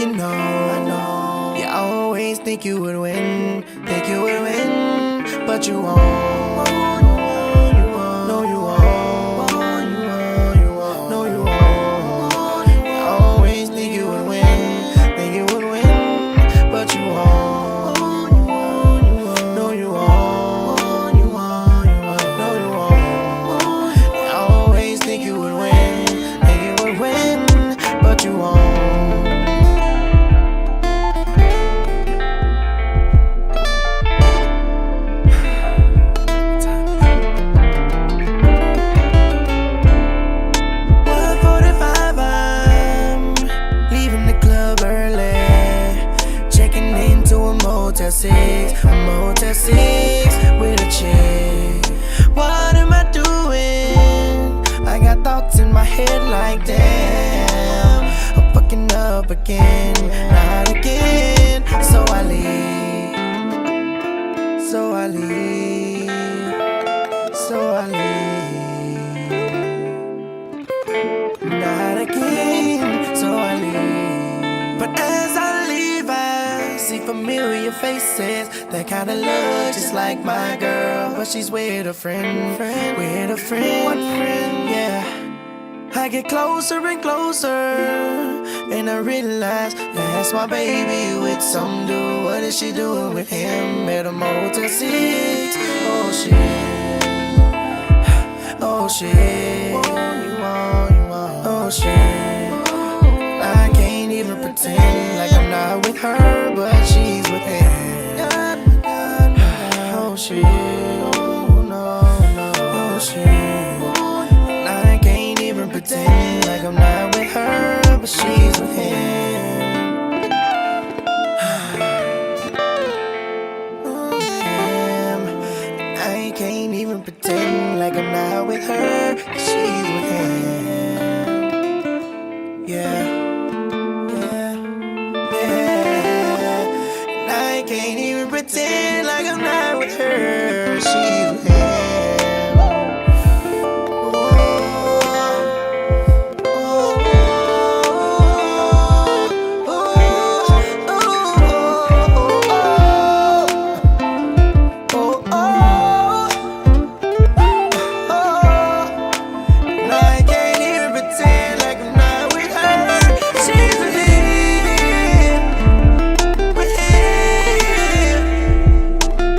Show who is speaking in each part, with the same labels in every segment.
Speaker 1: You know, I know, you always think you would win, but you won't. No, you won't. No, you won't. You always think you would win, but you won't. No, you won't. No, you won't. You always think you would win, but you won't. Motel 6 with a chick. What am I doing? I got thoughts in my head like damn, I'm fucking up again, not again. So I leave, so I leave, so I leave. Not again, so I leave. But as I leave, I see familiar faces that kinda look just like my girl, but she's with a friend, with a friend. What friend? Yeah. I get closer and closer, and I realize that's my baby with some dude. What is she doing with him at a Motel 6? Oh shit, oh shit, oh shit. I can't even pretend like I'm not with her, but she's with him. Oh shit, oh no, no, oh shit. And I can't even pretend like I'm not with her, but she's with him. Damn. And I can't even pretend like I'm not with her, but she's with him. Yeah. Can't even pretend like I'm not with her. She's with him.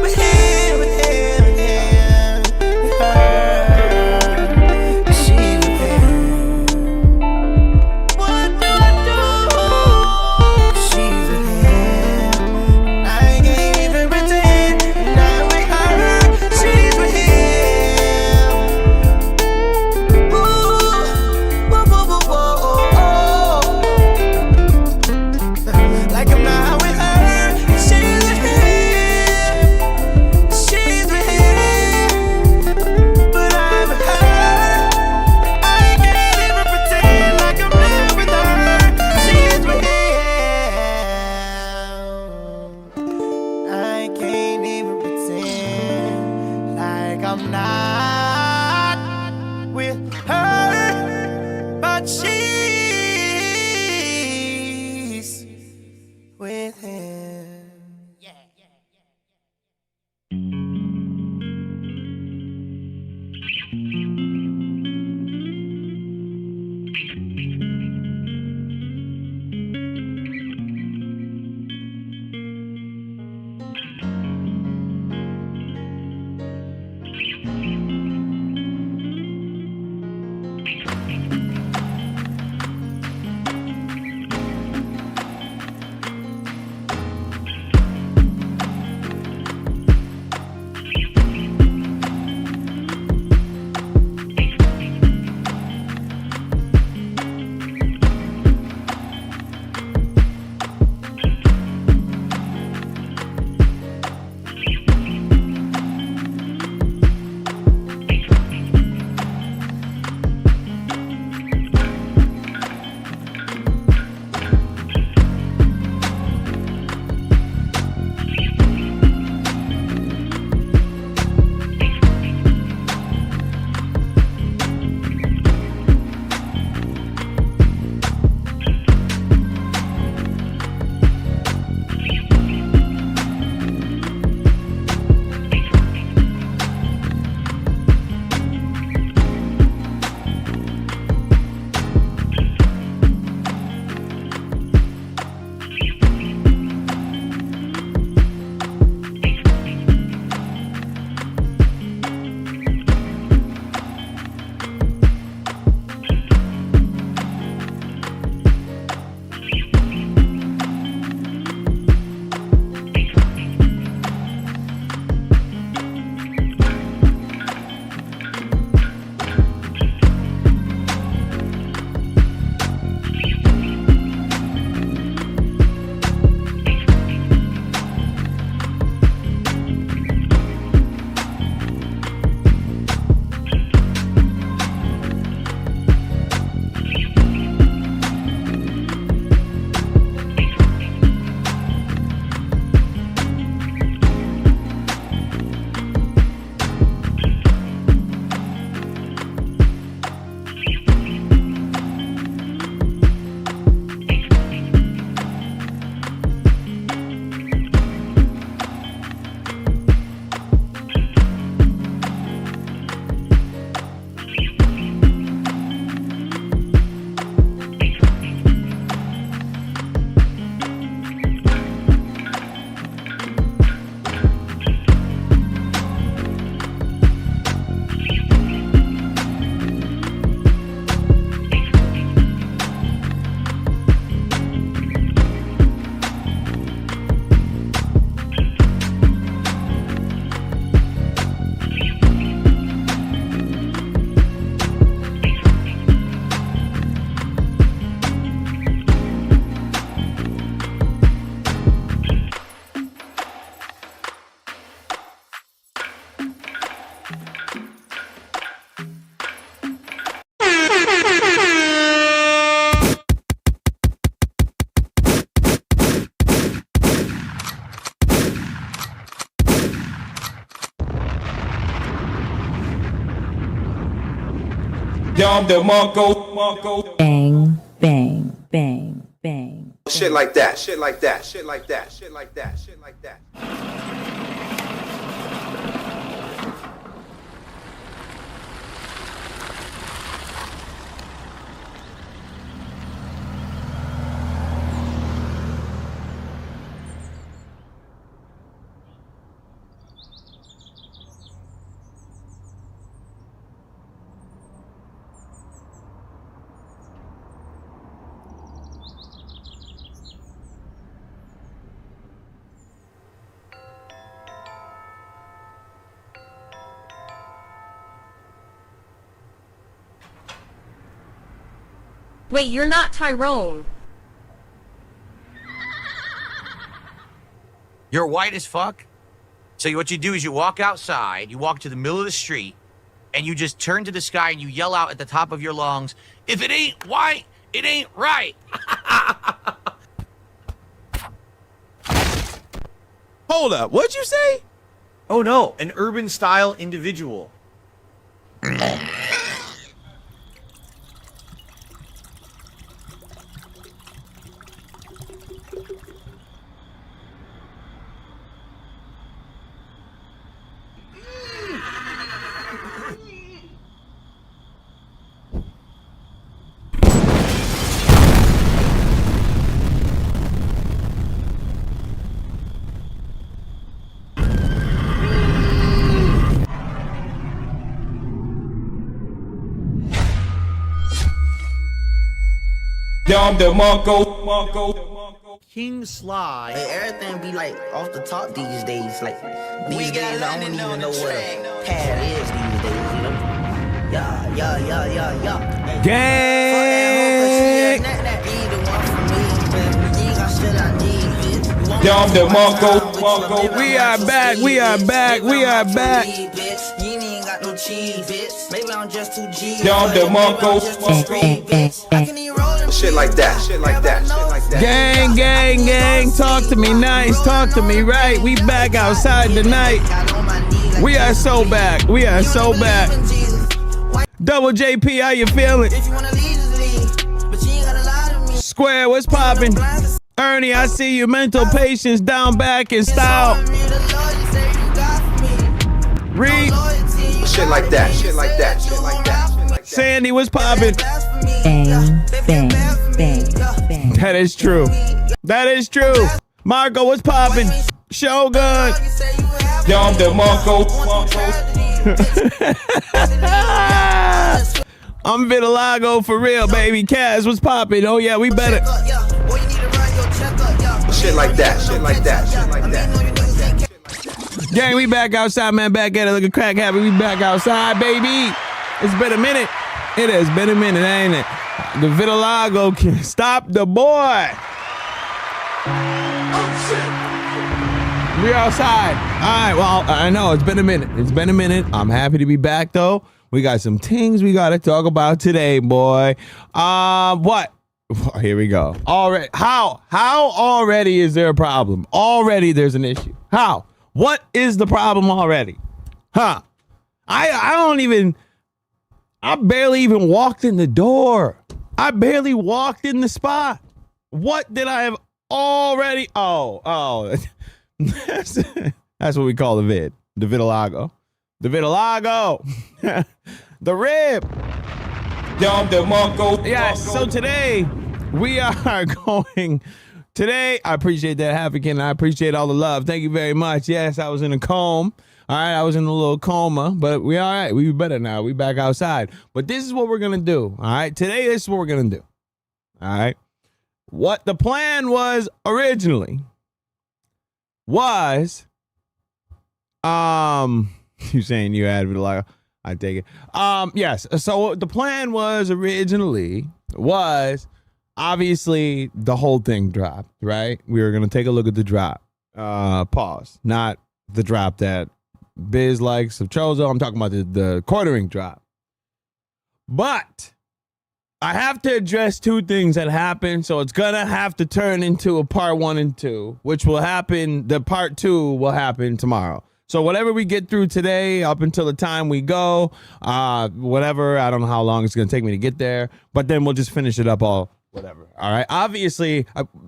Speaker 1: With him.
Speaker 2: Bang, bang, bang, bang.
Speaker 3: Shit like that, shit like that, shit like that, shit like that, shit like that.
Speaker 4: Wait, you're not Tyrone.
Speaker 5: You're white as fuck? So what you do is you walk outside, you walk to the middle of the street, and you just turn to the sky and you yell out at the top of your lungs, "If it ain't white, it ain't right."
Speaker 6: Hold up, what'd you say?
Speaker 5: Oh no, an urban style individual. King Sly.
Speaker 7: Hey, everything be like off the top these days. Like these days, I don't even know what a pad is these days. You know? Yeah.
Speaker 6: Gang. We are back. We are back. We are back.
Speaker 7: Maybe I'm just too G.
Speaker 3: Shit like that, shit like that, shit like that.
Speaker 6: Gang. Talk to me nice. Talk to me right. We back outside tonight. We are so back. We are so back. Double JP, how you feeling? Square, what's poppin'? Ernie, I see you. Mental patience down back in style. Reed.
Speaker 3: Shit like that, shit like that, shit like that.
Speaker 6: Sandy, what's poppin'?
Speaker 2: Bang, bang, bang, bang.
Speaker 6: That is true. That is true. Marco, what's poppin'? Shogun. I'm Vitiligo for real, baby. Kaz, what's poppin'? Oh yeah, we better.
Speaker 3: Shit like that, shit like that, shit like that.
Speaker 6: Gang, we back outside, man. Back at it, look at crack happy. We back outside, baby. It's been a minute. It has been a minute, ain't it? The Vitiligo can stop the boy. We outside. All right, well, I know it's been a minute. It's been a minute. I'm happy to be back, though. We got some things we got to talk about today, boy. What? Here we go. Already, how already is there a problem? Already there's an issue. How? What is the problem already? Huh? I barely even walked in the door. I barely walked in the spot. What did I have already? Oh. That's what we call the vid. The vitiligo. The vitiligo. The rib. Yes, so today we are going. Today, I appreciate that, Haffican. I appreciate all the love. Thank you very much. Yes, I was in a coma. All right, I was in a little coma, but we all right. We better now. We back outside. But this is what we're going to do. All right, today, this is what we're going to do. All right. What the plan was originally was, you saying you had vitiligo. I take it. Yes. So the plan was originally was obviously the whole thing dropped, right? We were going to take a look at the drop. Pause. Not the drop that Biz likes of Chozo. I'm talking about the quartering drop. But I have to address two things that happened. So it's going to have to turn into a part 1 and 2, which will happen. The part 2 will happen tomorrow. So whatever we get through today, up until the time we go, whatever, I don't know how long it's going to take me to get there, but then we'll just finish it up all, whatever. All right. Obviously,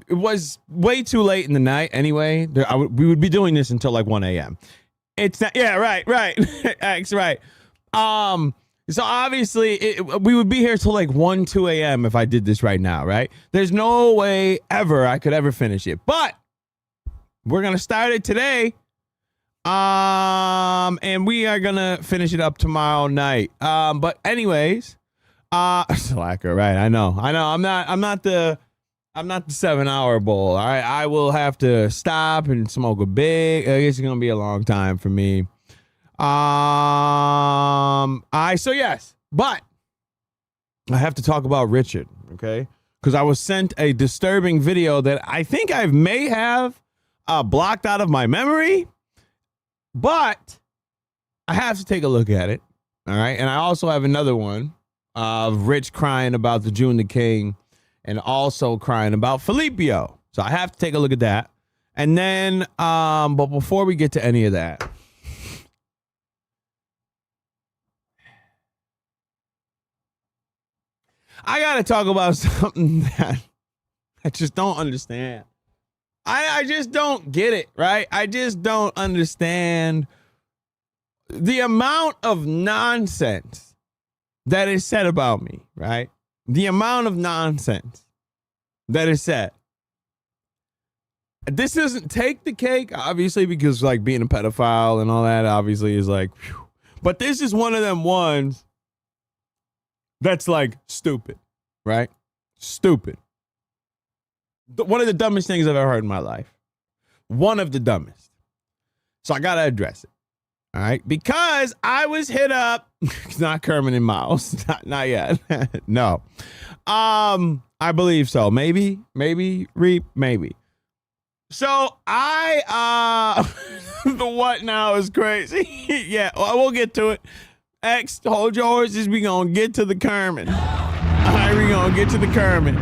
Speaker 6: it was way too late in the night anyway. We would be doing this until like 1 a.m. It's not, yeah, right. X, right. So obviously we would be here till like 1, 2 a.m. if I did this right now, right? There's no way ever I could ever finish it, but we're going to start it today. And we are going to finish it up tomorrow night. But anyways, slacker, right? I know. I'm not the 7-hour bowl. All right. I will have to stop and smoke a big. I guess it's going to be a long time for me. So yes, but I have to talk about Richard, okay? Because I was sent a disturbing video that I think I may have blocked out of my memory, but I have to take a look at it, all right? And I also have another one of Rich crying about the Joon the King and also crying about Filipio. So I have to take a look at that. And then, but before we get to any of that, I got to talk about something that I just don't understand. I just don't get it, right? I just don't understand the amount of nonsense that is said about me, right? The amount of nonsense that is said. This doesn't take the cake, obviously, because like being a pedophile and all that obviously is like, whew. But this is one of them ones that's like stupid, right? Stupid. One of the dumbest things I've ever heard in my life. One of the dumbest. So I got to address it. All right. Because I was hit up. It's not Kermit and Mouse. Not yet. No. I believe so. Maybe. Reap. Maybe. So the what now is crazy. Yeah. Well, we'll get to it. X, hold your horses. We gonna get to the Kermit. All right, we gonna get to the Kermit.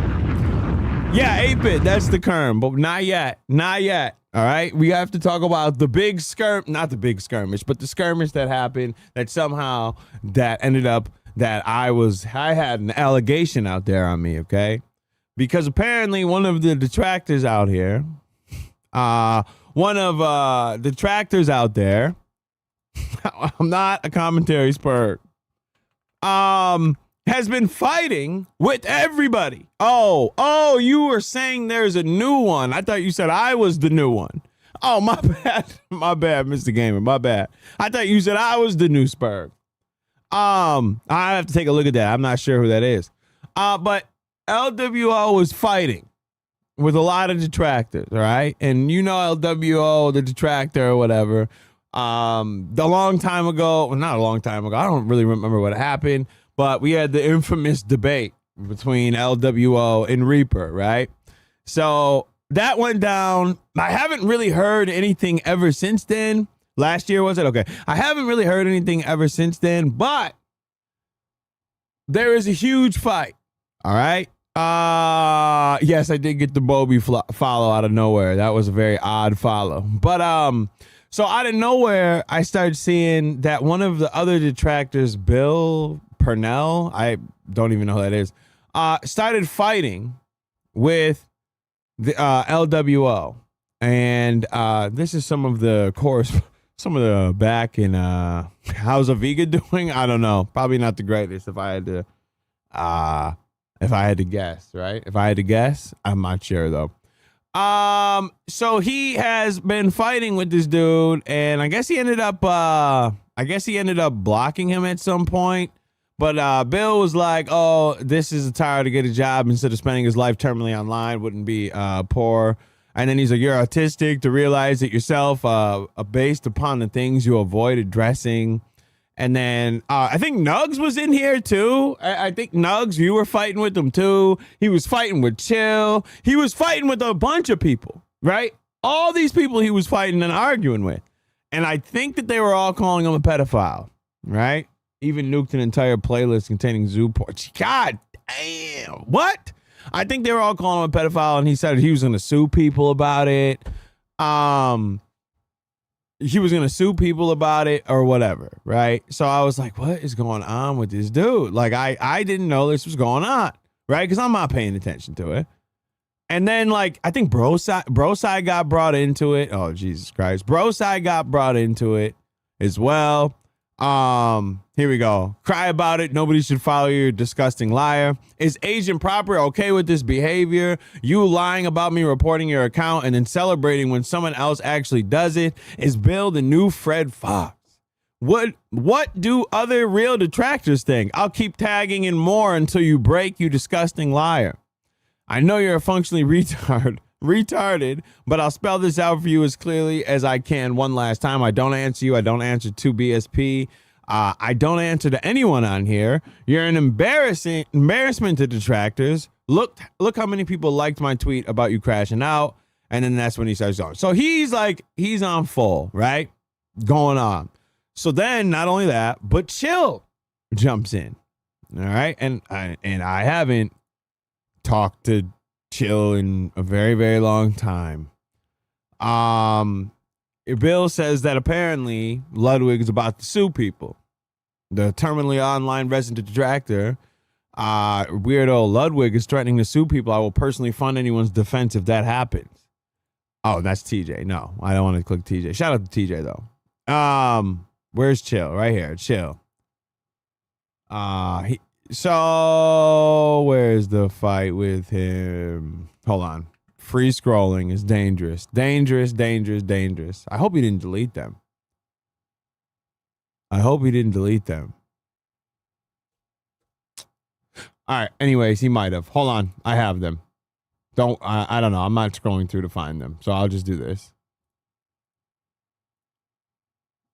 Speaker 6: Yeah, 8-bit, that's the Kerm, but not yet. All right, we have to talk about the big not the big skirmish, but the skirmish that happened that somehow that ended up that I had an allegation out there on me, okay? Because apparently one of the detractors out here, I'm not a commentary spurt, has been fighting with everybody. Oh, you were saying there's a new one. I thought you said I was the new one. Oh, my bad, Mr. Gamer, my bad. I thought you said I was the new Spurg. I have to take a look at that. I'm not sure who that is. But LWO was fighting with a lot of detractors, all right? And you know LWO, the detractor or whatever. The long time ago, well, not a long time ago, I don't really remember what happened, but we had the infamous debate between LWO and Reaper, right? So that went down. I haven't really heard anything ever since then. Last year, was it? Okay. I haven't really heard anything ever since then, but there is a huge fight. All right. Yes, I did get the Bobby follow out of nowhere. That was a very odd follow. But so out of nowhere, I started seeing that one of the other detractors, Bill Purnell, I don't even know who that is, started fighting with the LWO. And this is some of the back in how's Aviga doing? I don't know. Probably not the greatest if I had to guess, right? If I had to guess, I'm not sure though. So he has been fighting with this dude, and I guess he ended up blocking him at some point. But Bill was like, "Oh, this is a tire to get a job instead of spending his life terminally online. Wouldn't be poor." And then he's like, "You're autistic to realize it yourself, based upon the things you avoid addressing." And then I think Nugs was in here too. I think Nugs, you were fighting with him too. He was fighting with Chill. He was fighting with a bunch of people, right? All these people he was fighting and arguing with. And I think that they were all calling him a pedophile, right? Even nuked an entire playlist containing zoo porn. God damn. What? I think they were all calling him a pedophile, and he said he was going to sue people about it. he was going to sue people about it or whatever, right? So I was like, what is going on with this dude? Like, I didn't know this was going on, right? Because I'm not paying attention to it. And then, like, I think Broside got brought into it. Oh, Jesus Christ. Broside got brought into it as well. Here we go. Cry about it. Nobody should follow you, disgusting liar. Is Agent Proper okay with this behavior? You lying about me reporting your account and then celebrating when someone else actually does it? Is Bill the new Fred Fox? What do other real detractors think? I'll keep tagging in more until you break, you disgusting liar. I know you're a functionally retarded, but I'll spell this out for you as clearly as I can one last time. I don't answer you. I don't answer to BSP. I don't answer to anyone on here. You're an embarrassment to detractors. Look how many people liked my tweet about you crashing out. And then that's when he starts going. So he's on full, right? Going on. So then not only that, but Chill jumps in. All right. And I haven't talked to Chill in a very, very long time. Bill says that apparently Ludwig is about to sue people. The terminally online resident detractor, weirdo Ludwig, is threatening to sue people. I will personally fund anyone's defense if that happens. Oh, that's TJ. No, I don't want to click TJ. Shout out to TJ though. Where's Chill? Right here. Chill. So where's the fight with him? Hold on. Free scrolling is dangerous. Dangerous. I hope he didn't delete them. All right. Anyways, he might have. Hold on. I have them. I don't know. I'm not scrolling through to find them. So I'll just do this.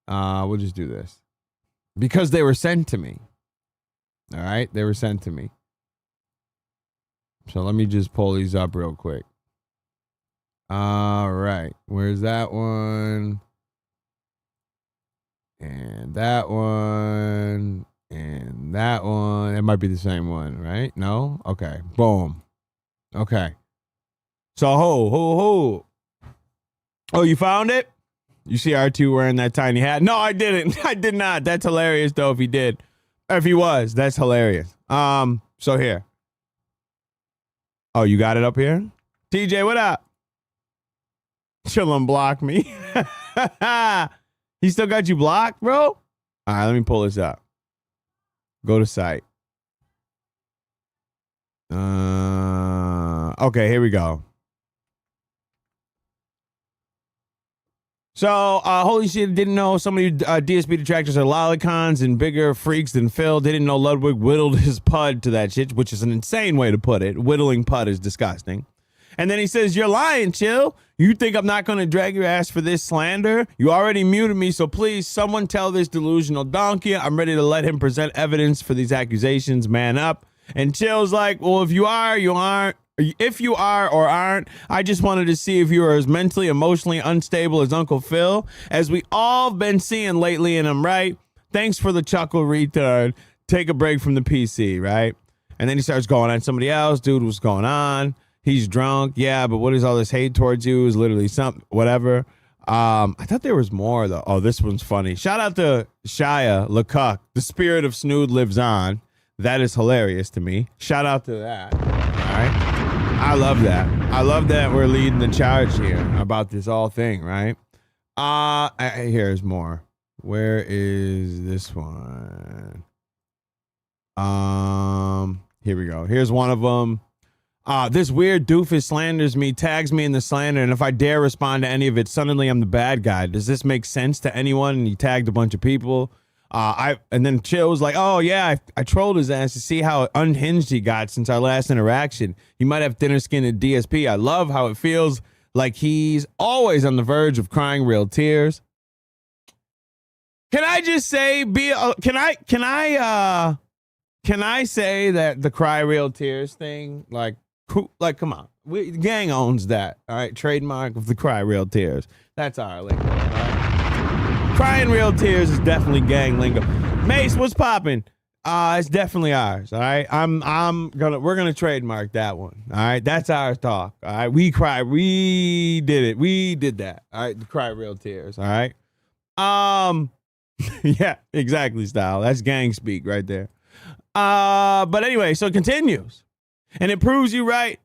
Speaker 6: We'll just do this. Because they were sent to me. All right. They were sent to me. So let me just pull these up real quick. All right. Where's that one? And that one. And that one. It might be the same one, right? No? Okay. Boom. Okay. So, ho. Oh, you found it? You see R2 wearing that tiny hat? No, I didn't. I did not. That's hilarious, though, if he did. If he was, that's hilarious. So here. Oh, you got it up here? TJ, what up? Chill and block me. He still got you blocked, bro? All right, let me pull this up. Go to site. Okay, here we go. So, holy shit, didn't know so many DSP detractors are lolicons and bigger freaks than Phil. Didn't know Ludwig whittled his pud to that shit, which is an insane way to put it. Whittling pud is disgusting. And then he says, you're lying, Chill. You think I'm not going to drag your ass for this slander? You already muted me, so please, someone tell this delusional donkey I'm ready to let him present evidence for these accusations. Man up. And Chill's like, well, if you are, you aren't. If you are or aren't, I just wanted to see if you are as mentally, emotionally unstable as Uncle Phil, as we all been seeing lately, and I'm right. Thanks for the chuckle, retard. Take a break from the PC, right? And then he starts going on somebody else. Dude, what's going on? He's drunk. Yeah, but what is all this hate towards you? Is literally something, whatever. I thought there was more, though. Oh, this one's funny. Shout out to Shia LeCuck. The spirit of Snood lives on. That is hilarious to me. Shout out to that. All right. I love that. I love that we're leading the charge here about this whole thing, right? Here's more. Where is this one? Here we go. Here's one of them. This weird doofus slanders me, tags me in the slander, and if I dare respond to any of it, suddenly I'm the bad guy. Does this make sense to anyone? And he tagged a bunch of people. And then Chill was like, oh yeah, I trolled his ass to see how unhinged he got since our last interaction. He might have thinner skin at DSP. I love how it feels like he's always on the verge of crying real tears. Can I just say, can I say that the cry real tears thing, like, come on, the gang owns that, all right? Trademark of the cry real tears. That's our lingo, all right? Crying real tears is definitely gang lingo. Mace, what's popping? It's definitely ours, all right? We're gonna trademark that one, all right? That's our talk, all right? We cry, we did it, we did that, all right? The cry real tears, all right? Yeah, exactly, Style. That's gang speak right there. But anyway, so it continues. And it proves you right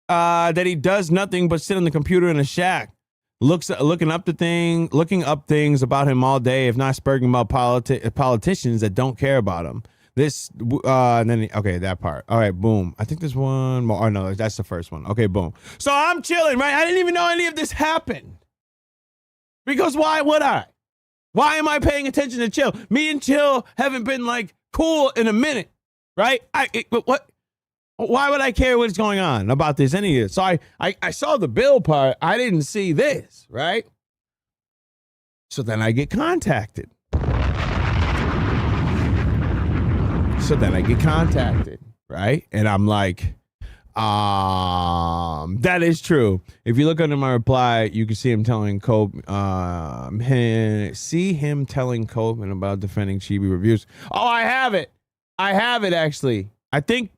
Speaker 6: that he does nothing but sit on the computer in a shack, looking up things about him all day, if not spurring about politicians that don't care about him. This, and then, okay, that part. All right, boom. I think there's one more. Oh, no, that's the first one. Okay, boom. So I'm chilling, right? I didn't even know any of this happened. Because why would I? Why am I paying attention to Chill? Me and Chill haven't been, like, cool in a minute, right? What? Why would I care what's going on about this, any of this? So I saw the bill part. I didn't see this, right? So then I get contacted. Right? And I'm like, that is true. If you look under my reply, you can see him telling Copeman about defending Chibi reviews. Oh, I have it actually. I think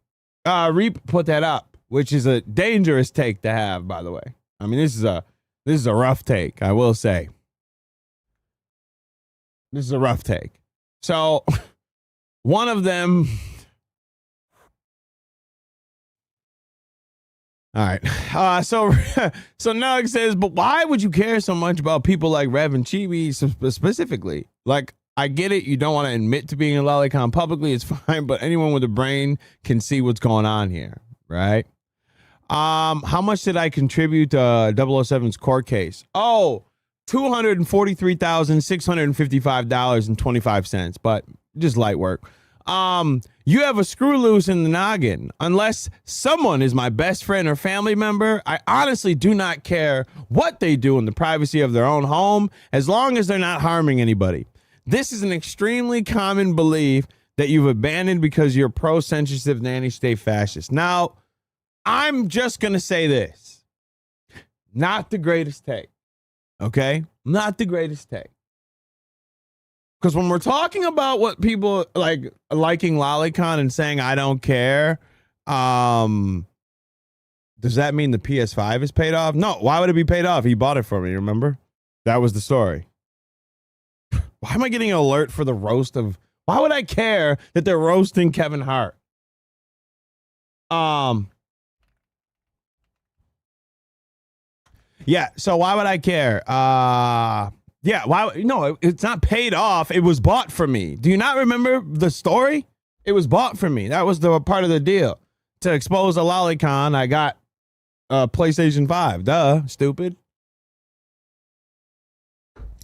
Speaker 6: Reap put that up, which is a dangerous take to have, by the way. I mean, this is a rough take, I will say. This is a rough take. So one of them. All right. So Nug says, but why would you care so much about people like Rev and Chibi specifically? Like, I get it. You don't want to admit to being a lolicon publicly. It's fine. But anyone with a brain can see what's going on here. Right. How much did I contribute to 007's court case? Oh, $243,655.25, but just light work. You have a screw loose in the noggin. Unless someone is my best friend or family member, I honestly do not care what they do in the privacy of their own home, as long as they're not harming anybody. This is an extremely common belief that you've abandoned because you're pro-censorship nanny state fascist. Now, I'm just going to say this. Not the greatest take. Okay? Not the greatest take. Because when we're talking about what people like liking Lolicon and saying I don't care, does that mean the PS5 is paid off? No. Why would it be paid off? He bought it for me, remember? That was the story. Why am I getting an alert for the roast of... Why would I care that they're roasting Kevin Hart? Yeah, so why would I care? Yeah, why? No, it's not paid off. It was bought for me. Do you not remember the story? It was bought for me. That was the part of the deal. To expose a lolicon, I got a PlayStation 5. Duh, stupid.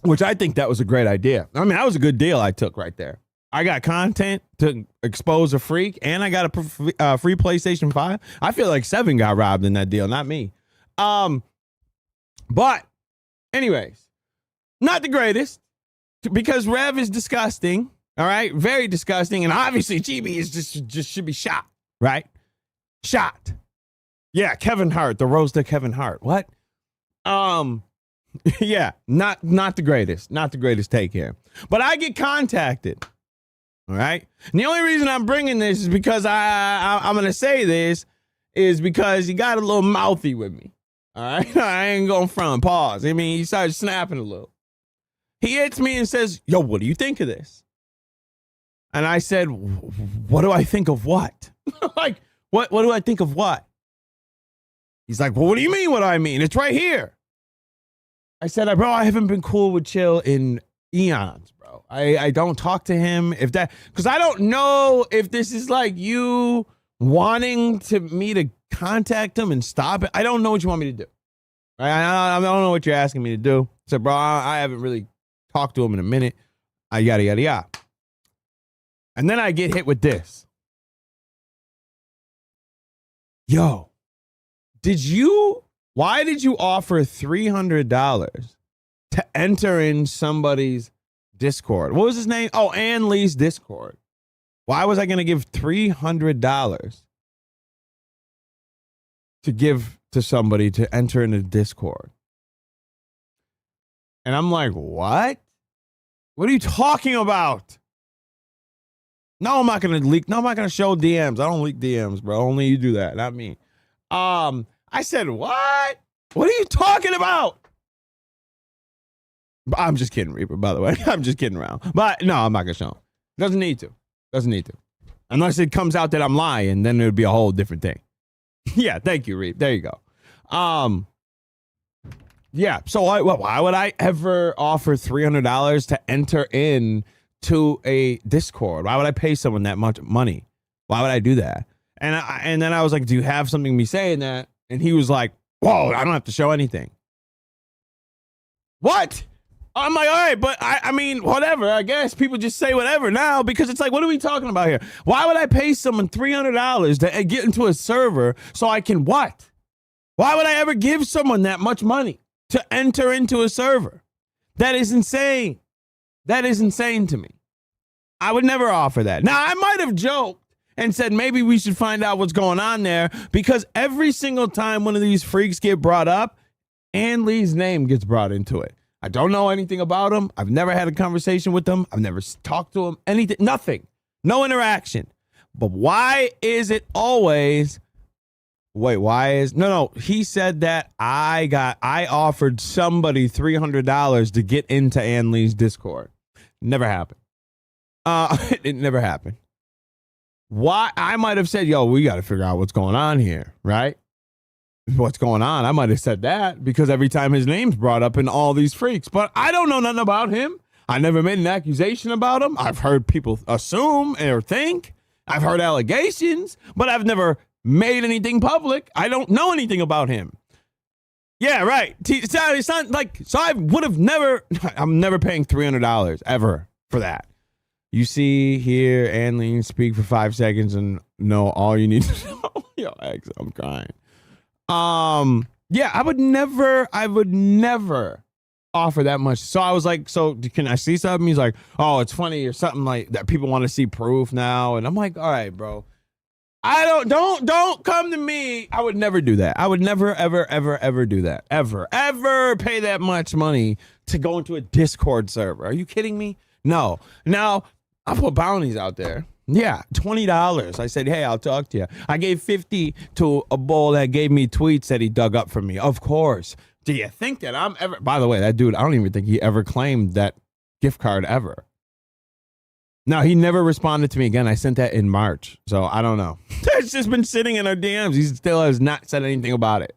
Speaker 6: Which I think that was a great idea. I mean, that was a good deal I took right there. I got content to expose a freak, and I got a free PlayStation 5. I feel like Seven got robbed in that deal, not me. But anyways. Not the greatest, because Rev is disgusting, all right? Very disgusting, and obviously Chibi is just should be shot, right? Shot. Yeah, Kevin Hart, the roast of Kevin Hart. What? Yeah, not the greatest take here. But I get contacted, all right? And the only reason I'm bringing this is because I'm going to say this is because he got a little mouthy with me, all right? I ain't going front, pause. I mean, he started snapping a little. He hits me and says, yo, what do you think of this? And I said, what do I think of what? Like, what do I think of what? He's like, well, what do you mean what do I mean? It's right here. I said, bro, I haven't been cool with Chill in eons, bro. I don't talk to him because I don't know if this is like you wanting me to contact him and stop it. I don't know what you want me to do. I don't know what you're asking me to do. I said, bro, I haven't really talk to him in a minute. Yada, yada, yada. And then I get hit with this. Yo, why did you offer $300 to enter in somebody's Discord? What was his name? Oh, Ann Lee's Discord. Why was I going to give $300 to give to somebody to enter in a Discord? And I'm like, what? What are you talking about? No, I'm not going to leak. No, I'm not going to show DMs. I don't leak DMs, bro. Only you do that, not me. I said, what? What are you talking about? I'm just kidding, Reaper, by the way. I'm just kidding around. But no, I'm not going to show him. Doesn't need to. Doesn't need to. Unless it comes out that I'm lying, then it would be a whole different thing. Yeah, thank you, Reap. There you go. Yeah, so why would I ever offer $300 to enter in to a Discord? Why would I pay someone that much money? Why would I do that? And then I was like, do you have something me saying that? And he was like, whoa, I don't have to show anything. What? I'm like, all right, but I mean, whatever. I guess people just say whatever now because it's like, what are we talking about here? Why would I pay someone $300 to get into a server so I can what? Why would I ever give someone that much money to enter into a server? That is insane. That is insane to me. I would never offer that. Now, I might have joked and said maybe we should find out what's going on there because every single time one of these freaks get brought up, Ann Lee's name gets brought into it. I don't know anything about him. I've never had a conversation with him. I've never talked to him. Anything, nothing. No interaction. But why is it always... Wait, why is... No, he said that I offered somebody $300 to get into Ann Lee's Discord. Never happened. It never happened. Why? I might have said, yo, we got to figure out what's going on here, right? What's going on? I might have said that because every time his name's brought up in all these freaks, but I don't know nothing about him. I never made an accusation about him. I've heard people assume or think. I've heard allegations, but I've never made anything public. I don't know anything about him. Yeah, right. It's not like, so I would have never, I'm never paying $300 ever for that. You see here, Ann Lee speak for 5 seconds and know all you need to know. Yo, X, I'm crying. Yeah, I would never offer that much. So I was like, so can I see something? He's like, oh, it's funny or something like that. People want to see proof now. And I'm like, all right, bro. Don't come to me. I would never do that. I would never, ever do that. Ever pay that much money to go into a Discord server. Are you kidding me? No. Now, I put bounties out there. Yeah, $20. I said, hey, I'll talk to you. I gave $50 to a bull that gave me tweets that he dug up for me. Of course. Do you think that I'm ever... By the way, that dude, I don't even think he ever claimed that gift card ever. No, he never responded to me again. I sent that in March. So I don't know. It's just been sitting in our DMs. He still has not said anything about it.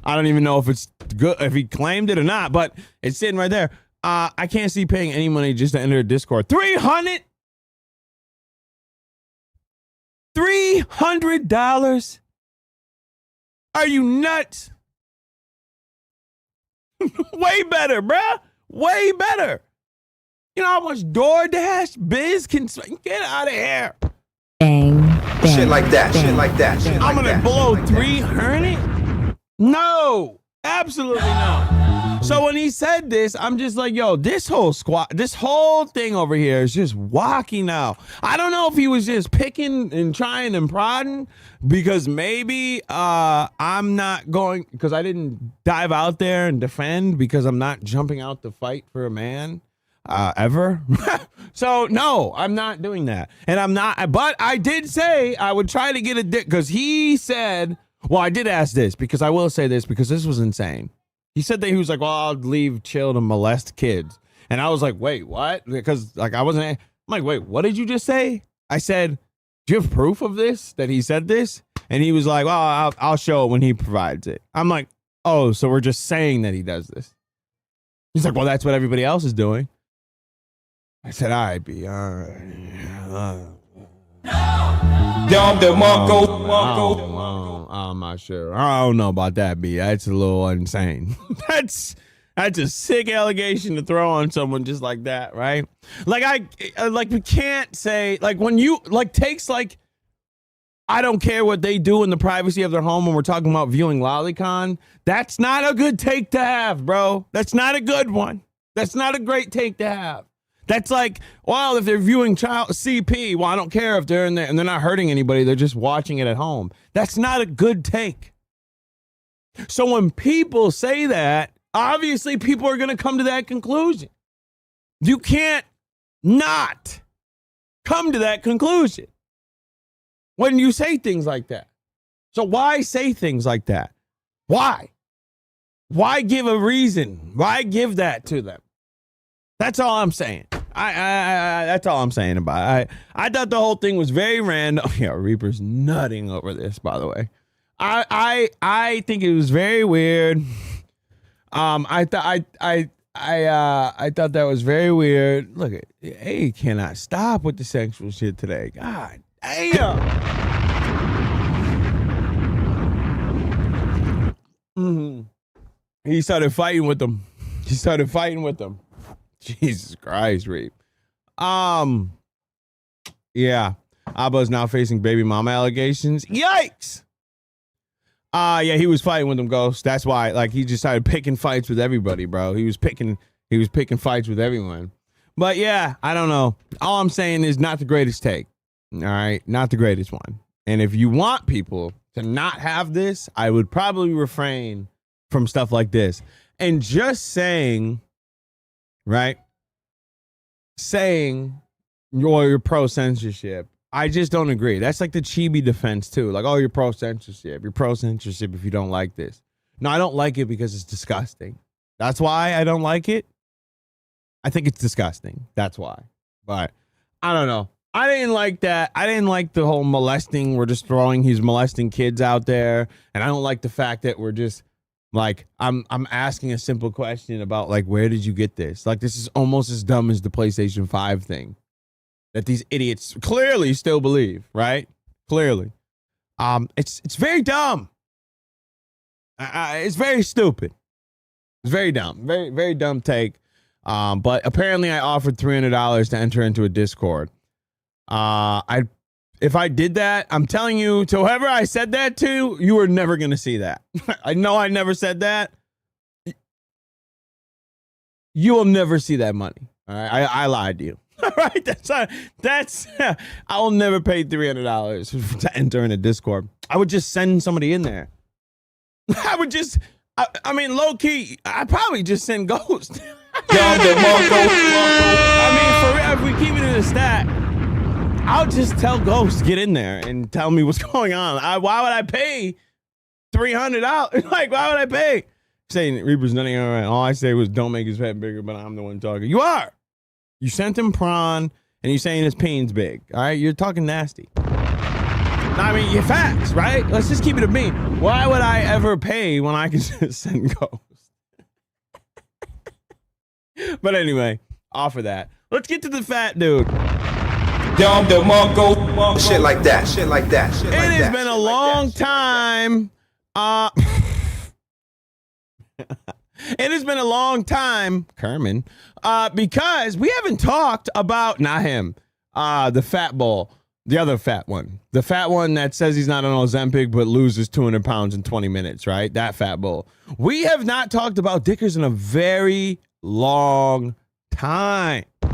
Speaker 6: I don't even know if it's good, if he claimed it or not, but it's sitting right there. I can't see paying any money just to enter a Discord. $300? $300? Are you nuts? Way better, bruh. Way better. You know how much DoorDash Biz can get out of here?
Speaker 2: Bang, bang.
Speaker 3: Shit like that.
Speaker 2: Bang.
Speaker 3: Shit like that. Shit
Speaker 6: I'm
Speaker 3: like
Speaker 6: gonna
Speaker 3: that.
Speaker 6: blow
Speaker 3: Shit like that.
Speaker 6: 300? No, absolutely not. So when he said this, I'm just like, yo, this whole thing over here is just wacky now. I don't know if he was just picking and trying and prodding because maybe I'm not going, because I didn't dive out there and defend because I'm not jumping out to fight for a man ever. So no, I'm not doing that. And I'm not, but I did say I would try to get a dick because he said, well, I did ask this because I will say this because this was insane. He said that he was like, well, I'll leave chill to molest kids. And I was like, wait, what? Because like I wasn't, I'm like, wait, what did you just say? I said, do you have proof of this, that he said this? And he was like, well, I'll show it when he provides it. I'm like, oh, so we're just saying that he does this. He's like, well, that's what everybody else is doing. I said, all right, B, all right. I'm not sure. I don't know about that, B. That's a little insane. That's a sick allegation to throw on someone just like that, right? Like we can't say like when you like takes like I don't care what they do in the privacy of their home when we're talking about viewing lolicon. That's not a good take to have, bro. That's not a good one. That's not a great take to have. That's like, well, if they're viewing child CP, well, I don't care if they're in there and they're not hurting anybody. They're just watching it at home. That's not a good take. So when people say that, obviously people are going to come to that conclusion. You can't not come to that conclusion when you say things like that. So why say things like that? Why? Why give a reason? Why give that to them? That's all I'm saying. I that's all I'm saying about it. I thought the whole thing was very random. Yeah, Reaper's nutting over this, by the way. I think it was very weird. I thought that was very weird. Look at he cannot stop with the sexual shit today. God damn. He started fighting with them. Jesus Christ, Reap. Yeah. Abba's now facing baby mama allegations. Yikes. Yeah, he was fighting with them, Ghost. That's why, like, he just started picking fights with everybody, bro. He was picking fights with everyone. But yeah, I don't know. All I'm saying is not the greatest take. All right, not the greatest one. And if you want people to not have this, I would probably refrain from stuff like this. And just saying, right? Saying you're pro censorship. I just don't agree. That's like the chibi defense too. Like, oh, you're pro censorship. You're pro censorship if you don't like this. No, I don't like it because it's disgusting. That's why I don't like it. I think it's disgusting. That's why. But I don't know. I didn't like that. I didn't like the whole molesting. We're just throwing these molesting kids out there. And I don't like the fact that we're just like, I'm asking a simple question about like, where did you get this? Like, this is almost as dumb as the PlayStation 5 thing that these idiots clearly still believe, right? Clearly. It's very dumb. It's very stupid. It's very dumb. Very, very dumb take. But apparently I offered $300 to enter into a Discord. If I did that, I'm telling you, to whoever I said that to, you were never going to see that. I know I never said that. You will never see that money. All right. I lied to you. All right. I will never pay $300 to enter in a Discord. I would just send somebody in there. I mean, low key, I'd probably just send Ghost. I mean, for real, if we keep it in a stat, I'll just tell Ghost, get in there and tell me what's going on. Why would I pay $300? Like, why would I pay? Saying Reaper's nothing all right. All I say was don't make his head bigger, but I'm the one talking. You are. You sent him prawn, and you're saying his pain's big. All right? You're talking nasty. I mean, you're facts, right? Let's just keep it a beat. Why would I ever pay when I can just send Ghost? But anyway, off of that. Let's get to the fat dude.
Speaker 3: Shit like that. Shit like that. Shit like that.
Speaker 6: It has been a long time. It has been a long time, Kerman, because we haven't talked about, not him, the fat bull, the other fat one. The fat one that says he's not on Ozempic but loses 200 pounds in 20 minutes, right? That fat bull. We have not talked about Dickers in a very long time. All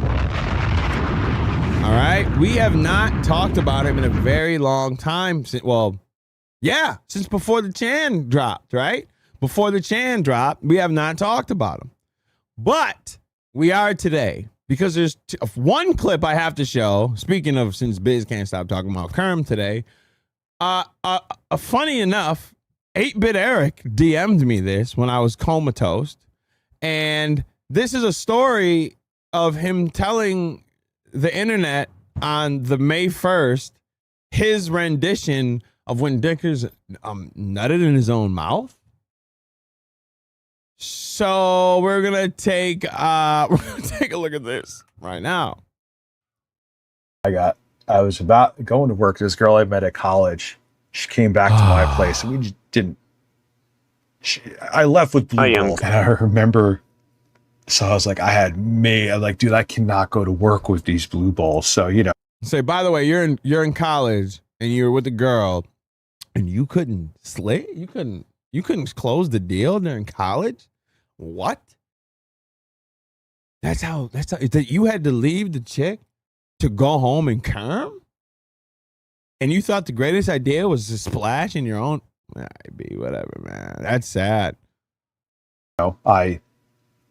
Speaker 6: right? We have not talked about him in a very long time. Well, yeah, since before the Chan dropped, right? Before the Chan dropped, we have not talked about him. But we are today because there's one clip I have to show. Speaking of, since Biz can't stop talking about Kerm today, funny enough, 8-Bit Eric DM'd me this when I was comatose. And this is a story of him telling the internet on the May 1st his rendition of when Dickers nutted in his own mouth. So we're gonna take a look at this right now.
Speaker 8: I was about going to work. This girl I met at college, she came back to my place, and we just didn't. I left with blue ball, and I remember. So I was like, I'm like, dude, I cannot go to work with these blue balls. So
Speaker 6: Say, by the way, you're in college, and you're with a girl, and you couldn't slay. You couldn't close the deal during college. What? That's how that you had to leave the chick to go home and come? And you thought the greatest idea was to splash in your own whatever, man. That's sad.
Speaker 8: I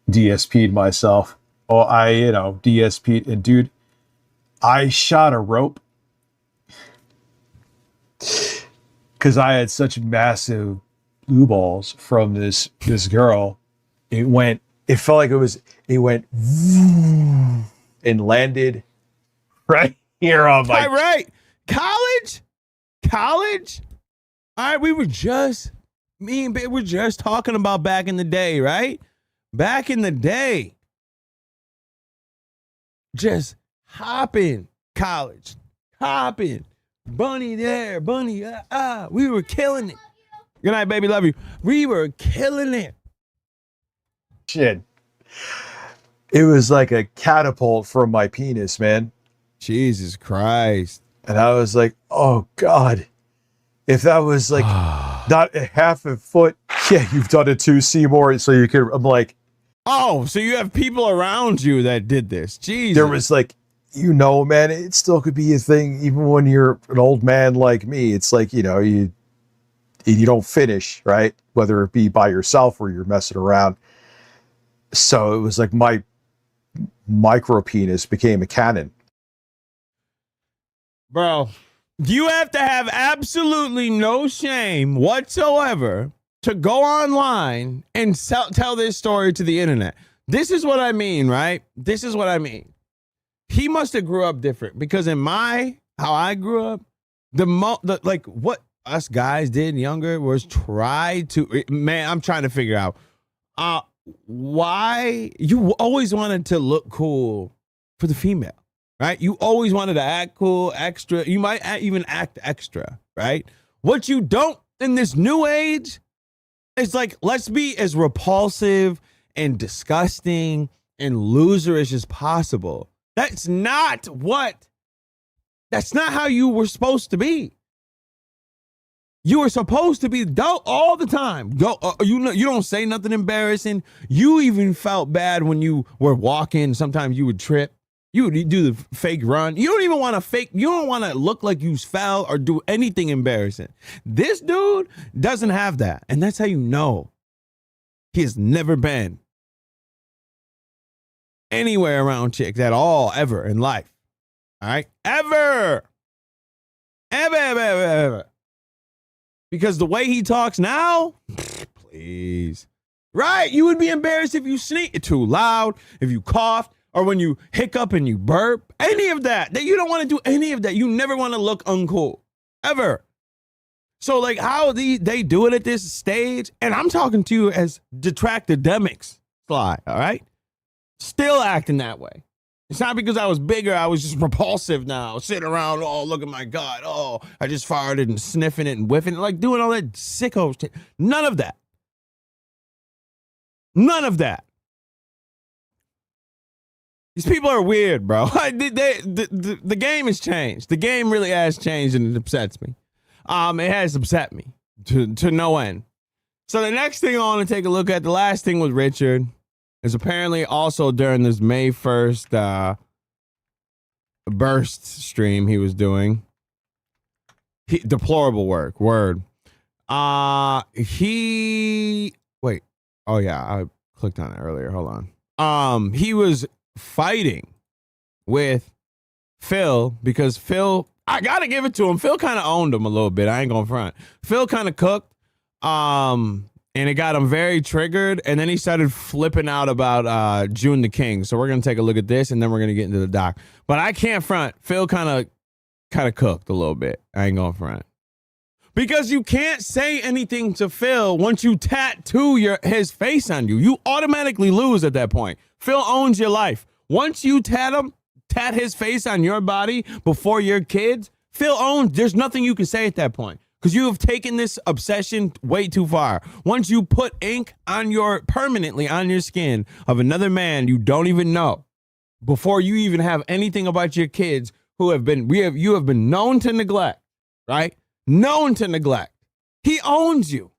Speaker 8: DSP'd myself. Oh, DSP'd, and dude, I shot a rope because I had such massive blue balls from this girl. It went it felt like it went and landed right here on my.
Speaker 6: Right. College. All right, me and Babe were just talking about back in the day, right? Back in the day. Just hopping, college, hopping, bunny there, bunny, we were killing it. Good night, baby, love you. We were killing it.
Speaker 8: Shit. It was like a catapult from my penis, man.
Speaker 6: Jesus Christ.
Speaker 8: And I was like, oh God, if that was like not a half a foot, yeah, you've done it too, Seymour. So you could, I'm like,
Speaker 6: oh, so you have people around you that did this. Jesus.
Speaker 8: There was like, man, it still could be a thing even when you're an old man like me. It's like, you don't finish, right? Whether it be by yourself or you're messing around. So it was like my micro penis became a cannon.
Speaker 6: Bro, you have to have absolutely no shame whatsoever to go online and tell this story to the internet. This is what I mean, right? This is what I mean. He must have grew up different because how I grew up, like what us guys did younger was try to, man, I'm trying to figure out why you always wanted to look cool for the female, right? You always wanted to act cool, extra. You might even act extra, right? What you don't in this new age, it's like, let's be as repulsive and disgusting and loserish as possible. That's not how you were supposed to be. You were supposed to be dope all the time. You don't say nothing embarrassing. You even felt bad when you were walking. Sometimes you would trip. You would do the fake run. You don't even want to look like you fell or do anything embarrassing. This dude doesn't have that. And that's how you know he has never been anywhere around chicks at all, ever in life. All right? Ever. Because the way he talks now, please. Right? You would be embarrassed if you sneezed too loud, if you coughed, or when you hiccup and you burp. Any of that. That you don't want to do any of that. You never want to look uncool. Ever. So like how they do it at this stage, and I'm talking to you as detractor demics, Sly, all right? Still acting that way. It's not because I was bigger, I was just repulsive now. Sitting around, oh, look at my God. Oh, I just farted and sniffing it and whiffing it, like doing all that sicko shit. None of that. None of that. These people are weird, bro. The game has changed. The game really has changed, and it upsets me. It has upset me to no end. So the next thing I want to take a look at, the last thing with Richard, is apparently also during this May 1st burst stream he was doing. Deplorable work. Word. Wait. Oh, yeah. I clicked on it earlier. Hold on. He was fighting with Phil because Phil, I got to give it to him. Phil kind of owned him a little bit. I ain't going to front. Phil kind of cooked. And it got him very triggered, and then he started flipping out about Joon the King. So we're gonna take a look at this, and then we're gonna get into the doc. But I can't front. Phil kind of cooked a little bit. I ain't gonna front because you can't say anything to Phil once you tattoo his face on you. You automatically lose at that point. Phil owns your life. Once you tat his face on your body before your kids, Phil owns. There's nothing you can say at that point. Because you have taken this obsession way too far. Once you put ink permanently on your skin of another man you don't even know, before you even have anything about your kids you have been known to neglect, right? Known to neglect. He owns you.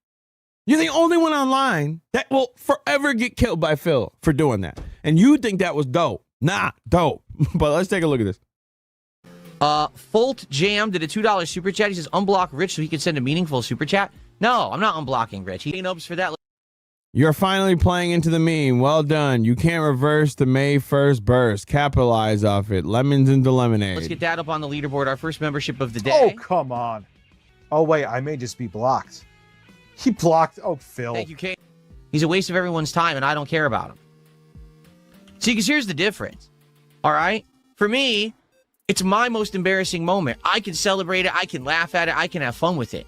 Speaker 6: You're the only one online that will forever get killed by Phil for doing that. And you think that was dope. Nah, dope. But let's take a look at this.
Speaker 5: Folt Jam did a $2 super chat. He says, unblock Rich so he can send a meaningful super chat. No, I'm not unblocking Rich. He ain't hopes for that.
Speaker 6: You're finally playing into the meme. Well done. You can't reverse the May 1st burst. Capitalize off it. Lemons into lemonade.
Speaker 5: Let's get that up on the leaderboard. Our first membership of the day.
Speaker 8: Oh, come on. Oh, wait. I may just be blocked. He blocked. Oh, Phil.
Speaker 5: Thank you, Kate. He's a waste of everyone's time, and I don't care about him. See, because here's the difference. All right? For me, it's my most embarrassing moment. I can celebrate it. I can laugh at it. I can have fun with it.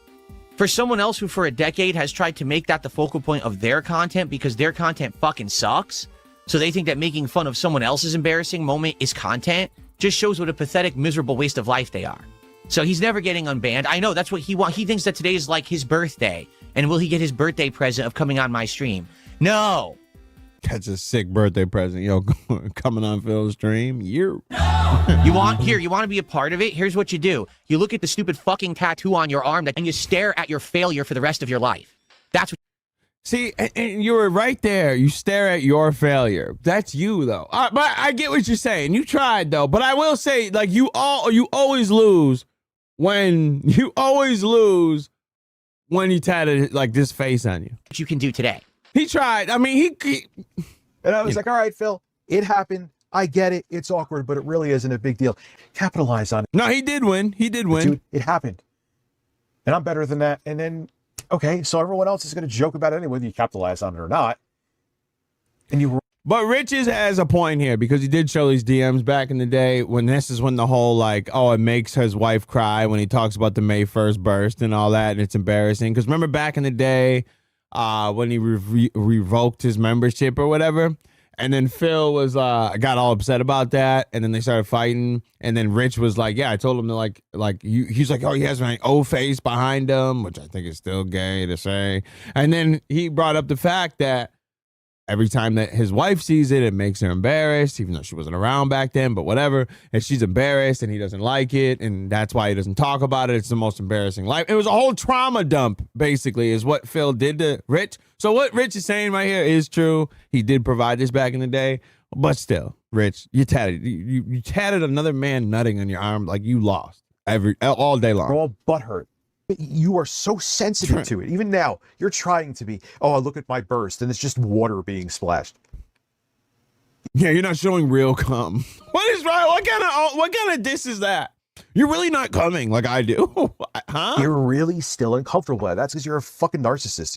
Speaker 5: For someone else who for a decade has tried to make that the focal point of their content because their content fucking sucks, so they think that making fun of someone else's embarrassing moment is content, just shows what a pathetic, miserable waste of life they are. So he's never getting unbanned. I know, that's what he wants. He thinks that today is like his birthday. And will he get his birthday present of coming on my stream? No.
Speaker 6: That's a sick birthday present. Yo, coming on Phil's stream. You
Speaker 5: want to be a part of it? Here's what you do. You look at the stupid fucking tattoo on your arm and you stare at your failure for the rest of your life. That's what.
Speaker 6: See, and you were right there. You stare at your failure. That's you, though. But I get what you're saying. You tried, though. But I will say, like, you always lose when you tatted like this face on you.
Speaker 5: What you can do today.
Speaker 6: He tried. I mean, he
Speaker 8: and I was like, all right, Phil, it happened. I get it. It's awkward, but it really isn't a big deal. Capitalize on it.
Speaker 6: No, he did win. He did win.
Speaker 8: Dude, it happened. And I'm better than that. And then, okay, so everyone else is going to joke about it anyway, whether you capitalize on it or not. And you.
Speaker 6: But Rich's has a point here because he did show these DMs back in the day when this is when the whole like, oh, it makes his wife cry when he talks about the May 1st burst and all that. And it's embarrassing. Because remember back in the day, when he revoked his membership or whatever, and then Phil was got all upset about that, and then they started fighting, and then Rich was like, yeah, I told him to like he's like, oh, he has my O face behind him, which I think is still gay to say, and then he brought up the fact that every time that his wife sees it, it makes her embarrassed, even though she wasn't around back then, but whatever. And she's embarrassed and he doesn't like it. And that's why he doesn't talk about it. It's the most embarrassing life. It was a whole trauma dump, basically, is what Phil did to Rich. So what Rich is saying right here is true. He did provide this back in the day. But still, Rich, you tatted another man nutting on your arm like you lost all day long.
Speaker 8: We're all butthurt. You are so sensitive to it. Even now, you're trying to be, oh, look at my burst, and it's just water being splashed.
Speaker 6: Yeah, you're not showing real cum. What is wrong? What kind of diss is that? You're really not coming like I do. Huh?
Speaker 8: You're really still uncomfortable with that. That's because you're a fucking narcissist.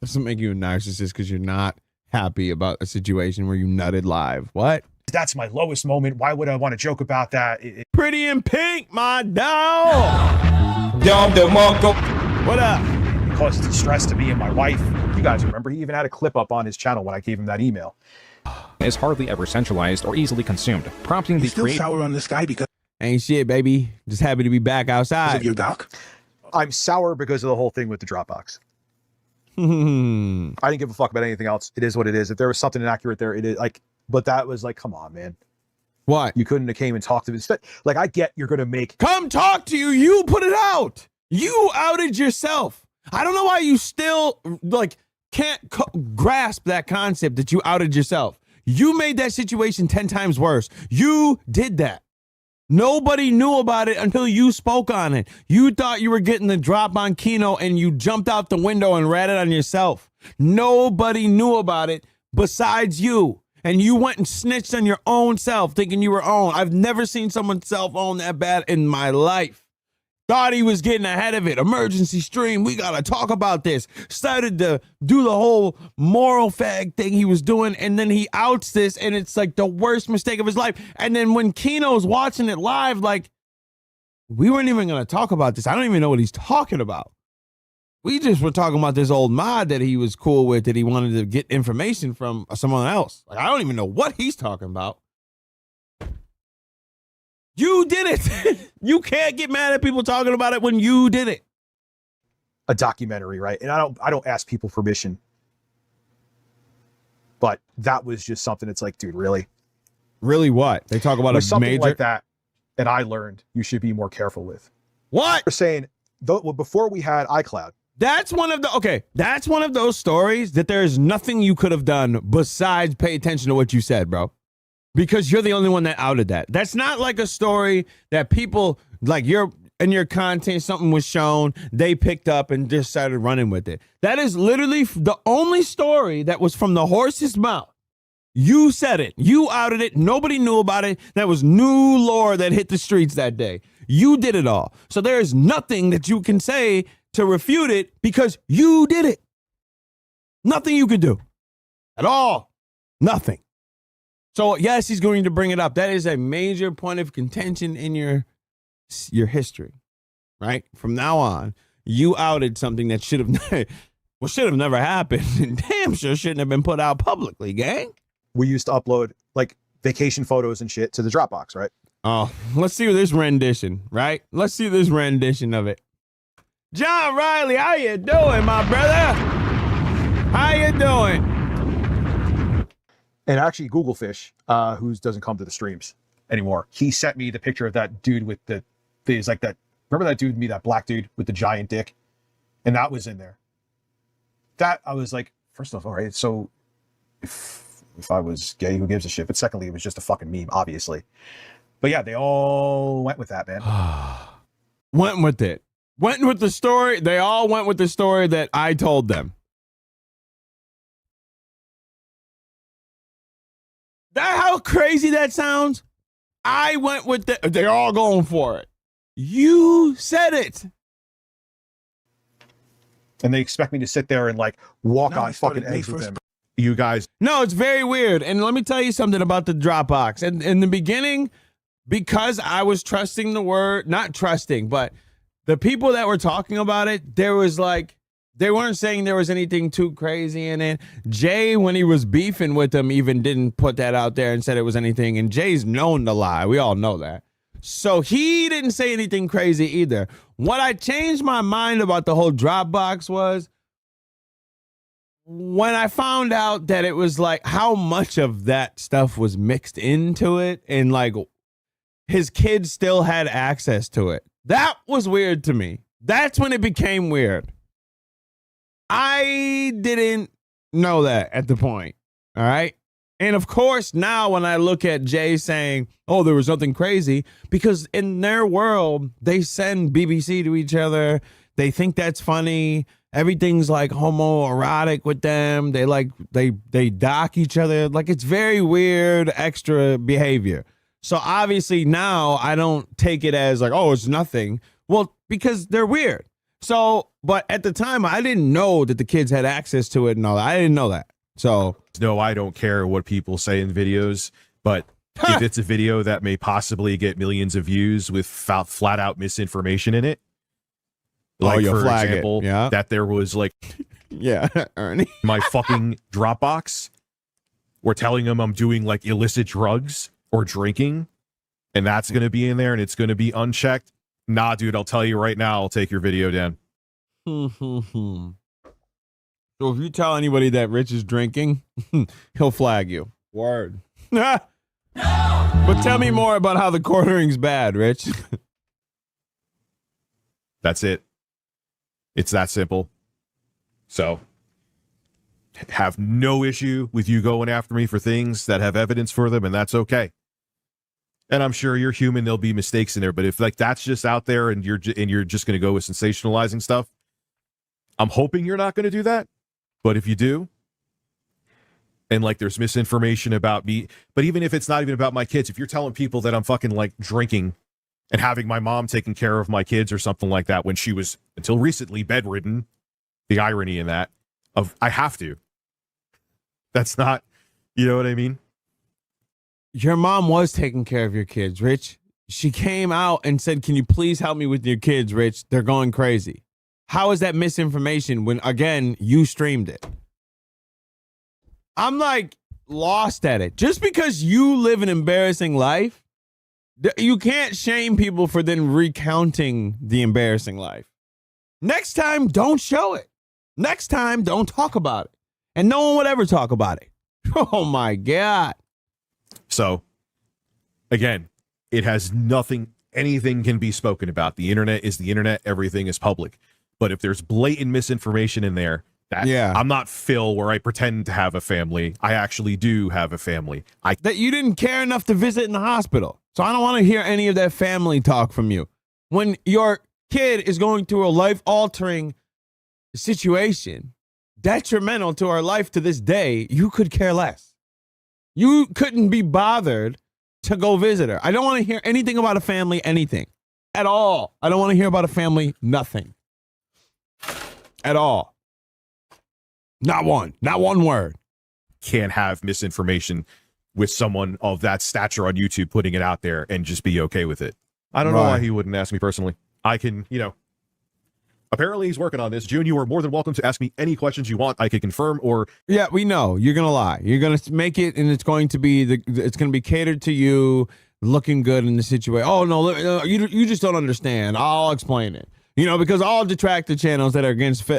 Speaker 6: Doesn't make you a narcissist because you're not happy about a situation where you nutted live. What?
Speaker 8: That's my lowest moment. Why would I want to joke about that?
Speaker 6: Pretty in pink, my dog. What up?
Speaker 8: It caused distress to me and my wife. You guys remember, he even had a clip up on his channel when I gave him that email.
Speaker 9: Is hardly ever centralized or easily consumed, prompting the
Speaker 10: still sour on this guy because
Speaker 6: ain't shit, baby. Just happy to be back outside.
Speaker 10: of your doc.
Speaker 8: I'm sour because of the whole thing with the Dropbox. I didn't give a fuck about anything else. It is what it is. If there was something inaccurate there, it is like. But that was like, come on, man.
Speaker 6: What?
Speaker 8: You couldn't have came and talked to me. Like, I get you're going to make.
Speaker 6: Come talk to you. You put it out. You outed yourself. I don't know why you still like can't grasp that concept that you outed yourself. You made that situation 10 times worse. You did that. Nobody knew about it until you spoke on it. You thought you were getting the drop on Kino and you jumped out the window and ratted on yourself. Nobody knew about it besides you. And you went and snitched on your own self thinking you were owned. I've never seen someone self-own that bad in my life. Thought he was getting ahead of it. Emergency stream. We got to talk about this. Started to do the whole moral fag thing he was doing. And then he outs this and it's like the worst mistake of his life. And then when Kino's watching it live, like, we weren't even going to talk about this. I don't even know what he's talking about. We just were talking about this old mod that he was cool with, that he wanted to get information from someone else. Like, I don't even know what he's talking about. You did it. You can't get mad at people talking about it when you did it.
Speaker 8: A documentary, right? And I don't ask people permission. But that was just something. It's like, dude, really?
Speaker 6: Really what? They talk about
Speaker 8: something
Speaker 6: major
Speaker 8: like that I learned you should be more careful with.
Speaker 6: What?
Speaker 8: They're saying before we had iCloud.
Speaker 6: That's one of those stories that there's nothing you could have done besides pay attention to what you said, bro. Because you're the only one that outed that. That's not like a story that people, like in your content, something was shown, they picked up and just started running with it. That is literally the only story that was from the horse's mouth. You said it. You outed it. Nobody knew about it. That was new lore that hit the streets that day. You did it all. So there is nothing that you can say to refute it because you did it. Nothing you could do at all. Nothing. So yes, he's going to bring it up. That is a major point of contention in your history, right? From now on, you outed something that should have never happened, and damn sure shouldn't have been put out publicly, gang.
Speaker 8: We used to upload like vacation photos and shit to the Dropbox, right?
Speaker 6: Oh, let's see this rendition, right? Let's see this rendition of it. John Riley, how you doing, my brother? How you doing?
Speaker 8: And actually, Google Fish, who doesn't come to the streams anymore, he sent me the picture of that dude with there's like that. Remember that dude, that black dude with the giant dick? And that was in there. That I was like, first off, all right, so if I was gay, who gives a shit? But secondly, it was just a fucking meme, obviously. But yeah, they all went with that, man.
Speaker 6: Went with it. Went with the story. They all went with the story that I told them. That how crazy that sounds? I went with they're all going for it. You said it.
Speaker 8: And they expect me to sit there and like walk on fucking eggs with them.
Speaker 3: You guys.
Speaker 6: No, it's very weird. And let me tell you something about the Dropbox. And in the beginning, because I was trusting the word, not trusting, but the people that were talking about it, there was like, they weren't saying there was anything too crazy in it. Jay, when he was beefing with them, even didn't put that out there and said it was anything. And Jay's known to lie. We all know that. So he didn't say anything crazy either. What I changed my mind about the whole Dropbox was when I found out that it was like how much of that stuff was mixed into it and like his kids still had access to it. That was weird to me. That's when it became weird. I didn't know that at the point. All right. And of course, now when I look at Jay saying, oh, there was nothing crazy, because in their world, they send BBC to each other. They think that's funny. Everything's like homoerotic with them. They dock each other. Like it's very weird, extra behavior. So obviously now I don't take it as like, oh, it's nothing. Well, because they're weird. So, but at the time, I didn't know that the kids had access to it and all that. I didn't know that. So,
Speaker 3: No, I don't care what people say in videos, but if it's a video that may possibly get millions of views with flat out misinformation in it, like for example, that there was like,
Speaker 6: yeah, Ernie,
Speaker 3: my fucking Dropbox, we're telling them I'm doing like illicit drugs or drinking, and that's going to be in there and it's going to be unchecked. Nah, dude, I'll tell you right now, I'll take your video down.
Speaker 6: So if you tell anybody that Rich is drinking, he'll flag you. Word. But tell me more about how the quartering's bad, Rich.
Speaker 3: That's it. It's that simple. So, have no issue with you going after me for things that have evidence for them, and that's okay. And I'm sure you're human. There'll be mistakes in there, but if like that's just out there and you're just going to go with sensationalizing stuff, I'm hoping you're not going to do that. But if you do, and like there's misinformation about me, but even if it's not even about my kids, if you're telling people that I'm fucking like drinking and having my mom taking care of my kids or something like that when she was until recently bedridden, the irony in that of I have to. That's not, you know what I mean?
Speaker 6: Your mom was taking care of your kids, Rich. She came out and said, can you please help me with your kids, Rich? They're going crazy. How is that misinformation when, again, you streamed it? I'm like lost at it. Just because you live an embarrassing life, you can't shame people for then recounting the embarrassing life. Next time, don't show it. Next time, don't talk about it. And no one would ever talk about it. Oh, my God.
Speaker 3: So, again, it has nothing, anything can be spoken about. The internet is the internet. Everything is public. But if there's blatant misinformation in there, I'm not Phil where I pretend to have a family. I actually do have a family.
Speaker 6: That you didn't care enough to visit in the hospital. So I don't want to hear any of that family talk from you. When your kid is going through a life-altering situation, detrimental to our life to this day, you could care less. You couldn't be bothered to go visit her. I don't want to hear anything about a family, anything. At all. I don't want to hear about a family, nothing. At all. Not one word.
Speaker 3: Can't have misinformation with someone of that stature on YouTube putting it out there and just be okay with it. I don't know why he wouldn't ask me personally. I can, apparently he's working on this. Joon, you are more than welcome to ask me any questions you want. I can confirm or...
Speaker 6: Yeah, we know. You're going to lie. You're going to make it, and it's going to be catered to you, looking good in the situation. Oh, no, you just don't understand. I'll explain it. Because all detractor channels that are against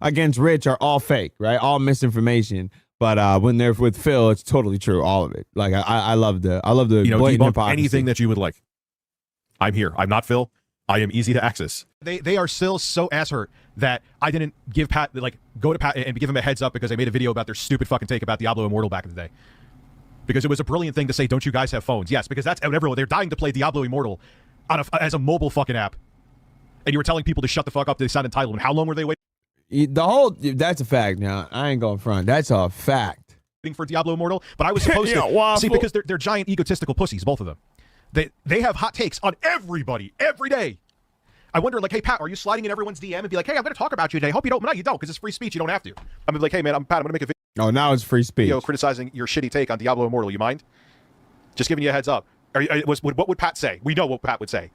Speaker 6: against Rich are all fake, right? All misinformation. But when they're with Phil, it's totally true, all of it. Like I love the blatant hypocrisy.
Speaker 3: Anything that you would like. I'm here. I'm not Phil. I am easy to access. They are still so ass hurt that I didn't give Pat go to Pat and give him a heads up because I made a video about their stupid fucking take about Diablo Immortal back in the day. Because it was a brilliant thing to say, don't you guys have phones? Yes, because that's everyone. They're dying to play Diablo Immortal as a mobile fucking app. And you were telling people to shut the fuck up. They sound entitled. How long were they waiting?
Speaker 6: That's a fact. Now I ain't going front. That's a fact.
Speaker 3: For Diablo Immortal, but I was supposed to see because they're giant egotistical pussies, both of them. They have hot takes on everybody every day. I wonder, hey Pat, are you sliding in everyone's DM and be like, hey, I'm going to talk about you today. Hope you don't. No, you don't, because it's free speech. You don't have to. I'm gonna be like, hey man, I'm Pat. I'm going to make a video.
Speaker 6: Oh, now it's free speech.
Speaker 3: Criticizing your shitty take on Diablo Immortal. You mind? Just giving you a heads up. What would Pat say? We know what Pat would say.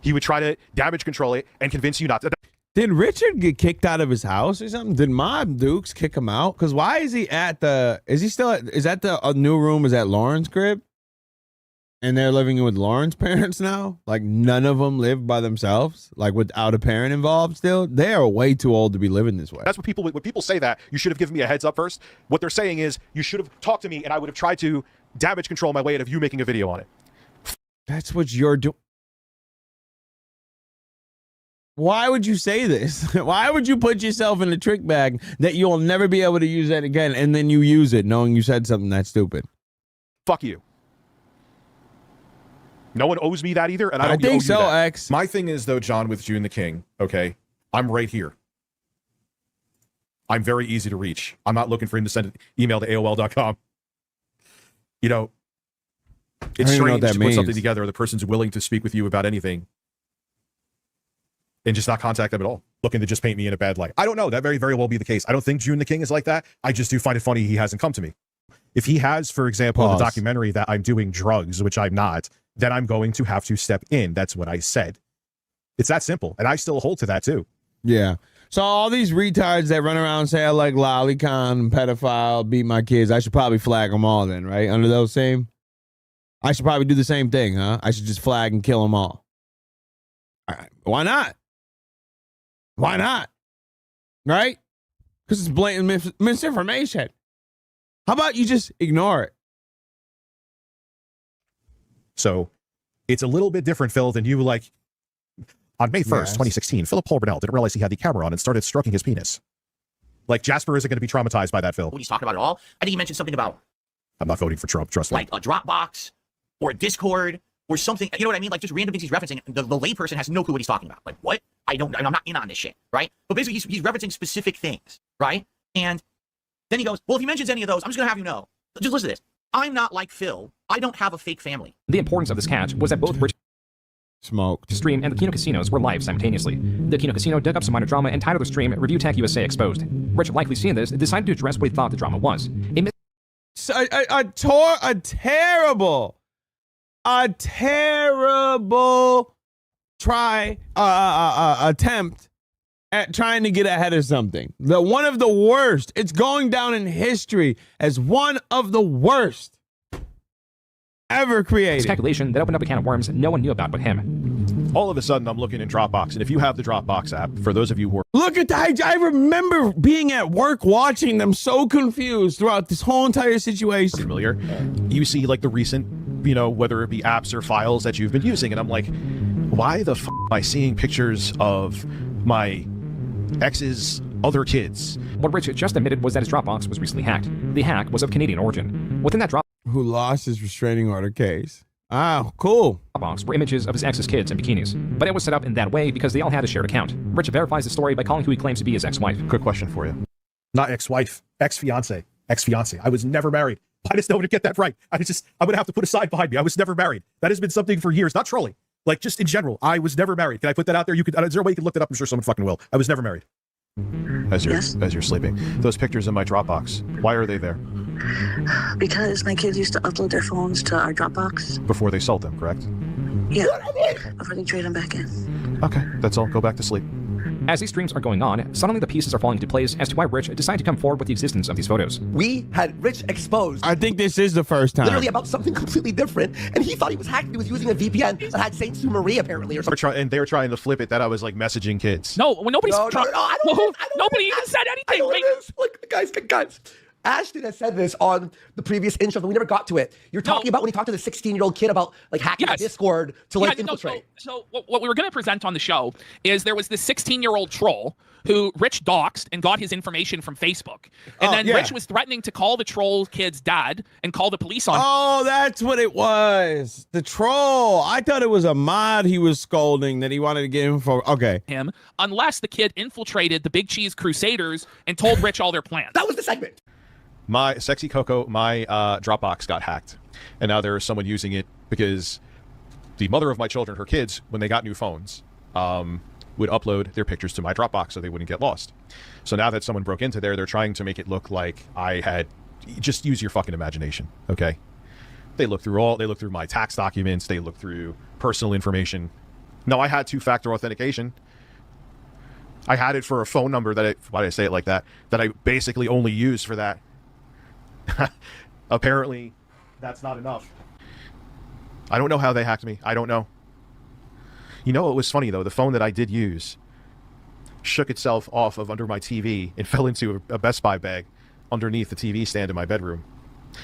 Speaker 3: He would try to damage control it and convince you not to.
Speaker 6: Did Richard get kicked out of his house or something? Did Mob Dukes kick him out? Because why is he at the? Is he still? Is that the new room? Is at Lauren's crib? And they're living with Lauren's parents now. Like none of them live by themselves. Like without a parent involved. Still, they are way too old to be living this way.
Speaker 3: That's what people. When people say that, you should have given me a heads up first. What they're saying is you should have talked to me, and I would have tried to damage control my way out of you making a video on it.
Speaker 6: That's what you're doing. Why would you say this? Why would you put yourself in a trick bag that you'll never be able to use that again, and then you use it knowing you said something that stupid?
Speaker 3: Fuck you. No one owes me that either, and I don't
Speaker 6: think so,
Speaker 3: that.
Speaker 6: X.
Speaker 3: My thing is, though, John, with Joon the King, okay, I'm right here. I'm very easy to reach. I'm not looking for him to send an email to AOL.com. It's strange to put something together. The person's willing to speak with you about anything and just not contact them at all, looking to just paint me in a bad light. I don't know. That very, very well be the case. I don't think Joon the King is like that. I just do find it funny he hasn't come to me. If he has, for example, in the documentary that I'm doing drugs, which I'm not, then I'm going to have to step in. That's what I said. It's that simple. And I still hold to that too.
Speaker 6: Yeah. So all these retards that run around and say I like lolicon, pedophile, beat my kids, I should probably flag them all then, right? Under those same? I should probably do the same thing, huh? I should just flag and kill them all. All right. Why not? Why not? Right? Because it's blatant misinformation. How about you just ignore it?
Speaker 3: So it's a little bit different, Phil, than you on May 1st, 2016, Philip Paul Burnell didn't realize he had the camera on and started stroking his penis. Jasper isn't going to be traumatized by that, Phil.
Speaker 5: What he's talking about at all. I think he mentioned something about
Speaker 3: I'm not voting for Trump, trust me.
Speaker 5: Like a Dropbox or a Discord or something. You know what I mean? Like just random things he's referencing. The layperson has no clue what he's talking about. Like what? I'm not in on this shit, right? But basically he's referencing specific things, right? And then he goes, well, if he mentions any of those, I'm just going to have you know. Just listen to this. I'm not like Phil. I don't have a fake family.
Speaker 9: The importance of this catch was that both Rich
Speaker 6: smoked
Speaker 9: stream and the Kino casinos were live simultaneously. The Kino casino dug up some minor drama and titled the stream Review Tech USA Exposed. Rich, likely seeing this, decided to address what he thought the drama was.
Speaker 6: A terrible attempt at trying to get ahead of something. One of the worst. It's going down in history as one of the worst ever created.
Speaker 9: Speculation that opened up a can of worms no one knew about but him.
Speaker 3: All of a sudden, I'm looking in Dropbox, and if you have the Dropbox app, for those of you who are...
Speaker 6: Look at that. I remember being at work watching them so confused throughout this whole entire situation.
Speaker 3: Familiar. You see, the recent, whether it be apps or files that you've been using, and I'm like, why the f*** am I seeing pictures of my ex's other kids?
Speaker 9: What Rich just admitted was that his Dropbox was recently hacked. The hack was of Canadian origin. Within that
Speaker 6: who lost his restraining order case. Oh, cool.
Speaker 9: Dropbox were images of his ex's kids in bikinis. But it was set up in that way because they all had a shared account. Rich verifies the story by calling who he claims to be his ex-wife.
Speaker 3: Quick question for you. Not ex-wife, ex-fiance. Ex-fiance. I was never married. I just don't want to get that right. I'm going to have to put a sign behind me. I was never married. That has been something for years. Not trolling. Just in general. I was never married. Can I put that out there? Is there a way you can look that up? I'm sure someone fucking will. I was never married. as you're
Speaker 10: Yes.
Speaker 3: as you're sleeping. Those pictures in my Dropbox. Why are they there?
Speaker 10: Because my kids used to upload their phones to our Dropbox.
Speaker 3: Before they sold them, correct?
Speaker 10: Yeah. Before they trade them back in.
Speaker 3: Okay, that's all. Go back to sleep.
Speaker 9: As these streams are going on, suddenly the pieces are falling into place as to why Rich decided to come forward with the existence of these photos.
Speaker 11: We had Rich exposed
Speaker 6: I think this is the first time.
Speaker 11: literally about something completely different, and he thought he was hacked. He was using a VPN that had Saint Sue Marie apparently or something.
Speaker 3: And they were trying to flip it that I was like messaging kids.
Speaker 12: No, when nobody's
Speaker 11: No, I don't know
Speaker 12: nobody
Speaker 11: what
Speaker 12: even
Speaker 11: it is.
Speaker 12: said
Speaker 11: I
Speaker 12: anything.
Speaker 11: know what
Speaker 12: Wait,
Speaker 11: it is. Look, guys. Ashton has said this on the previous intro, but we never got to it. You're talking about when he talked to the 16-year-old kid about like hacking
Speaker 12: Yes.
Speaker 11: Discord to like
Speaker 12: yeah, no,
Speaker 11: infiltrate.
Speaker 12: so what we were going to present on the show is there was this 16-year-old troll who Rich doxed and got his information from Facebook. And then Rich was threatening to call the troll kid's dad and call the police on him.
Speaker 6: Oh, that's what it was. The troll. I thought it was a mod he was scolding that he wanted to get info. Okay.
Speaker 12: Him, unless the kid infiltrated the Big Cheese Crusaders and told Rich all their plans.
Speaker 11: That was the segment.
Speaker 3: My Sexy Coco, my Dropbox got hacked. And now there's someone using it because the mother of my children, her kids, when they got new phones, would upload their pictures to my Dropbox so they wouldn't get lost. So now that someone broke into there, they're trying to make it look like I had... Just use your fucking imagination, okay? They look through my tax documents, they look through personal information. No, I had two-factor authentication. I had it for a phone number that why did I say it like that? That I basically only use for that. Apparently, that's not enough. I don't know how they hacked me. I don't know. You know what was funny, though? The phone that I did use shook itself off of under my TV and fell into a Best Buy bag underneath the TV stand in my bedroom.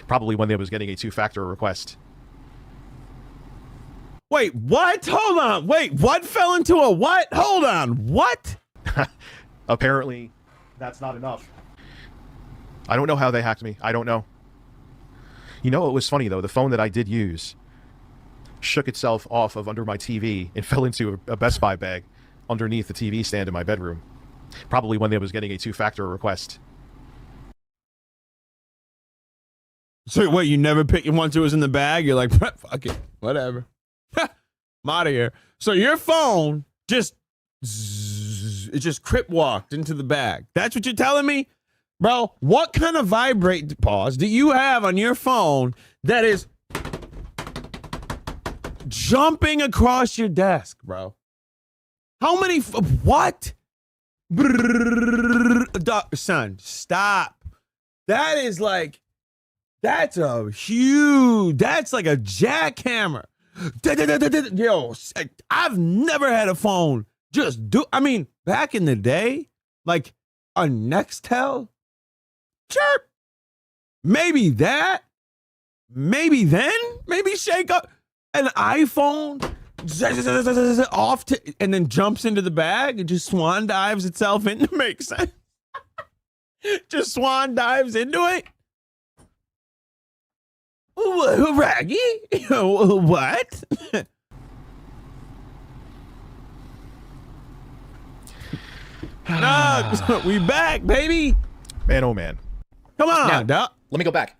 Speaker 3: Probably when they was getting a two-factor request.
Speaker 6: Wait, what? Hold on. Wait, what fell into a what? Hold on. What?
Speaker 3: Apparently, that's not enough. I don't know how they hacked me. I don't know. You know what was funny, though? The phone that I did use shook itself off of under my TV and fell into a Best Buy bag underneath the TV stand in my bedroom. Probably when they was getting a two-factor request.
Speaker 6: So wait, you never picked it once it was in the bag? You're like, fuck it, whatever. I'm out of here. So your phone just it just crip walked into the bag. That's what you're telling me? Bro, what kind of vibrate pause do you have on your phone that is jumping across your desk, bro? How many what? Son, stop. That is like that's a huge, that's like a jackhammer. Yo, I've never had a phone just do, I mean, back in the day, like a Nextel, chirp, maybe that, maybe then, maybe shake up an iPhone off to, and then jumps into the bag and just swan dives itself in. Makes sense. Just swan dives into it. Raggy? What? No, we back, baby.
Speaker 3: Man, oh man.
Speaker 6: Come on,
Speaker 11: Now,
Speaker 6: dog.
Speaker 11: let me go back.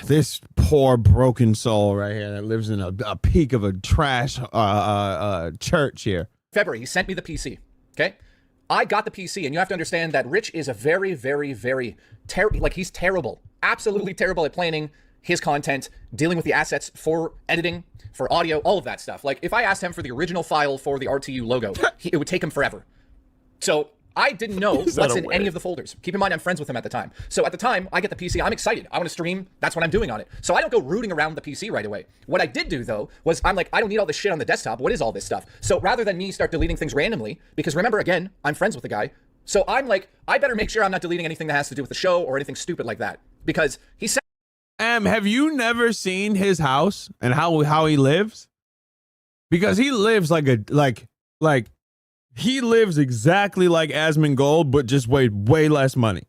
Speaker 6: This poor broken soul right here that lives in a peak of a trash church here.
Speaker 13: February, he sent me the PC. Okay? I got the PC, and you have to understand that Rich is a very, very, very he's terrible. Absolutely terrible at planning his content, dealing with the assets for editing, for audio, all of that stuff. Like, if I asked him for the original file for the RTU logo, it would take him forever. So I didn't know what's in any of the folders. Keep in mind, I'm friends with him at the time. So at the time, I get the PC, I'm excited. I want to stream. That's what I'm doing on it. So I don't go rooting around the PC right away. What I did do, though, was I'm like, I don't need all this shit on the desktop. What is all this stuff? So rather than me start deleting things randomly, because remember, again, I'm friends with the guy. So I'm like, I better make sure I'm not deleting anything that has to do with the show or anything stupid like that. Because he said...
Speaker 6: Have you never seen his house and how he lives? Because he lives like he lives exactly like Asmongold, but just way less money.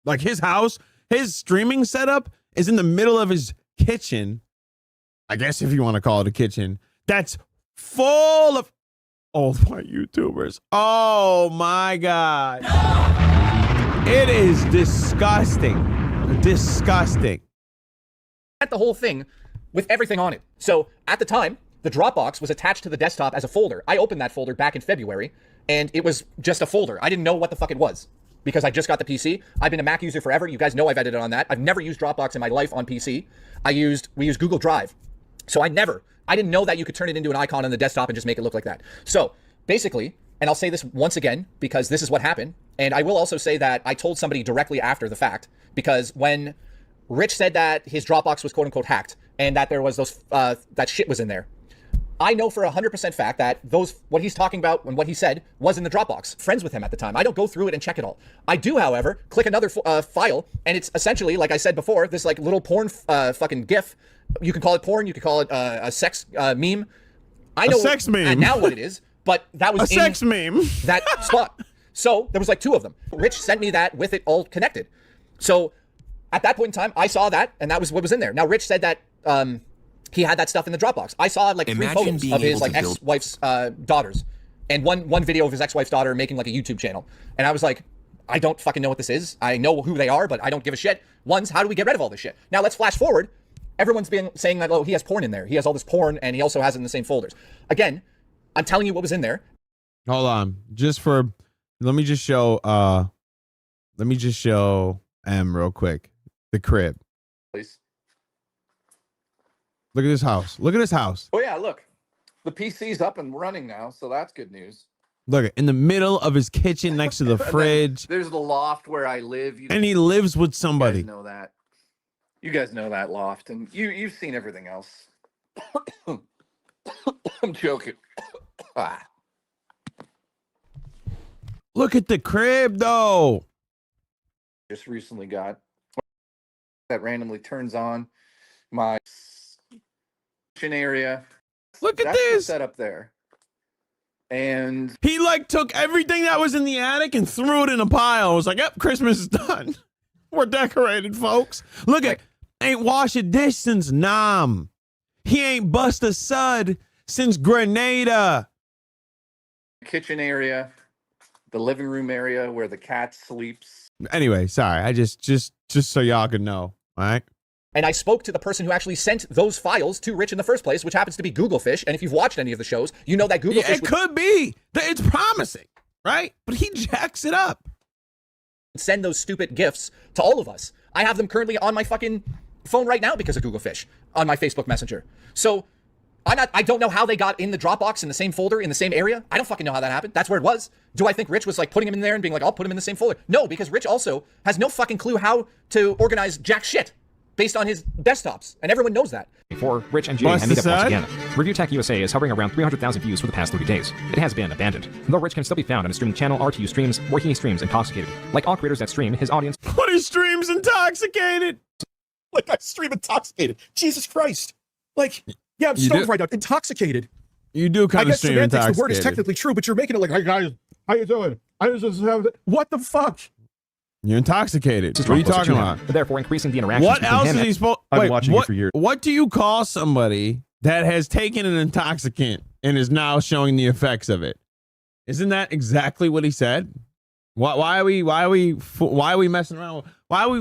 Speaker 6: Like his house, his streaming setup is in the middle of his kitchen. I guess if you want to call it a kitchen, that's full of old white YouTubers. Oh my God. It is disgusting. Disgusting.
Speaker 13: The whole thing with everything on it. So at the time, the Dropbox was attached to the desktop as a folder. I opened that folder back in February, and it was just a folder. I didn't know what the fuck it was because I just got the PC. I've been a Mac user forever. You guys know I've edited on that. I've never used Dropbox in my life on PC. We use Google Drive. So I didn't know that you could turn it into an icon on the desktop and just make it look like that. So basically, and I'll say this once again, because this is what happened. And I will also say that I told somebody directly after the fact, because when Rich said that his Dropbox was quote unquote hacked and that there was that shit was in there, I know for 100% fact that what he's talking about and what he said was in the Dropbox. Friends with him at the time. I don't go through it and check it all. I do, however, click another file, and it's essentially, like I said before, this like little porn fucking GIF. You can call it porn. You can call it a sex meme. I know
Speaker 6: a sex meme.
Speaker 13: Now what it is, but that was
Speaker 6: a sex meme.
Speaker 13: That spot. So there was like 2 of them. Rich sent me that with it all connected. So at that point in time, I saw that, and that was what was in there. Now Rich said that he had that stuff in the Dropbox. I saw like 3 photos of his like ex-wife's daughters, and one video of his ex-wife's daughter making like a YouTube channel. And I was like, I don't fucking know what this is. I know who they are, but I don't give a shit. How do we get rid of all this shit? Now let's flash forward. Everyone's been saying that, oh, he has porn in there. He has all this porn, and he also has it in the same folders. Again, I'm telling you what was in there.
Speaker 6: Hold on. Let me just show M real quick. The crib.
Speaker 14: Please.
Speaker 6: Look at this house. Look at this house.
Speaker 14: Oh yeah, look. The PC's up and running now, so that's good news.
Speaker 6: Look, in the middle of his kitchen next to the fridge.
Speaker 14: There's the loft where I live.
Speaker 6: And he lives with somebody.
Speaker 14: You guys know that. You guys know that loft, and you've seen everything else. I'm joking.
Speaker 6: Look at the crib, though.
Speaker 14: Just recently got that randomly turns on my kitchen area.
Speaker 6: Look at
Speaker 14: That's
Speaker 6: this
Speaker 14: the setup there. And
Speaker 6: he like took everything that was in the attic and threw it in a pile. It was like, yep, Christmas is done. We're decorated, folks. Look at, ain't wash a dish since Nam. He ain't bust a sud since Grenada.
Speaker 14: Kitchen area, the living room area where the cat sleeps.
Speaker 6: Anyway, sorry. I just so y'all could know, all right?
Speaker 13: And I spoke to the person who actually sent those files to Rich in the first place, which happens to be Google Fish. And if you've watched any of the shows, you know that Google Fish
Speaker 6: could be. It's promising, right? But he jacks it up.
Speaker 13: Send those stupid gifts to all of us. I have them currently on my fucking phone right now because of Google Fish on my Facebook Messenger. So I don't know how they got in the Dropbox in the same folder in the same area. I don't fucking know how that happened. That's where it was. Do I think Rich was like putting him in there and being like, I'll put him in the same folder? No, because Rich also has no fucking clue how to organize jack shit based on his desktops, and everyone knows that.
Speaker 9: Before, Rich and Jay had made up once again. Review Tech USA is hovering around 300,000 views for the past 30 days. It has been abandoned. Though Rich can still be found on his streaming channel RTU Streams, where he streams intoxicated. Like all creators that stream, his audience...
Speaker 6: What is streams intoxicated?
Speaker 3: Like I stream intoxicated. Jesus Christ. Like, yeah, I'm stoned right now. Intoxicated.
Speaker 6: You do kind of stream intoxicated.
Speaker 3: The word is technically true, but you're making it like, hey guys, how you doing? I just have... What the fuck?
Speaker 6: You're intoxicated. What are you talking about?
Speaker 9: Therefore, increasing the interactions.
Speaker 6: What else is he supposed?
Speaker 3: I've been watching you for years.
Speaker 6: What do you call somebody that has taken an intoxicant and is now showing the effects of it? Isn't that exactly what he said? Why are we messing around? Why are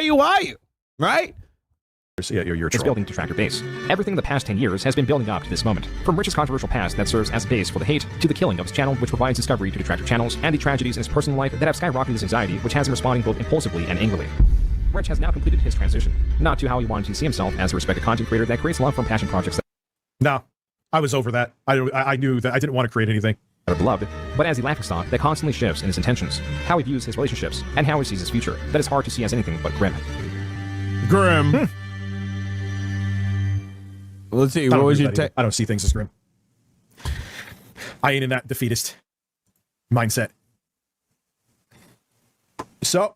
Speaker 6: you? Right?
Speaker 3: Yeah, you're
Speaker 9: It's building detractor base. Everything in the past 10 years has been building up to this moment. From Rich's controversial past that serves as a base for the hate, to the killing of his channel, which provides discovery to detractor channels, and the tragedies in his personal life that have skyrocketed his anxiety, which has him responding both impulsively and angrily. Rich has now completed his transition, not to how he wanted to see himself as a respected content creator that creates love from passion projects that...
Speaker 3: No, I was over that. I knew that I didn't want to create anything.
Speaker 9: ...are beloved, but as the laughingstock that constantly shifts in his intentions, how he views his relationships, and how he sees his future, that is hard to see as anything but grim.
Speaker 6: Grim. Let's see. What was your take?
Speaker 3: I don't see things as grim. I ain't in that defeatist mindset. So,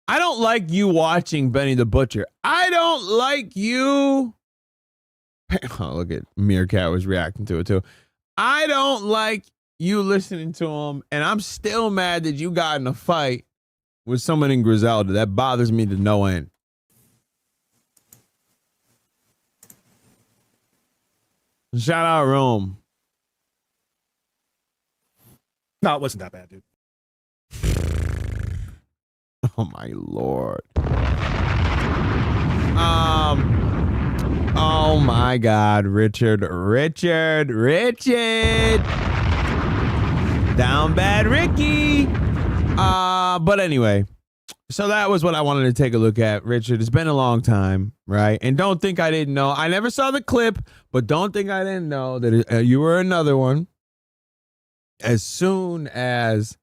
Speaker 6: I don't like you watching Benny the Butcher. I don't like you. Oh, look at Meerkat was reacting to it too. I don't like you listening to him, and I'm still mad that you got in a fight with someone in Griselda. That bothers me to no end. Shout out Rome.
Speaker 3: No, it wasn't that bad, dude.
Speaker 6: Oh my Lord. Oh my God, Richard. Down bad Ricky. But anyway, so that was what I wanted to take a look at, Richard. It's been a long time, right? And don't think I didn't know. I never saw the clip, but don't think I didn't know that you were another one. As soon as,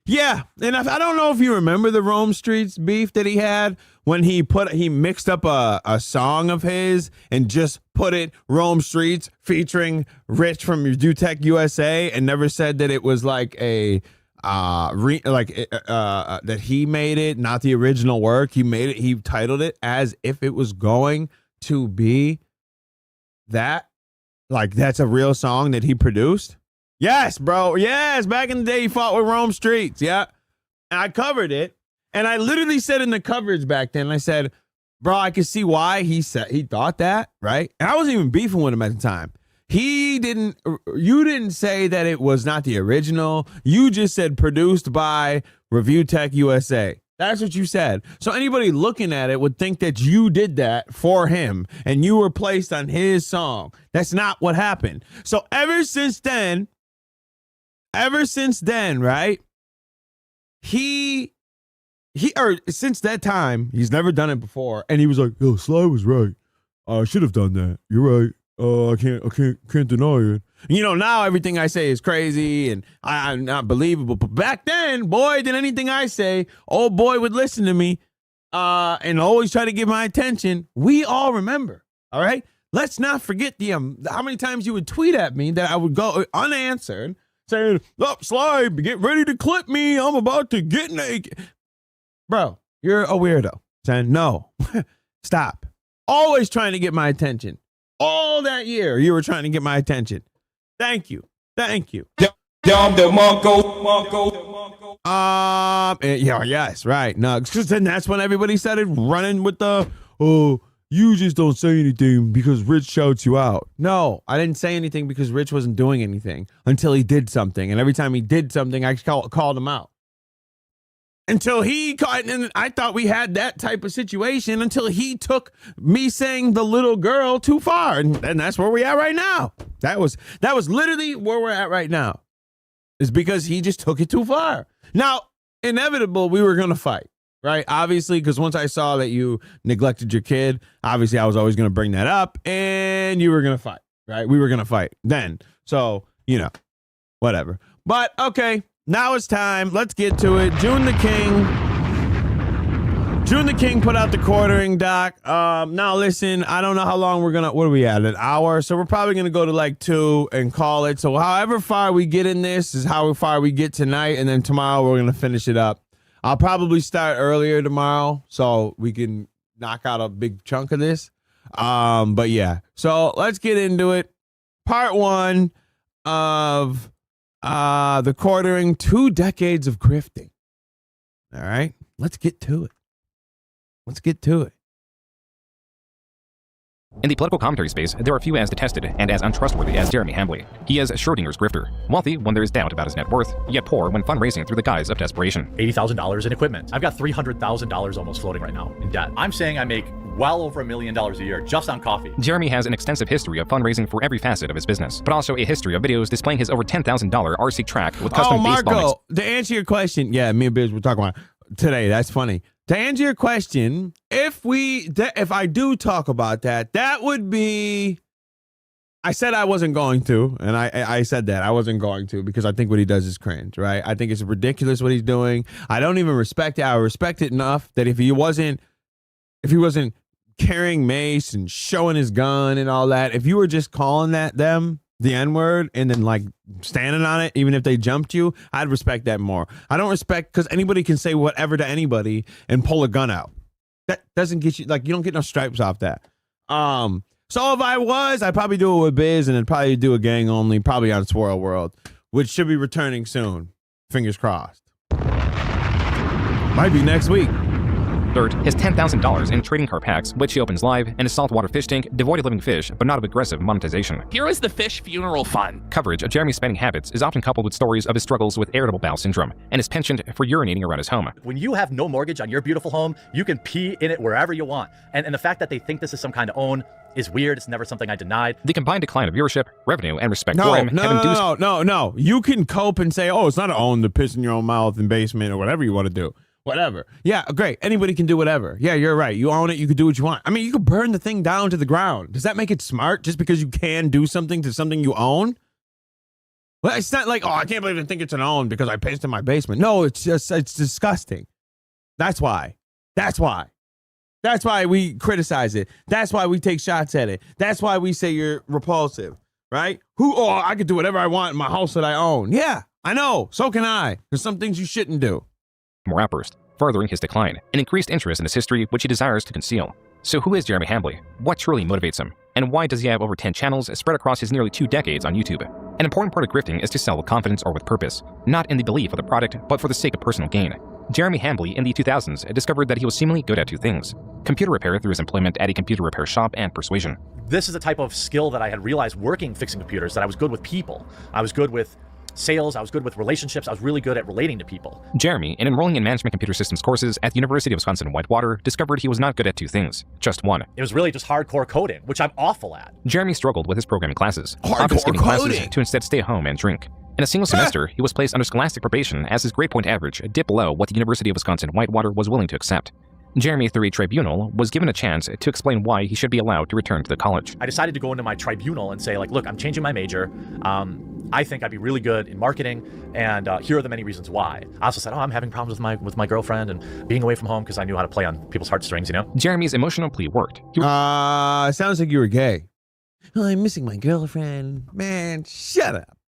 Speaker 6: yeah, and I don't know if you remember the Rome Streets beef that he had when he mixed up a song of his and just put it Rome Streets featuring Rich from Dutech USA and never said that it was like that he made it, not the original work. He made it, he titled it as if it was going to be that, like that's a real song that he produced. Yes, bro. Yes, back in the day he fought with Rome Streets. Yeah. And I covered it. And I literally said in the coverage back then, I said, bro, I can see why he thought that, right? And I wasn't even beefing with him at the time. You didn't say that it was not the original. You just said produced by Review Tech USA. That's what you said. So anybody looking at it would think that you did that for him and you were placed on his song. That's not what happened. So ever since then, right? Since that time, he's never done it before. And he was like, yo, Sly was right. I should have done that. You're right. I can't deny it. You know, now everything I say is crazy and I'm not believable. But back then, boy, did anything I say, old boy would listen to me and always try to get my attention. We all remember, all right? Let's not forget how many times you would tweet at me that I would go unanswered saying, oh, Sly, get ready to clip me. I'm about to get naked. Bro, you're a weirdo. Saying, no, stop. Always trying to get my attention. All that year, you were trying to get my attention. Thank you. Yes, right. No, because then that's when everybody started running with the, oh, you just don't say anything because Rich shouts you out. No, I didn't say anything because Rich wasn't doing anything until he did something. And every time he did something, I called him out. Until he caught, and I thought we had that type of situation until he took me saying the little girl too far. And that's where we're at right now. That was literally where we're at right now. Is because he just took it too far. Now, inevitable, we were going to fight. Right? Obviously, because once I saw that you neglected your kid, obviously I was always going to bring that up and you were going to fight, right? We were going to fight then. So, whatever. But okay, now it's time. Let's get to it. Joon the King put out the quartering doc. Now listen, I don't know how long what are we at? An hour? So we're probably going to go to like 2 and call it. So however far we get in this is how far we get tonight. And then tomorrow we're going to finish it up. I'll probably start earlier tomorrow so we can knock out a big chunk of this. But yeah, so let's get into it. Part 1 of the quartering 2 decades of grifting. All right, let's get to it.
Speaker 9: In the political commentary space, there are few as detested and as untrustworthy as Jeremy Hambly. He is Schrodinger's grifter, wealthy when there is doubt about his net worth, yet poor when fundraising through the guise of desperation.
Speaker 15: $80,000 in equipment. I've got $300,000 almost floating right now in debt. I'm saying I make well over $1 million a year just on coffee.
Speaker 9: Jeremy has an extensive history of fundraising for every facet of his business, but also a history of videos displaying his over $10,000 RC track with custom baseball mix.
Speaker 6: To answer your question, yeah, me and Biz were talking about today. That's funny. To answer your question, if I do talk about that would be, I said I wasn't going to, and I said that I wasn't going to because I think what he does is cringe, right? I think it's ridiculous what he's doing. I don't even respect it. I respect it enough that if he wasn't carrying mace and showing his gun and all that, if you were just calling them the N-word and then like standing on it, even if they jumped you, I'd respect that more. I don't respect because anybody can say whatever to anybody and pull a gun out. That doesn't get you, like, you don't get no stripes off that. So if I was, I'd probably do it with Biz and then probably do a gang only, probably on Swirl World, which should be returning soon. Fingers crossed. Might be next week.
Speaker 9: Third, his $10,000 in trading card packs, which he opens live, and his saltwater fish tank devoid of living fish, but not of aggressive monetization.
Speaker 12: Here is the fish funeral fund.
Speaker 9: Coverage of Jeremy's spending habits is often coupled with stories of his struggles with irritable bowel syndrome and his penchant for urinating around his home.
Speaker 15: When you have no mortgage on your beautiful home, you can pee in it wherever you want. And the fact that they think this is some kind of own, is weird. It's never something I denied.
Speaker 9: The combined decline of viewership, revenue, and respect for him have induced...
Speaker 6: No. You can cope and say, oh, it's not own to piss in your own mouth in basement or whatever you want to do. Whatever. Yeah, great. Anybody can do whatever. Yeah, you're right. You own it. You can do what you want. I mean, you could burn the thing down to the ground. Does that make it smart just because you can do something to something you own? Well, it's not like, oh, I can't believe I think it's an own because I pissed in my basement. No, it's disgusting. That's why. That's why we criticize it. That's why we take shots at it. That's why we say you're repulsive, right? I could do whatever I want in my house that I own. Yeah, I know. So can I. There's some things you shouldn't do.
Speaker 9: More outburst, furthering his decline, and increased interest in his history, which he desires to conceal. So who is Jeremy Hambly? What truly motivates him? And why does he have over 10 channels spread across his nearly 2 decades on YouTube? An important part of grifting is to sell with confidence or with purpose, not in the belief of the product, but for the sake of personal gain. Jeremy Hambly in the 2000s discovered that he was seemingly good at 2 things: computer repair through his employment at a computer repair shop and persuasion.
Speaker 15: This is the type of skill that I had realized working fixing computers, that I was good with people. I was good with sales, I was good with relationships, I was really good at relating to people.
Speaker 9: Jeremy, in enrolling in management computer systems courses at the University of Wisconsin-Whitewater, discovered he was not good at 2 things, just one.
Speaker 15: It was really just hardcore coding, which I'm awful at.
Speaker 9: Jeremy struggled with his programming classes, often skipping classes to instead stay home and drink. In a single semester, he was placed under scholastic probation as his grade point average dipped below what the University of Wisconsin-Whitewater was willing to accept. Jeremy, through a tribunal, was given a chance to explain why he should be allowed to return to the college.
Speaker 15: I decided to go into my tribunal and say, like, look, I'm changing my major. I think I'd be really good in marketing, and here are the many reasons why. I also said, I'm having problems with my girlfriend and being away from home because I knew how to play on people's heartstrings, you know?
Speaker 9: Jeremy's emotional plea worked.
Speaker 6: Sounds like you were gay. Oh, I'm missing my girlfriend. Man, shut up.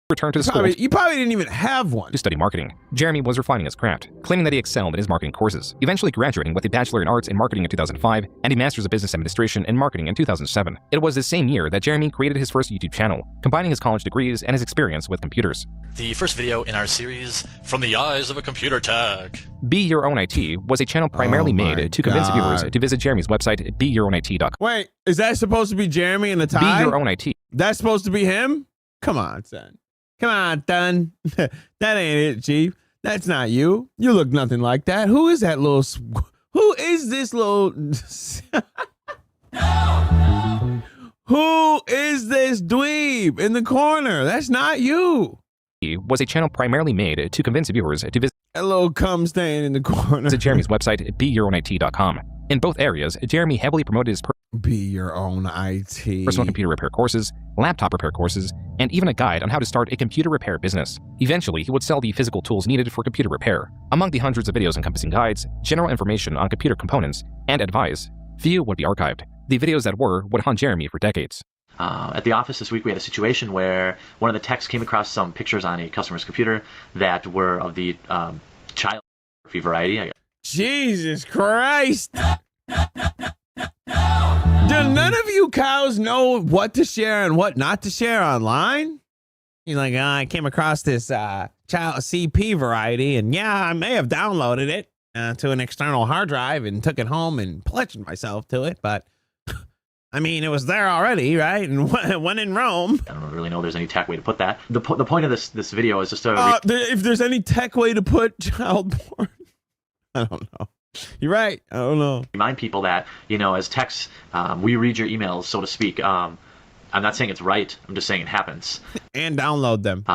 Speaker 9: Returned to the school.
Speaker 6: You probably didn't even have one.
Speaker 9: To study marketing. Jeremy was refining his craft, claiming that he excelled in his marketing courses, eventually graduating with a Bachelor in Arts in Marketing in 2005 and a Master's of Business Administration in Marketing in 2007. It was the same year that Jeremy created his first YouTube channel, combining his college degrees and his experience with computers.
Speaker 16: The first video in our series, From the Eyes of a Computer Tech.
Speaker 9: Be Your Own IT was a channel primarily made to convince viewers to visit Jeremy's website, beyourownit.com.
Speaker 6: Wait, is that supposed to be Jeremy in the tie?
Speaker 9: Be Your Own IT.
Speaker 6: That's supposed to be him? Come on, son. Come on, son. That ain't it, Chief. That's not you. You look nothing like that. Who is that little... Who is this little... Who is this dweeb in the corner? That's not you.
Speaker 9: Was a channel primarily made to convince viewers to visit
Speaker 6: a little cum stain in the corner.
Speaker 9: Jeremy's website, beyourownit.com. In both areas, Jeremy heavily promoted his
Speaker 6: Be Your Own IT
Speaker 9: personal computer repair courses, laptop repair courses, and even a guide on how to start a computer repair business. Eventually, he would sell the physical tools needed for computer repair. Among the hundreds of videos encompassing guides, general information on computer components, and advice, few would be archived. The videos that were would haunt Jeremy for decades.
Speaker 17: At the office this week, we had a situation where one of the techs came across some pictures on a customer's computer that were of the child pornography variety.
Speaker 6: Jesus Christ! Do none of you cows know what to share and what not to share online? You're like, I came across this child CP variety, and yeah, I may have downloaded it to an external hard drive and took it home and pledged myself to it, but I mean, it was there already, right? And when in Rome.
Speaker 17: I don't really know if there's any tech way to put that. The point of this video is just to...
Speaker 6: if there's any tech way to put child porn, I don't know. You're right. I don't know.
Speaker 17: Remind people that, as techs, we read your emails, so to speak. I'm not saying it's right. I'm just saying it happens.
Speaker 6: And download them.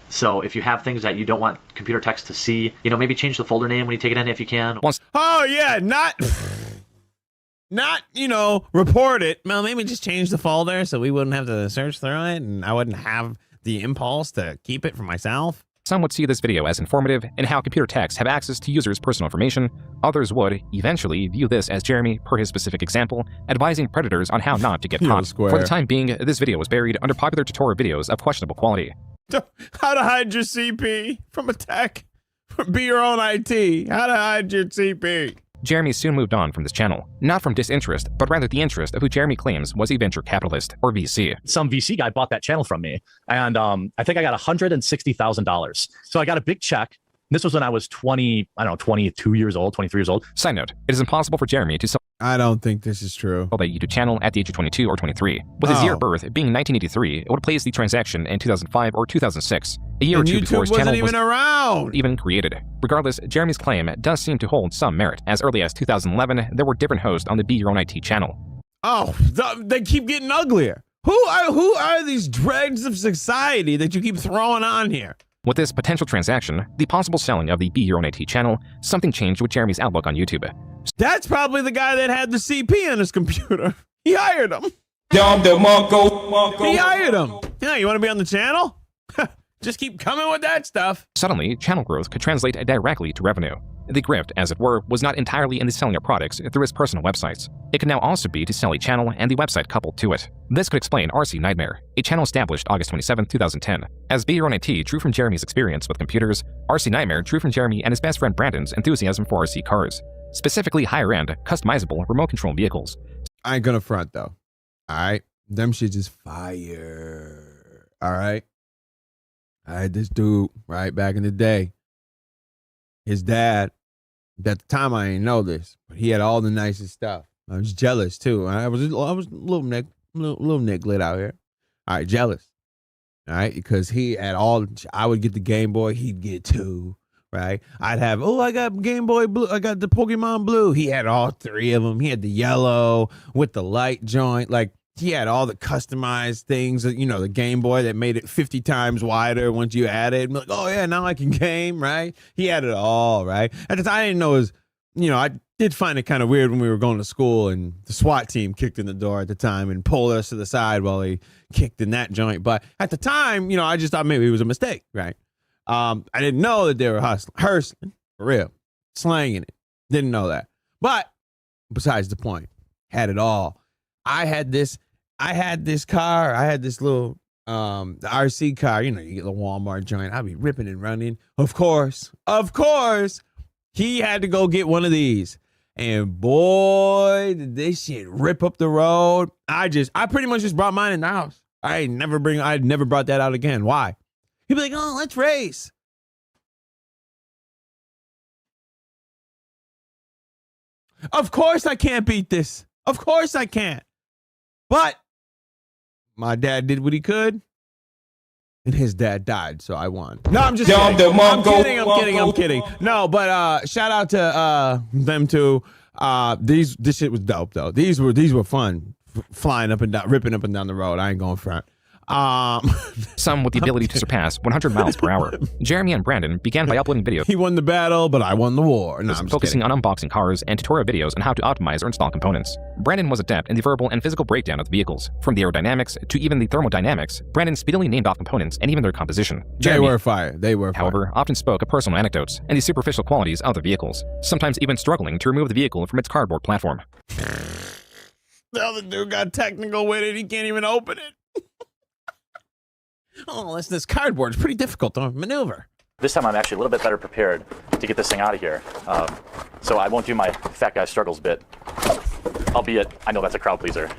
Speaker 17: So if you have things that you don't want computer techs to see, maybe change the folder name when you take it in if you can.
Speaker 6: Oh, yeah. Not, report it. Well, maybe just change the folder so we wouldn't have to search through it and I wouldn't have the impulse to keep it for myself.
Speaker 9: Some would see this video as informative in how computer techs have access to users' personal information. Others would, eventually, view this as Jeremy, per his specific example, advising predators on how not to get caught. For the time being, this video was buried under popular tutorial videos of questionable quality.
Speaker 6: How to hide your CP from a tech. Be Your Own IT. How to hide your CP.
Speaker 9: Jeremy soon moved on from this channel, not from disinterest, but rather the interest of who Jeremy claims was a venture capitalist, or VC.
Speaker 15: Some VC guy bought that channel from me, and I think I got $160,000. So I got a big check. This was when I was 22 years old, 23 years old.
Speaker 9: Side note, it is impossible for Jeremy to sell
Speaker 6: I don't think this is true.
Speaker 9: that YouTube channel at the age of 22 or 23. With his year of birth being 1983, it would place the transaction in 2005 or 2006, a year or two before his channel was
Speaker 6: around.
Speaker 9: even created. Regardless, Jeremy's claim does seem to hold some merit. As early as 2011, there were different hosts on the Be Your Own IT channel.
Speaker 6: Oh, they keep getting uglier. Who are these dregs of society that you keep throwing on here?
Speaker 9: With this potential transaction, the possible selling of the Be Your Own IT channel, something changed with Jeremy's outlook on YouTube.
Speaker 6: That's probably the guy that had the CP on his computer. He hired him. He hired him. Yeah, you want to be on the channel? Just keep coming with that stuff.
Speaker 9: Suddenly, channel growth could translate directly to revenue. The grift, as it were, was not entirely in the selling of products through his personal websites. It could now also be to sell a channel and the website coupled to it. This could explain RC Nightmare, a channel established August 27, 2010. As Be Your Own IT drew from Jeremy's experience with computers, RC Nightmare drew from Jeremy and his best friend Brandon's enthusiasm for RC cars, specifically higher-end, customizable remote control vehicles.
Speaker 6: I ain't gonna front, though. All right? Them shits is fire. All right? I had this dude, right, back in the day. His dad, at the time I didn't know this, but he had all the nicest stuff. I was jealous too. I was a little nicklet out here. All right, jealous. All right, because he had all. I would get the Game Boy, he'd get two. Right, I'd have. Oh, I got Game Boy Blue. I got the Pokemon Blue. He had all three of them. He had the yellow with the light joint. Like he had all the customized things. You know, the Game Boy that made it 50 times wider once you add it. Like, oh yeah, now I can game. Right, he had it all. Right, at the time I didn't know it was. You know, I did find it kind of weird when we were going to school and the SWAT team kicked in the door at the time and pulled us to the side while he kicked in that joint. But at the time, you know, I just thought maybe it was a mistake, right? I didn't know that they were hustling, for real, slanging it. Didn't know that. But besides the point, had it all. I had this car. I had this little the RC car. You know, you get the Walmart joint. I'd be ripping and running. Of course. He had to go get one of these. And boy, did this shit rip up the road. I pretty much just brought mine in the house. I'd never brought that out again. Why? He'd be like, oh, let's race. Of course I can't beat this. Of course I can't. But my dad did what he could. And his dad died, so I won. No, I'm just kidding. I'm kidding. No, but shout out to them too. This shit was dope though. These were fun. Flying up and down, ripping up and down the road. I ain't going front.
Speaker 9: Some with the ability to surpass 100 miles per hour. Jeremy and Brandon began by uploading videos.
Speaker 6: He won the battle, but I won the war. No,
Speaker 9: focusing on unboxing cars and tutorial videos on how to optimize or install components. Brandon was adept in the verbal and physical breakdown of the vehicles. From the aerodynamics to even the thermodynamics, Brandon speedily named off components and even their composition. Jeremy,
Speaker 6: they were fire.
Speaker 9: However, often spoke of personal anecdotes and the superficial qualities of the vehicles, sometimes even struggling to remove the vehicle from its cardboard platform.
Speaker 6: The other dude got technical with it. He can't even open it. Oh, this cardboard's pretty difficult to maneuver.
Speaker 15: This time I'm actually a little bit better prepared to get this thing out of here. So I won't do my fat guy struggles bit, albeit I know that's a crowd pleaser.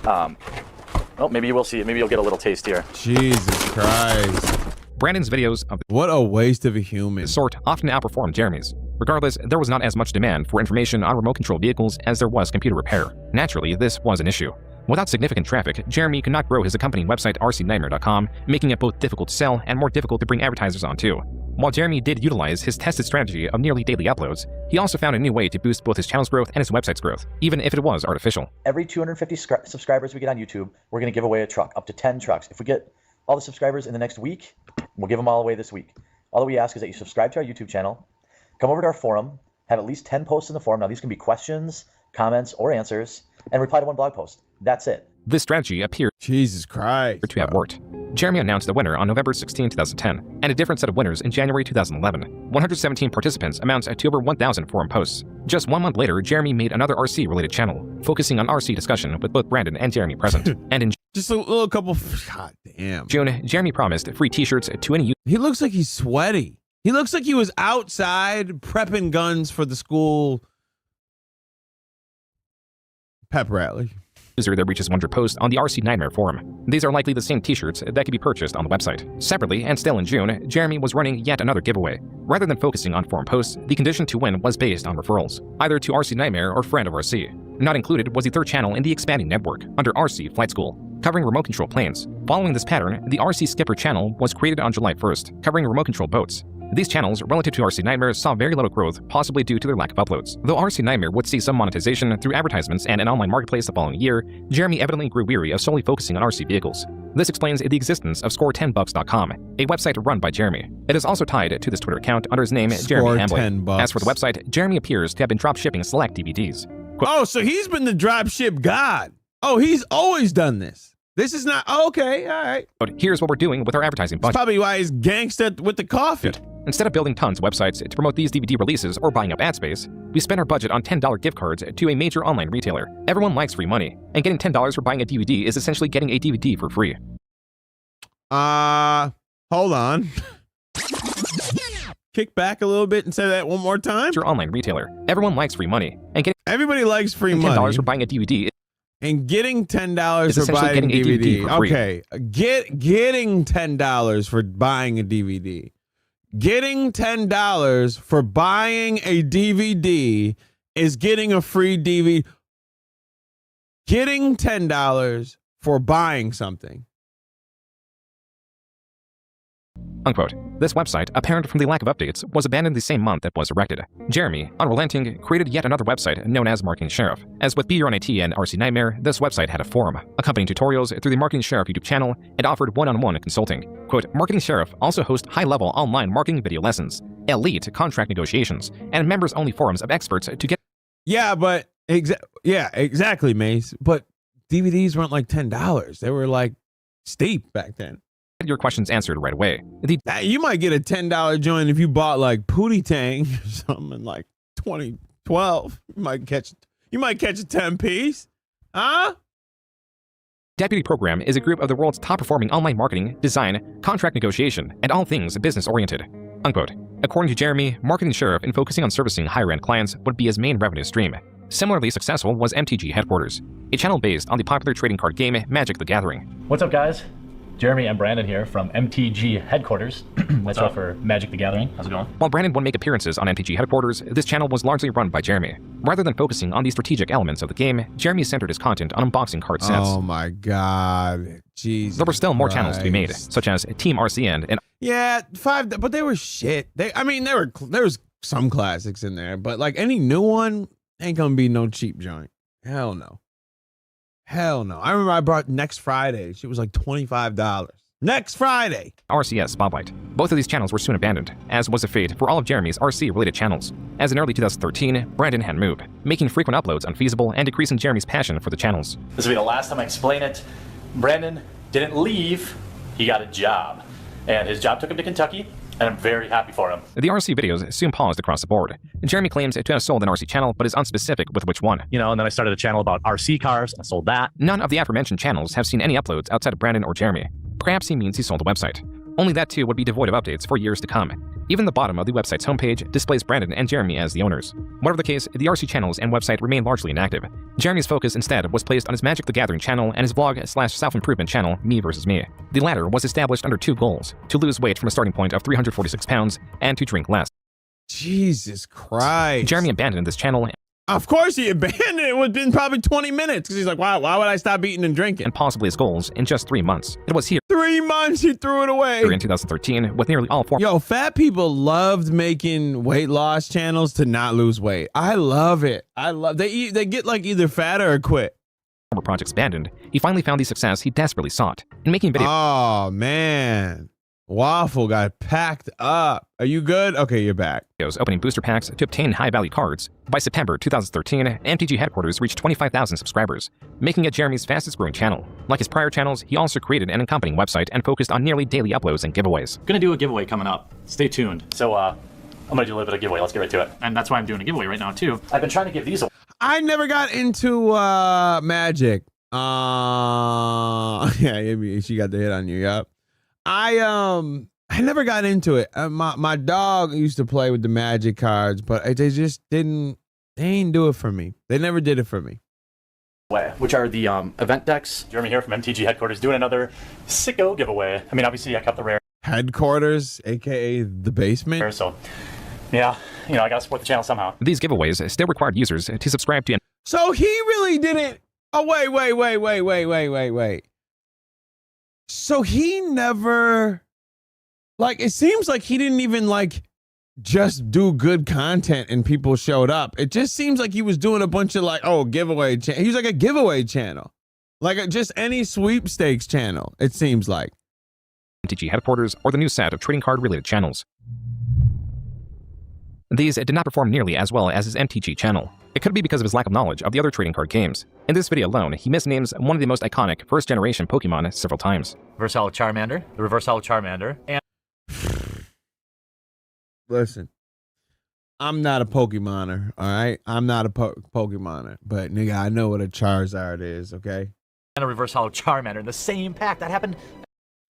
Speaker 15: Well, maybe you will see it. Maybe you'll get a little taste here.
Speaker 6: Jesus Christ.
Speaker 9: Brandon's videos of
Speaker 6: what a waste of a human
Speaker 9: this sort often outperformed Jeremy's. Regardless, there was not as much demand for information on remote control vehicles as there was computer repair. Naturally, this was an issue. Without significant traffic, Jeremy could not grow his accompanying website rcnightmare.com, making it both difficult to sell and more difficult to bring advertisers on too. While Jeremy did utilize his tested strategy of nearly daily uploads, he also found a new way to boost both his channel's growth and his website's growth, even if it was artificial.
Speaker 15: Every 250 subscribers we get on YouTube, we're going to give away a truck, up to 10 trucks. If we get all the subscribers in the next week, we'll give them all away this week. All that we ask is that you subscribe to our YouTube channel, come over to our forum, have at least 10 posts in the forum. Now these can be questions, comments, or answers, and reply to one blog post. That's it.
Speaker 9: This strategy appeared
Speaker 6: Jesus Christ
Speaker 9: to have worked. Jeremy announced the winner on November 16, 2010, and a different set of winners in January 2011. 117 participants amounts to over 1,000 forum posts. Just 1 month later, Jeremy made another RC-related channel, focusing on RC discussion with both Brandon and Jeremy present. And in
Speaker 6: just a little couple. God damn.
Speaker 9: June, Jeremy promised free T-shirts to any.
Speaker 6: He looks like he's sweaty. He looks like he was outside prepping guns for the school pep rally.
Speaker 9: User that reaches 100 posts on the RC Nightmare forum. These are likely the same t-shirts that could be purchased on the website. Separately, and still in June, Jeremy was running yet another giveaway. Rather than focusing on forum posts, the condition to win was based on referrals, either to RC Nightmare or Friend of RC. Not included was the third channel in the expanding network, under RC Flight School, covering remote control planes. Following this pattern, the RC Skipper channel was created on July 1st, covering remote control boats. These channels, relative to RC Nightmare, saw very little growth, possibly due to their lack of uploads. Though RC Nightmare would see some monetization through advertisements and an online marketplace the following year, Jeremy evidently grew weary of solely focusing on RC vehicles. This explains the existence of Score10bucks.com, a website run by Jeremy. It is also tied to this Twitter account under his name, Jeremy Hambley. As for the website, Jeremy appears to have been drop shipping select DVDs.
Speaker 6: Oh, so he's been the drop ship god. Oh, he's always done this. This is not okay. All right.
Speaker 9: But here's what we're doing with our advertising budget.
Speaker 6: That's probably why he's gangsta with the coffee.
Speaker 9: Instead of building tons of websites to promote these DVD releases or buying up ad space, we spend our budget on $10 gift cards to a major online retailer. Everyone likes free money, and getting $10 for buying a DVD is essentially getting a DVD for free.
Speaker 6: Hold on. Kick back a little bit and say that one more time.
Speaker 9: Your online retailer. Everyone likes free money, and getting
Speaker 6: everybody likes free money.
Speaker 9: $10 for buying a DVD.
Speaker 6: And getting $10 for buying a DVD. Okay, getting $10 for buying a DVD. Getting $10 for buying a DVD is getting a free DVD. Getting $10 for buying something.
Speaker 9: Unquote. This website, apparent from the lack of updates, was abandoned the same month it was erected. Jeremy, unrelenting, created yet another website known as Marketing Sheriff. As with Be Your Own IT and RC Nightmare, this website had a forum, accompanying tutorials through the Marketing Sheriff YouTube channel, and offered one-on-one consulting. Quote, Marketing Sheriff also hosts high-level online marketing video lessons, elite contract negotiations, and members-only forums of experts to get...
Speaker 6: Yeah, but... exactly, Mace. But DVDs weren't like $10. They were like steep back then.
Speaker 9: Your questions answered right away.
Speaker 6: You might get a $10 joint if you bought like Pootie Tang or something in like 2012. You might catch a 10-piece. Huh?
Speaker 9: Deputy Program is a group of the world's top-performing online marketing, design, contract negotiation, and all things business-oriented. Unquote. According to Jeremy, Marketing Sheriff in focusing on servicing higher-end clients would be his main revenue stream. Similarly successful was MTG Headquarters, a channel based on the popular trading card game Magic the Gathering.
Speaker 15: What's up, guys? Jeremy and Brandon here from MTG Headquarters. That's right for Magic the Gathering. How's it going?
Speaker 9: While Brandon would make appearances on MTG Headquarters, this channel was largely run by Jeremy. Rather than focusing on the strategic elements of the game, Jeremy centered his content on unboxing card sets.
Speaker 6: Oh my God. Jesus.
Speaker 9: There were still more channels to be made, such as Team RCN and...
Speaker 6: Yeah, 5, but they were shit. there was some classics in there, but like any new one ain't gonna be no cheap joint. Hell no. Hell no. I remember I brought Next Friday. She was like $25. Next Friday.
Speaker 9: RCS Spotlight. Both of these channels were soon abandoned, as was the fate for all of Jeremy's RC-related channels. As in early 2013, Brandon had moved, making frequent uploads unfeasible and decreasing Jeremy's passion for the channels.
Speaker 15: This will be the last time I explain it. Brandon didn't leave. He got a job. And his job took him to Kentucky. And I'm very happy for him.
Speaker 9: The RC videos soon paused across the board. Jeremy claims to have sold an RC channel, but is unspecific with which one.
Speaker 15: You know, and then I started a channel about RC cars, and I sold that.
Speaker 9: None of the aforementioned channels have seen any uploads outside of Brandon or Jeremy. Perhaps he means he sold a website. Only that too would be devoid of updates for years to come. Even the bottom of the website's homepage displays Brandon and Jeremy as the owners. Whatever the case, the RC channels and website remain largely inactive. Jeremy's focus instead was placed on his Magic the Gathering channel and his vlog/self-improvement channel, Me vs. Me. The latter was established under two goals: to lose weight from a starting point of 346 pounds and to drink less.
Speaker 6: Jesus Christ.
Speaker 9: Jeremy abandoned this channel.
Speaker 6: Of course he abandoned it within probably 20 minutes because he's like, why would I stop eating and drinking?
Speaker 9: And possibly his goals in just 3 months. It was here.
Speaker 6: 3 months he threw it away.
Speaker 9: In 2013, with nearly all 4.
Speaker 6: Yo, fat people loved making weight loss channels to not lose weight. I love it. They get like either fatter or quit.
Speaker 9: Projects abandoned, he finally found the success he desperately sought in making videos.
Speaker 6: Oh man. Waffle got packed up. Are you good? Okay, you're back.
Speaker 9: Opening booster packs to obtain high-value cards. By September 2013, MTG Headquarters reached 25,000 subscribers, making it Jeremy's fastest-growing channel. Like his prior channels, he also created an accompanying website and focused on nearly daily uploads and giveaways.
Speaker 15: Gonna do a giveaway coming up. Stay tuned. So, I'm gonna do a little bit of giveaway. Let's get right to it. And that's why I'm doing a giveaway right now, too. I've been trying to give these away.
Speaker 6: I never got into Magic. Yeah, she got the hit on you. Yep. I never got into it. My dog used to play with the Magic cards, but they just didn't. They ain't do it for me. They never did it for me.
Speaker 15: Which are the event decks. Jeremy here from MTG Headquarters doing another sicko giveaway. I mean, obviously I kept the rare.
Speaker 6: Headquarters, aka the basement.
Speaker 15: So, yeah, you know, I gotta support the channel somehow.
Speaker 9: These giveaways still required users to subscribe to.
Speaker 6: So he really didn't. Oh wait. So he never Like, it seems like he didn't even like just do good content and people showed up. It just seems like he was doing a bunch of like, giveaway. He's like a giveaway channel, like just any sweepstakes channel. It seems like
Speaker 9: MTG headquarters or the new set of trading card related channels. These did not perform nearly as well as his MTG channel. It could be because of his lack of knowledge of the other trading card games. In this video alone, he misnames one of the most iconic first-generation Pokemon several times.
Speaker 15: Reverse Hollow Charmander, the Reverse Hollow Charmander, and...
Speaker 6: Listen, I'm not a Pokemoner, all right? I'm not a Pokemoner, but nigga, I know what a Charizard is, okay?
Speaker 15: And a Reverse Hollow Charmander in the same pack. That happened...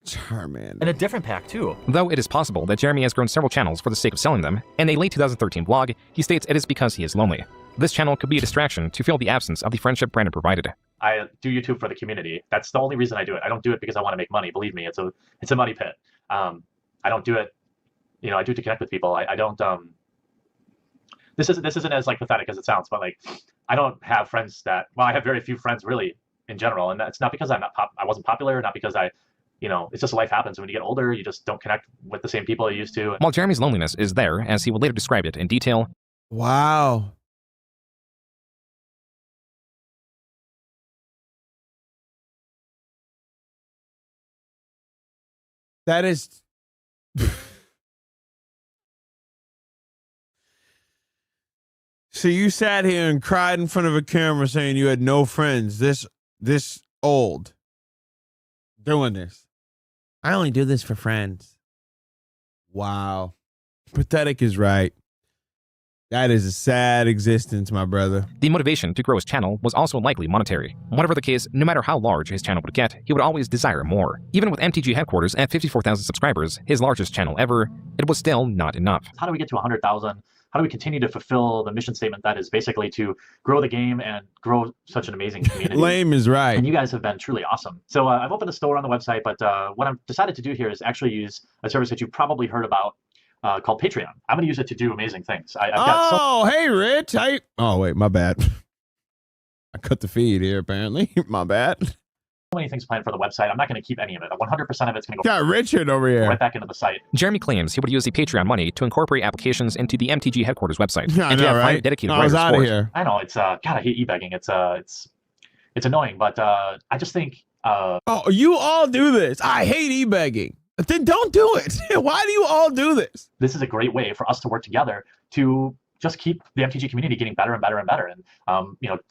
Speaker 6: Charmander.
Speaker 15: In a different pack, too.
Speaker 9: Though it is possible that Jeremy has grown several channels for the sake of selling them, in a late 2013 blog, he states it is because he is lonely. This channel could be a distraction to fill the absence of the friendship Brandon provided.
Speaker 17: I do YouTube for the community. That's the only reason I do it. I don't do it because I want to make money. Believe me, it's a money pit. I don't do it. I do it to connect with people. I don't. This isn't as like pathetic as it sounds, but like I don't have friends that. Well, I have very few friends really in general, and that's not because I wasn't popular, not because it's just life happens. When you get older, you just don't connect with the same people you used to.
Speaker 9: While Jeremy's loneliness is there, as he will later describe it in detail.
Speaker 6: Wow. That is... So you sat here and cried in front of a camera saying you had no friends this old doing this. I only do this for friends. Wow. Pathetic is right. That is a sad existence, my brother.
Speaker 9: The motivation to grow his channel was also likely monetary. Whatever the case, no matter how large his channel would get, he would always desire more. Even with MTG headquarters at 54,000 subscribers, his largest channel ever, it was still not enough.
Speaker 17: How do we get to 100,000? How do we continue to fulfill the mission statement that is basically to grow the game and grow such an amazing community?
Speaker 6: Lame is right.
Speaker 17: And you guys have been truly awesome. So I've opened a store on the website, but what I've decided to do here is actually use a service that you've probably heard about called Patreon. I'm going to use it to do amazing things.
Speaker 6: Hey, Rich. Oh, wait, my bad. I cut the feed here, apparently. My bad.
Speaker 17: So many things planned for the website. I'm not going to keep any of it. 100% of it's going to go
Speaker 6: got Richard over here
Speaker 17: right back into the site.
Speaker 9: Jeremy claims he would use the Patreon money to incorporate applications into the MTG headquarters website.
Speaker 6: Yeah,
Speaker 9: and
Speaker 6: I know,
Speaker 9: to have
Speaker 6: right?
Speaker 9: dedicated
Speaker 6: I was
Speaker 9: writers
Speaker 6: out
Speaker 9: for
Speaker 6: of
Speaker 9: it.
Speaker 6: here.
Speaker 17: I know, it's God, I hate e-begging. It's annoying, but I just think
Speaker 6: you all do this. I hate e-begging. Then don't do it. Why do you all do this?
Speaker 17: This is a great way for us to work together to just keep the MTG community getting better and better and better, and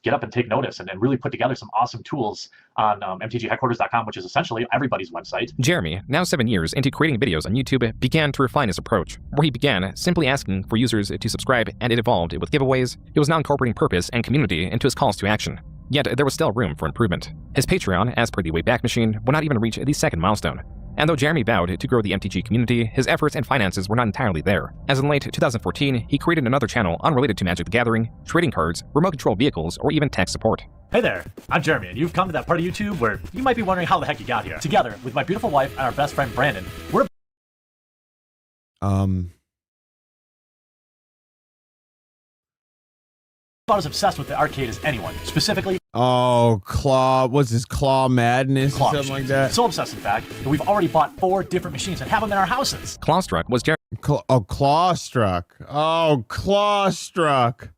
Speaker 17: get up and take notice and really put together some awesome tools on mtgheadquarters.com, which is essentially everybody's website.
Speaker 9: Jeremy, now 7 years into creating videos on YouTube, began to refine his approach, where he began simply asking for users to subscribe, and it evolved with giveaways. He was now incorporating purpose and community into his calls to action. Yet there was still room for improvement. His Patreon, as per the Wayback Machine, would not even reach the second milestone. And though Jeremy vowed to grow the MTG community, his efforts and finances were not entirely there. As in late 2014, he created another channel unrelated to Magic the Gathering, trading cards, remote control vehicles, or even tech support.
Speaker 15: Hey there, I'm Jeremy, and you've come to that part of YouTube where you might be wondering how the heck you got here. Together with my beautiful wife and our best friend Brandon, we're about as obsessed with the arcade as anyone, specifically
Speaker 6: What's this, Claw Madness
Speaker 15: claw
Speaker 6: or something
Speaker 15: machines.
Speaker 6: like that?
Speaker 15: So obsessed, in fact, that we've already bought 4 different machines and have them in our houses.
Speaker 9: Clawstruck was
Speaker 6: Clawstruck. Oh, Clawstruck.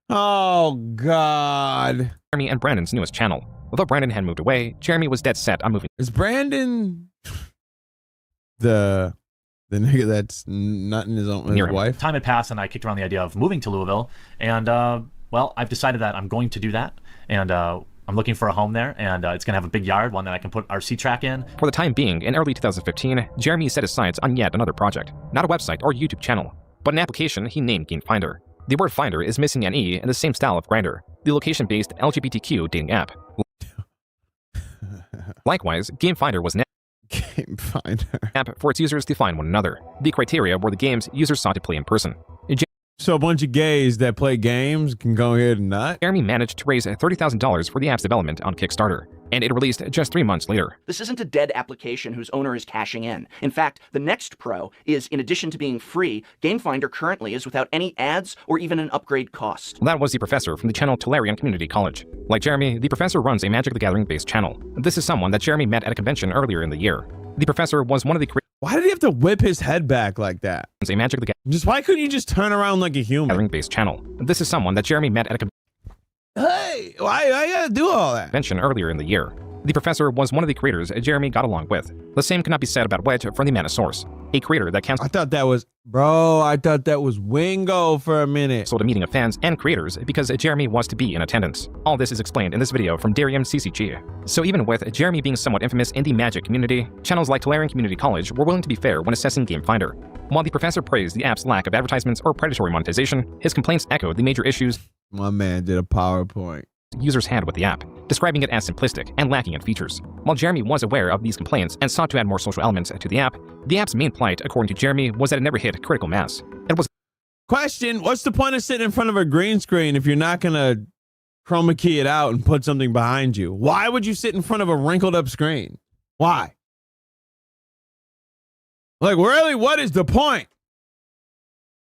Speaker 6: Oh, God.
Speaker 9: Jeremy and Brandon's newest channel. Although Brandon had moved away, Jeremy was dead set on moving.
Speaker 6: Is Brandon the nigga that's nutting his wife?
Speaker 15: Time had passed, and I kicked around the idea of moving to Louisville, and well, I've decided that I'm going to do that, and I'm looking for a home there, and it's going to have a big yard, one that I can put our C-Track in.
Speaker 9: For the time being, in early 2015, Jeremy set his sights on yet another project. Not a website or YouTube channel, but an application he named Game Finder. The word Finder is missing an E in the same style of Grindr, the location-based LGBTQ dating app. Likewise, Game Finder was an
Speaker 6: Game Finder
Speaker 9: app for its users to find one another. The criteria were the games users sought to play in person.
Speaker 6: So a bunch of gays that play games can go ahead and nut?
Speaker 9: Jeremy managed to raise $30,000 for the app's development on Kickstarter, and it released just 3 months later.
Speaker 18: This isn't a dead application whose owner is cashing in. In fact, the next pro is, in addition to being free, Game Finder currently is without any ads or even an upgrade cost.
Speaker 9: That was the professor from the channel Tolarian Community College. Like Jeremy, the professor runs a Magic the Gathering-based channel. This is someone that Jeremy met at a convention earlier in the year. The professor was one of the
Speaker 6: Why did he have to whip his head back like that?
Speaker 9: It's a Magic the
Speaker 6: Just why couldn't you just turn around like a human?
Speaker 9: Gathering-based channel. This is someone that Jeremy met at a
Speaker 6: Hey, why I gotta do all that?
Speaker 9: convention earlier in the year. The professor was one of the creators Jeremy got along with. The same cannot be said about Wedge from the Manosaurus, a creator that
Speaker 6: I thought that was, bro, I thought that was Wingo for a minute.
Speaker 9: canceled a meeting of fans and creators because Jeremy was to be in attendance. All this is explained in this video from Darium CCG. So even with Jeremy being somewhat infamous in the Magic community, channels like Tolarian Community College were willing to be fair when assessing Game Finder. While the professor praised the app's lack of advertisements or predatory monetization, his complaints echoed the major issues
Speaker 6: My man did a PowerPoint.
Speaker 9: users had with the app, describing it as simplistic and lacking in features. While Jeremy was aware of these complaints and sought to add more social elements to the app's main plight, according to Jeremy, was that it never hit critical mass. It was
Speaker 6: Question, what's the point of sitting in front of a green screen if you're not gonna chroma key it out and put something behind you? Why would you sit in front of a wrinkled up screen? Why? Like, really, what is the point?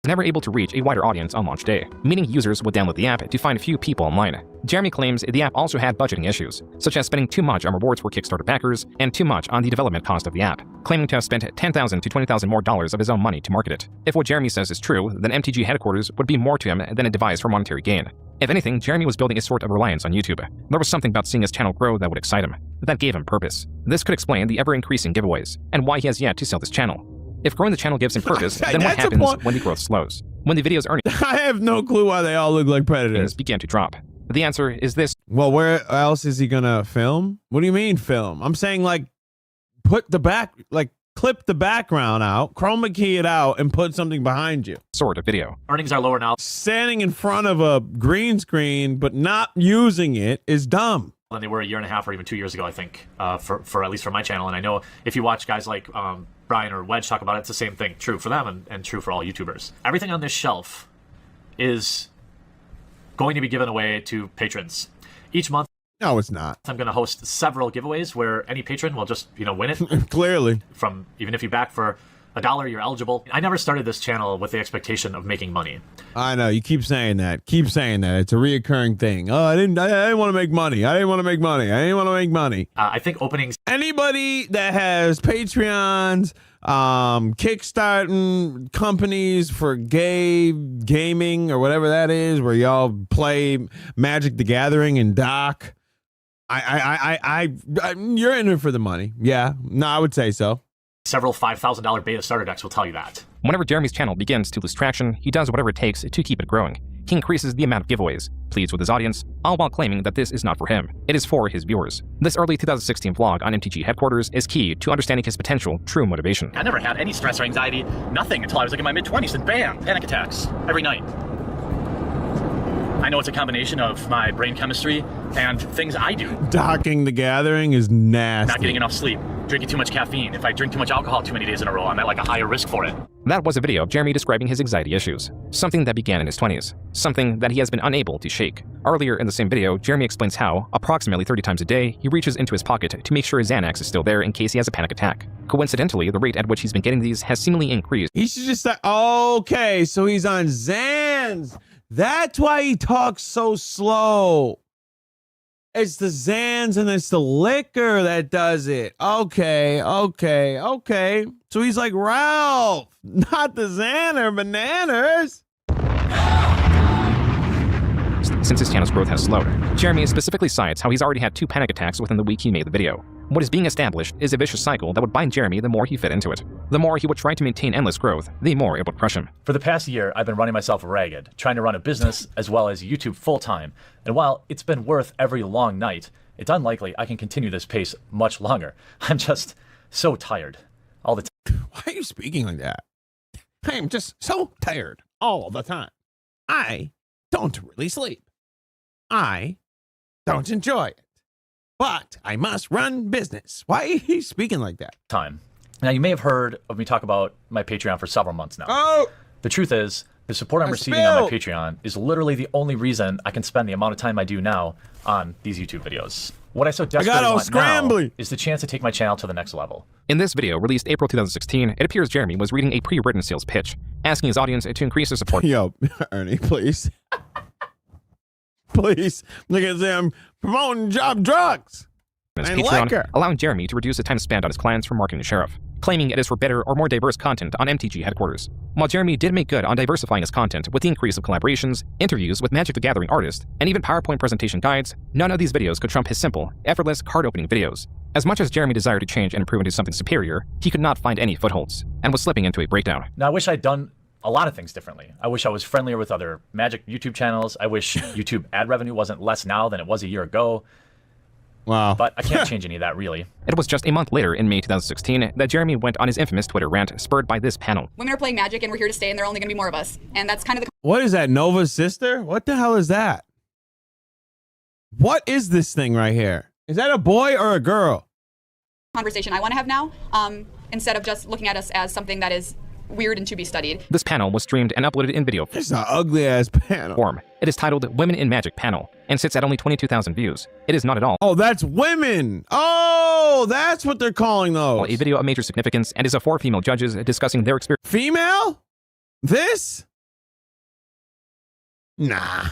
Speaker 9: never able to reach a wider audience on launch day, meaning users would download the app to find few people online. Jeremy claims the app also had budgeting issues, such as spending too much on rewards for Kickstarter backers and too much on the development cost of the app, claiming to have spent $10,000 to $20,000 more of his own money to market it. If what Jeremy says is true, then MTG headquarters would be more to him than a device for monetary gain. If anything, Jeremy was building a sort of reliance on YouTube. There was something about seeing his channel grow that would excite him, that gave him purpose. This could explain the ever-increasing giveaways, and why he has yet to sell this channel. If growing the channel gives him purpose, then what happens when the growth slows? When the video's earnings
Speaker 6: I have no clue why they all look like predators
Speaker 9: began to drop. The answer is this.
Speaker 6: Well, where else is he gonna film? What do you mean film? I'm saying like put the clip the background out, chroma key it out, and put something behind you.
Speaker 9: Sort of video.
Speaker 15: Earnings are lower now
Speaker 6: Standing in front of a green screen but not using it is dumb.
Speaker 15: than they were a year and a half or even 2 years ago, I think, for at least for my channel. And I know if you watch guys like Brian or Wedge talk about it, it's the same thing. True for them and true for all YouTubers. Everything on this shelf is going to be given away to patrons. Each month,
Speaker 6: no, it's not.
Speaker 15: I'm going to host several giveaways where any patron will just, win it.
Speaker 6: Clearly.
Speaker 15: From even if you back for $1, you're eligible. I never started this channel with the expectation of making money.
Speaker 6: I know, you keep saying that. Keep saying that. It's a reoccurring thing. Oh, I didn't want to make money. I didn't want to make money.
Speaker 15: I think openings.
Speaker 6: Anybody that has Patreons, kickstarting companies for gaming or whatever that is, where y'all play Magic the Gathering and dock, you're in it for the money. Yeah, no, I would say so.
Speaker 15: Several $5,000 beta starter decks will tell you that.
Speaker 9: Whenever Jeremy's channel begins to lose traction, he does whatever it takes to keep it growing. He increases the amount of giveaways, pleads with his audience, all while claiming that this is not for him. It is for his viewers. This early 2016 vlog on MTG headquarters is key to understanding his potential true motivation.
Speaker 15: I never had any stress or anxiety, nothing, until I was like in my mid-20s, and bam, panic attacks every night. I know it's a combination of my brain chemistry and things I do.
Speaker 6: Docking the Gathering is nasty.
Speaker 15: Not getting enough sleep, drinking too much caffeine. If I drink too much alcohol too many days in a row, I'm at like a higher risk for it.
Speaker 9: That was a video of Jeremy describing his anxiety issues, something that began in his 20s, something that he has been unable to shake. Earlier in the same video, Jeremy explains how, approximately 30 times a day, he reaches into his pocket to make sure his Xanax is still there in case he has a panic attack. Coincidentally, the rate at which he's been getting these has seemingly increased.
Speaker 6: He should just say, okay, so he's on Xans. That's why he talks so slow. It's the Xans and it's the liquor that does it. Okay. So he's like Ralph, not the Xaner bananas.
Speaker 9: Since his channel's growth has slowed, Jeremy specifically cites how he's already had 2 panic attacks within the week he made the video. What is being established is a vicious cycle that would bind Jeremy the more he fit into it. The more he would try to maintain endless growth, the more it would crush him.
Speaker 15: For the past year, I've been running myself ragged, trying to run a business as well as YouTube full-time. And while it's been worth every long night, it's unlikely I can continue this pace much longer. I'm just so tired all the time.
Speaker 6: Why are you speaking like that? I am just so tired all the time. I don't really sleep. I don't enjoy it. But I must run business. Why are you speaking like that?
Speaker 15: Now, you may have heard of me talk about my Patreon for several months now.
Speaker 6: Oh!
Speaker 15: The truth is, the support I'm receiving on my Patreon is literally the only reason I can spend the amount of time I do now on these YouTube videos. What I so desperately want now is the chance to take my channel to the next level.
Speaker 9: In this video, released April 2016, it appears Jeremy was reading a pre-written sales pitch, asking his audience to increase their support.
Speaker 6: Yo, Ernie, please. Please. Look at them promoting drugs.
Speaker 9: His Patreon, allowing Jeremy to reduce the time spent on his clients from marketing to sheriff. claiming it is for better or more diverse content on MTG headquarters. While Jeremy did make good on diversifying his content with the increase of collaborations, interviews with Magic the Gathering artists, and even PowerPoint presentation guides, none of these videos could trump his simple, effortless card-opening videos. As much as Jeremy desired to change and improve into something superior, he could not find any footholds, and was slipping into a breakdown.
Speaker 15: Now, I wish I'd done a lot of things differently. I wish I was friendlier with other Magic YouTube channels. I wish YouTube ad revenue wasn't less now than it was a year ago.
Speaker 6: Wow.
Speaker 15: But I can't change any of that, really.
Speaker 9: It was just a month later, in May 2016, that Jeremy went on his infamous Twitter rant, spurred by this panel.
Speaker 19: Women are playing Magic and we're here to stay, and there are only going to be more of us. And that's kind of the
Speaker 6: What is that, Nova's sister? What the hell is that? What is this thing right here? Is that a boy or a girl?
Speaker 19: conversation I want to have now, instead of just looking at us as something that is weird and to be studied.
Speaker 9: This panel was streamed and uploaded in video.
Speaker 6: It's an ugly-ass panel.
Speaker 9: Form. It is titled Women in Magic Panel, and sits at only 22,000 views. It is not at all.
Speaker 6: Oh, that's women! Oh, that's what they're calling those.
Speaker 9: A video of major significance, and is of 4 female judges discussing their experience.
Speaker 6: Female? This? Nah.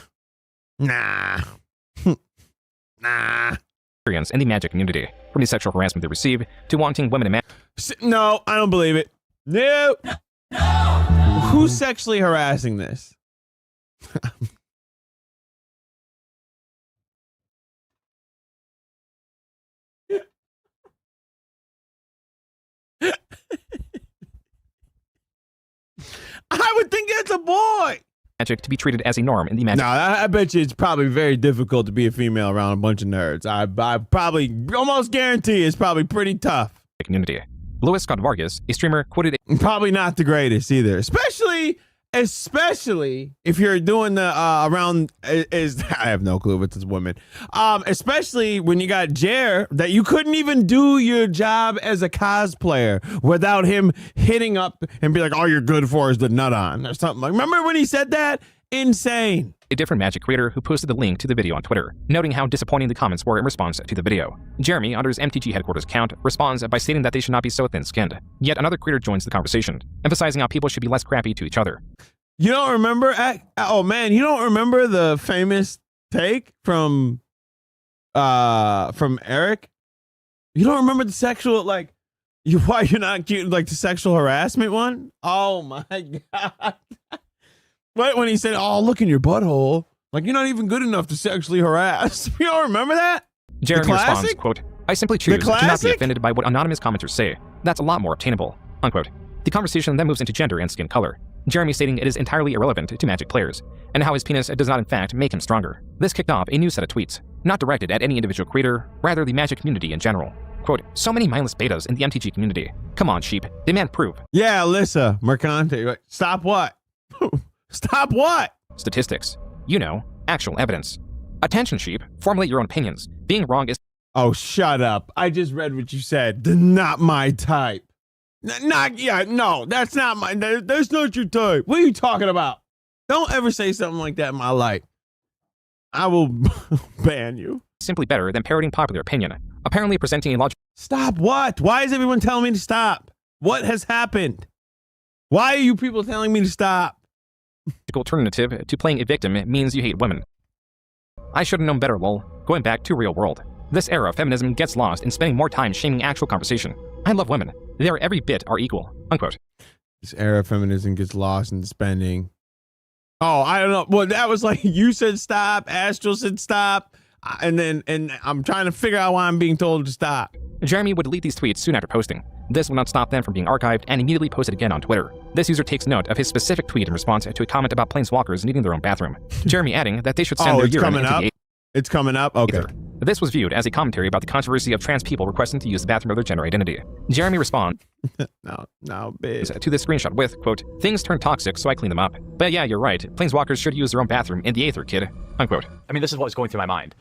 Speaker 6: Nah. Nah.
Speaker 9: Experience in the Magic community, from the sexual harassment they receive to wanting women in Magic.
Speaker 6: No, I don't believe it. No. Who's sexually harassing this? I would think it's a boy.
Speaker 9: Magic to be treated as a norm in the Magic.
Speaker 6: No, I bet you it's probably very difficult to be a female around a bunch of nerds. I probably almost guarantee it's probably pretty tough.
Speaker 9: Community. Louis Scott Vargas, a streamer, quoted
Speaker 6: probably not the greatest either, especially if you're doing the around is I have no clue if it's women. Especially when you got Jer, that you couldn't even do your job as a cosplayer without him hitting up and be like, all you're good for is the nut on or something. Like, remember when he said that? Insane.
Speaker 9: A different Magic creator who posted the link to the video on Twitter, noting how disappointing the comments were in response to the video. Jeremy, under his MTG headquarters account, responds by stating that they should not be so thin-skinned. Yet another creator joins the conversation, emphasizing how people should be less crappy to each other.
Speaker 6: You don't remember? Oh man, you don't remember the famous take from Eric? You don't remember the sexual why you're not cute, like the sexual harassment one? Oh my god. Right when he said, "Oh, look in your butthole," like you're not even good enough to sexually harass. You don't remember that?
Speaker 9: Jeremy responds, quote, "I simply choose to not be offended by what anonymous commenters say. That's a lot more obtainable," unquote. The conversation then moves into gender and skin color. Jeremy stating it is entirely irrelevant to Magic players, and how his penis does not in fact make him stronger. This kicked off a new set of tweets, not directed at any individual creator, rather the Magic community in general. Quote, "So many mindless betas in the MTG community. Come on, sheep. Demand proof."
Speaker 6: Yeah, Alyssa Mercante. Stop what? Stop what?
Speaker 9: Statistics. You know, actual evidence. Attention, sheep. Formulate your own opinions. Being wrong is...
Speaker 6: Oh, shut up. I just read what you said. Not my type. No, that's not my... That's not your type. What are you talking about? Don't ever say something like that in my life. I will ban you.
Speaker 9: Simply better than parroting popular opinion. Apparently presenting a logical...
Speaker 6: Stop what? Why is everyone telling me to stop? What has happened? Why are you people telling me to stop?
Speaker 9: Alternative to playing a victim means you hate women. I should have known better, lol. Going back to real world. This era of feminism gets lost in spending more time shaming actual conversation. I love women. They are every bit are equal, unquote.
Speaker 6: This era of feminism gets lost in spending. Oh, I don't know. Well, that was like, you said stop, Astral said stop, and I'm trying to figure out why I'm being told to stop.
Speaker 9: Jeremy would delete these tweets soon after posting. This would not stop them from being archived and immediately posted again on Twitter. This user takes note of his specific tweet in response to a comment about planeswalkers needing their own bathroom. Jeremy adding that they should send their urine into the
Speaker 6: It's coming up? Okay.
Speaker 9: This was viewed as a commentary about the controversy of trans people requesting to use the bathroom of their gender identity. Jeremy responds
Speaker 6: no, bitch.
Speaker 9: To this screenshot with, quote, "Things turn toxic, so I clean them up. But yeah, you're right. Planeswalkers should use their own bathroom in the Aether, kid," unquote.
Speaker 15: I mean, this is what was going through my mind.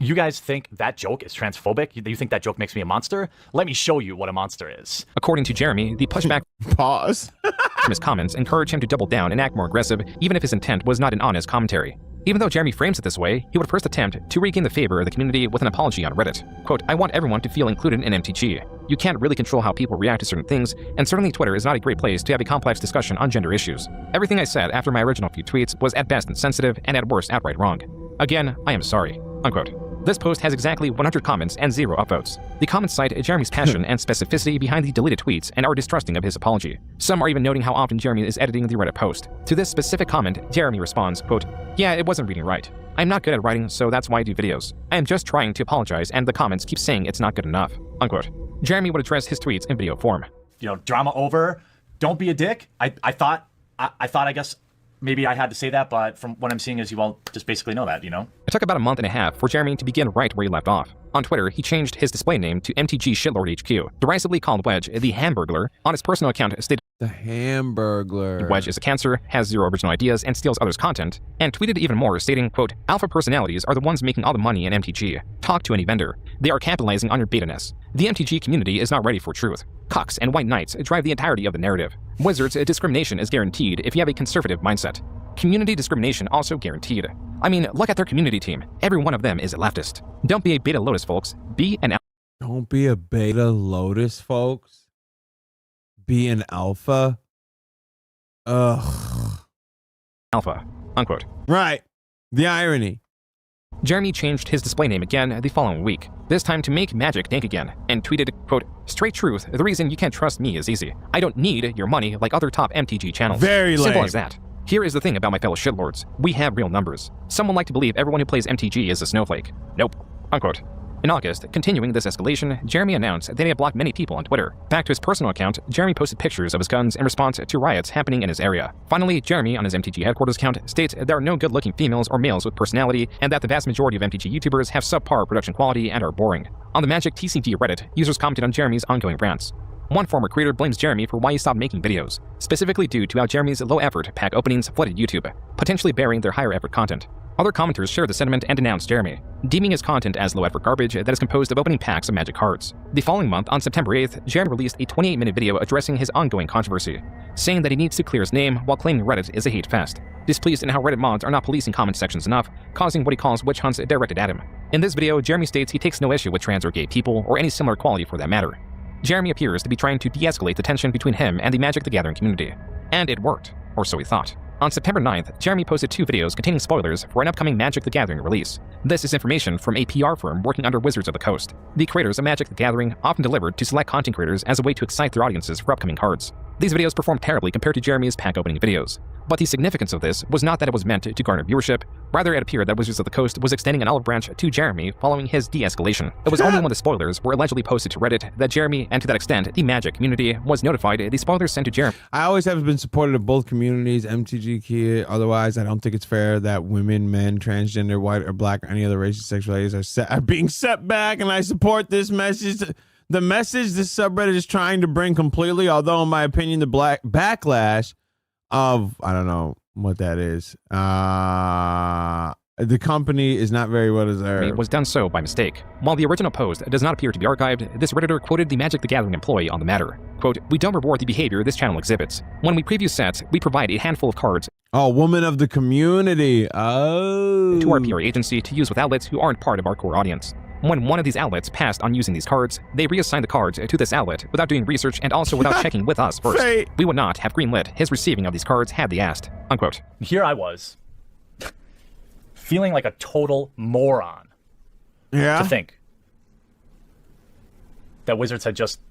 Speaker 15: You guys think that joke is transphobic? You think that joke makes me a monster? Let me show you what a monster is.
Speaker 9: According to Jeremy, the pushback
Speaker 6: pause
Speaker 9: from his comments encouraged him to double down and act more aggressive, even if his intent was not an honest commentary. Even though Jeremy frames it this way, he would first attempt to regain the favor of the community with an apology on Reddit. Quote, "I want everyone to feel included in MTG. You can't really control how people react to certain things, and certainly Twitter is not a great place to have a complex discussion on gender issues. Everything I said after my original few tweets was at best insensitive and at worst outright wrong. Again, I am sorry," unquote. This post has exactly 100 comments and 0 upvotes. The comments cite Jeremy's passion and specificity behind the deleted tweets and are distrusting of his apology. Some are even noting how often Jeremy is editing the Reddit post. To this specific comment, Jeremy responds, quote, "Yeah, it wasn't reading right. I'm not good at writing, so that's why I do videos. I am just trying to apologize, and the comments keep saying it's not good enough." Unquote. Jeremy would address his tweets in video form.
Speaker 15: Drama over. Don't be a dick. I thought, I guess, maybe I had to say that, but from what I'm seeing is you all just basically know that,
Speaker 9: It took about a month and a half for Jeremy to begin right where he left off. On Twitter, he changed his display name to MTG Shitlord HQ, derisively called Wedge the Hamburglar. On his personal account, stated
Speaker 6: the Hamburglar.
Speaker 9: Wedge is a cancer, has 0 original ideas, and steals others' content, and tweeted even more, stating, quote, "Alpha personalities are the ones making all the money in MTG. Talk to any vendor. They are capitalizing on your beta-ness. The MTG community is not ready for truth. Cucks and white knights drive the entirety of the narrative. Wizards, discrimination is guaranteed if you have a conservative mindset. Community discrimination also guaranteed. I mean, look at their community team. Every one of them is a leftist. Don't be a beta lotus, folks. Be an alpha."
Speaker 6: Don't be a beta lotus, folks. Be an alpha. Ugh.
Speaker 9: Alpha. Unquote.
Speaker 6: Right. The irony.
Speaker 9: Jeremy changed his display name again the following week, this time to make magic dank again, and tweeted, quote, "Straight truth, the reason you can't trust me is easy. I don't need your money like other top MTG channels.
Speaker 6: Very lame.
Speaker 9: Simple as that. Here is the thing about my fellow shitlords. We have real numbers. Some would like to believe everyone who plays MTG is a snowflake. Nope." Unquote. In August, continuing this escalation, Jeremy announced that he had blocked many people on Twitter. Back to his personal account, Jeremy posted pictures of his guns in response to riots happening in his area. Finally, Jeremy, on his MTG headquarters account, states there are no good-looking females or males with personality, and that the vast majority of MTG YouTubers have subpar production quality and are boring. On the Magic TCG Reddit, users commented on Jeremy's ongoing rants. One former creator blames Jeremy for why he stopped making videos, specifically due to how Jeremy's low-effort pack openings flooded YouTube, potentially burying their higher-effort content. Other commenters shared the sentiment and denounced Jeremy, deeming his content as low-effort garbage that is composed of opening packs of Magic cards. The following month, on September 8th, Jeremy released a 28-minute video addressing his ongoing controversy, saying that he needs to clear his name while claiming Reddit is a hate fest, displeased in how Reddit mods are not policing comment sections enough, causing what he calls witch hunts directed at him. In this video, Jeremy states he takes no issue with trans or gay people, or any similar quality for that matter. Jeremy appears to be trying to de-escalate the tension between him and the Magic the Gathering community. And it worked, or so he thought. On September 9th, Jeremy posted 2 videos containing spoilers for an upcoming Magic the Gathering release. This is information from a PR firm working under Wizards of the Coast. The creators of Magic the Gathering often delivered to select content creators as a way to excite their audiences for upcoming cards. These videos performed terribly compared to Jeremy's pack opening videos. But the significance of this was not that it was meant to garner viewership, rather it appeared that Wizards of the Coast was extending an olive branch to Jeremy following his de-escalation. It was only when the spoilers were allegedly posted to Reddit that Jeremy, and to that extent, the Magic community, was notified the spoilers sent to Jeremy.
Speaker 6: I always have been supportive of both communities, MTG kid. Otherwise, I don't think it's fair that women, men, transgender, white or black, or any other racial sexualities are being set back, and I support this message. The message this subreddit is trying to bring completely, although in my opinion, the black backlash of, I don't know what that is. The company is not very well deserved.
Speaker 9: Was done so by mistake. While the original post does not appear to be archived, this Redditor quoted the Magic the Gathering employee on the matter. Quote, "We don't reward the behavior this channel exhibits. When we preview sets, we provide a handful of cards
Speaker 6: Oh, woman of the community. Oh.
Speaker 9: to our PR agency to use with outlets who aren't part of our core audience. When one of these outlets passed on using these cards, they reassigned the cards to this outlet without doing research and also without checking with us first.
Speaker 6: Right.
Speaker 9: We would not have greenlit his receiving of these cards had they asked." Unquote.
Speaker 15: Here I was, feeling like a total moron.
Speaker 6: Yeah.
Speaker 15: To think that Wizards had just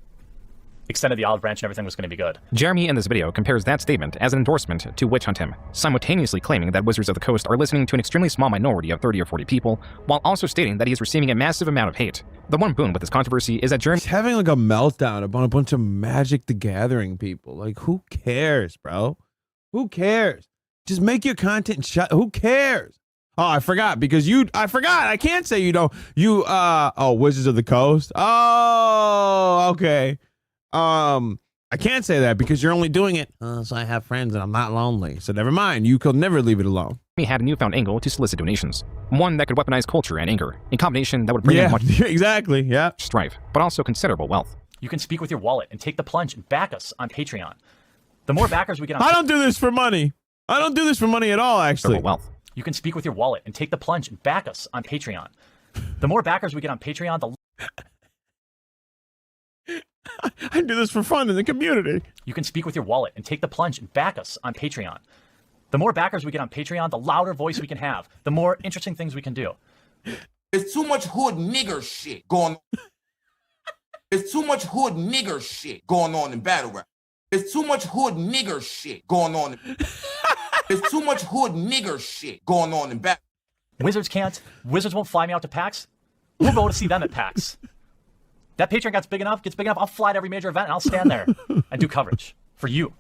Speaker 15: extended the olive branch and everything was going to be good.
Speaker 9: Jeremy in this video compares that statement as an endorsement to witch hunt him, simultaneously claiming that Wizards of the Coast are listening to an extremely small minority of 30 or 40 people, while also stating that he is receiving a massive amount of hate. The one boon with this controversy is that Jeremy
Speaker 6: is having like a meltdown about a bunch of Magic the Gathering people. Like, who cares, bro? Who cares? Just make your content and shut. Who cares? Oh, I forgot because I can't say you don't. Wizards of the Coast. Oh, okay. I can't say that because you're only doing it so I have friends and I'm not lonely. So never mind. You could never leave it alone.
Speaker 9: He had a newfound angle to solicit donations, one that could weaponize culture and anger, in combination that would bring in much
Speaker 6: exactly, yeah,
Speaker 9: strife, but also considerable wealth.
Speaker 15: You can speak with your wallet and take the plunge and back us on Patreon. The more backers we get on
Speaker 6: I don't do this for money. I don't do this for money at all, actually.
Speaker 9: Wealth.
Speaker 15: You can speak with your wallet and take the plunge and back us on Patreon. The more backers we get on Patreon, the
Speaker 6: I do this for fun in the community.
Speaker 15: You can speak with your wallet and take the plunge and back us on Patreon. The more backers we get on Patreon, the louder voice we can have, the more interesting things we can do.
Speaker 20: It's too much hood nigger shit going on. It's too much hood nigger shit going on in battle rap. It's too much hood nigger shit going on. It's too much hood nigger shit going on in battle.
Speaker 15: Wizards can't. Wizards won't fly me out to PAX. We'll go to see them at PAX. That Patreon gets big enough, I'll fly to every major event and I'll stand there and do coverage for you.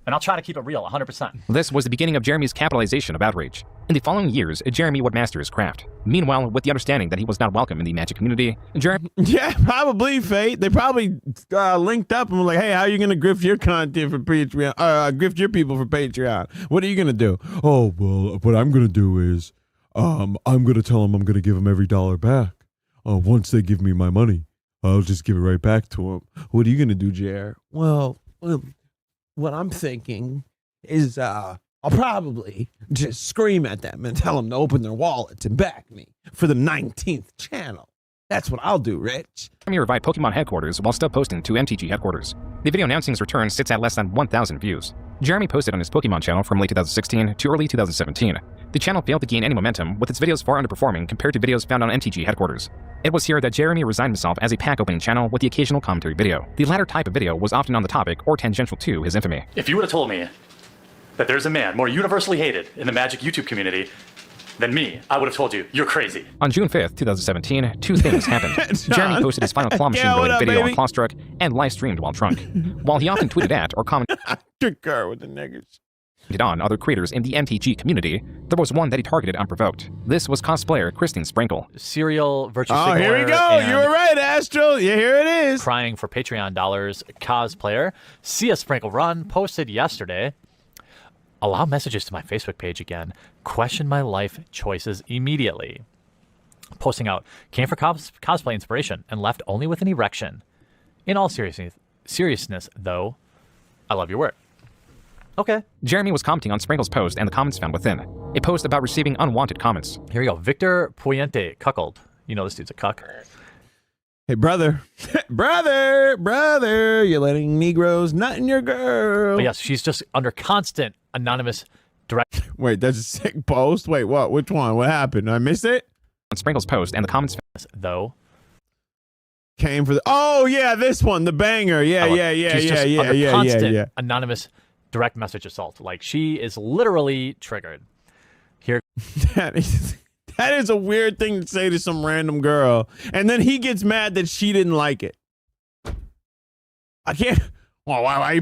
Speaker 15: And I'll try to keep it real, 100%.
Speaker 9: This was the beginning of Jeremy's capitalization of outrage. In the following years, Jeremy would master his craft. Meanwhile, with the understanding that he was not welcome in the Magic community, Jeremy...
Speaker 6: Yeah, probably, Fate. They probably linked up and were like, hey, how are you going to grift your content for Patreon? Grift your people for Patreon. What are you going to do? Oh, well, what I'm going to do is, I'm going to tell them I'm going to give them every dollar back. Once they give me my money, I'll just give it right back to them. What are you going to do, JR? Well, what I'm thinking is I'll probably just scream at them and tell them to open their wallets and back me for the 19th channel. That's what I'll do, Rich.
Speaker 9: Jeremy revived Pokemon headquarters while still posting to MTG headquarters. The video announcing his return sits at less than 1,000 views. Jeremy posted on his Pokemon channel from late 2016 to early 2017. The channel failed to gain any momentum, with its videos far underperforming compared to videos found on MTG headquarters. It was here that Jeremy resigned himself as a pack opening channel with the occasional commentary video. The latter type of video was often on the topic or tangential to his infamy.
Speaker 15: If you would have told me that there's a man more universally hated in the Magic YouTube community than me, I would have told you, you're crazy.
Speaker 9: On June 5th, 2017, two things happened. Jeremy posted his final claw machine related video on Clawstruck and live streamed while drunk. While he often tweeted at or commented
Speaker 6: with the niggas
Speaker 9: on other creators in the MTG community, there was one that he targeted unprovoked. This was cosplayer Christine Sprinkle.
Speaker 15: Serial virtue
Speaker 6: signaler. Oh, here we go. You were right, Astro. Yeah, here it is.
Speaker 15: Crying for Patreon dollars cosplayer. Sia Sprinkle Run posted yesterday. Allow messages to my Facebook page again. Question my life choices immediately. Posting out, came for cosplay inspiration and left only with an erection. In all seriousness, though, I love your work. Okay.
Speaker 9: Jeremy was commenting on Sprinkle's post and the comments found within. A post about receiving unwanted comments.
Speaker 15: Here we go. Victor Puente, cuckold. You know this dude's a cuck.
Speaker 6: Hey, brother. brother, you're letting Negroes nut in your girl.
Speaker 15: But yes, she's just under constant anonymous direct.
Speaker 6: Wait, that's a sick post? Wait, what? Which one? What happened? I missed it?
Speaker 9: On Sprinkle's post and the comments
Speaker 15: though.
Speaker 6: Came for the... Oh, yeah, this one. The banger. Yeah.
Speaker 15: Constant anonymous direct message assault. Like, she is literally triggered. Here.
Speaker 6: That is a weird thing to say to some random girl. And then he gets mad that she didn't like it. I can't... Well, why are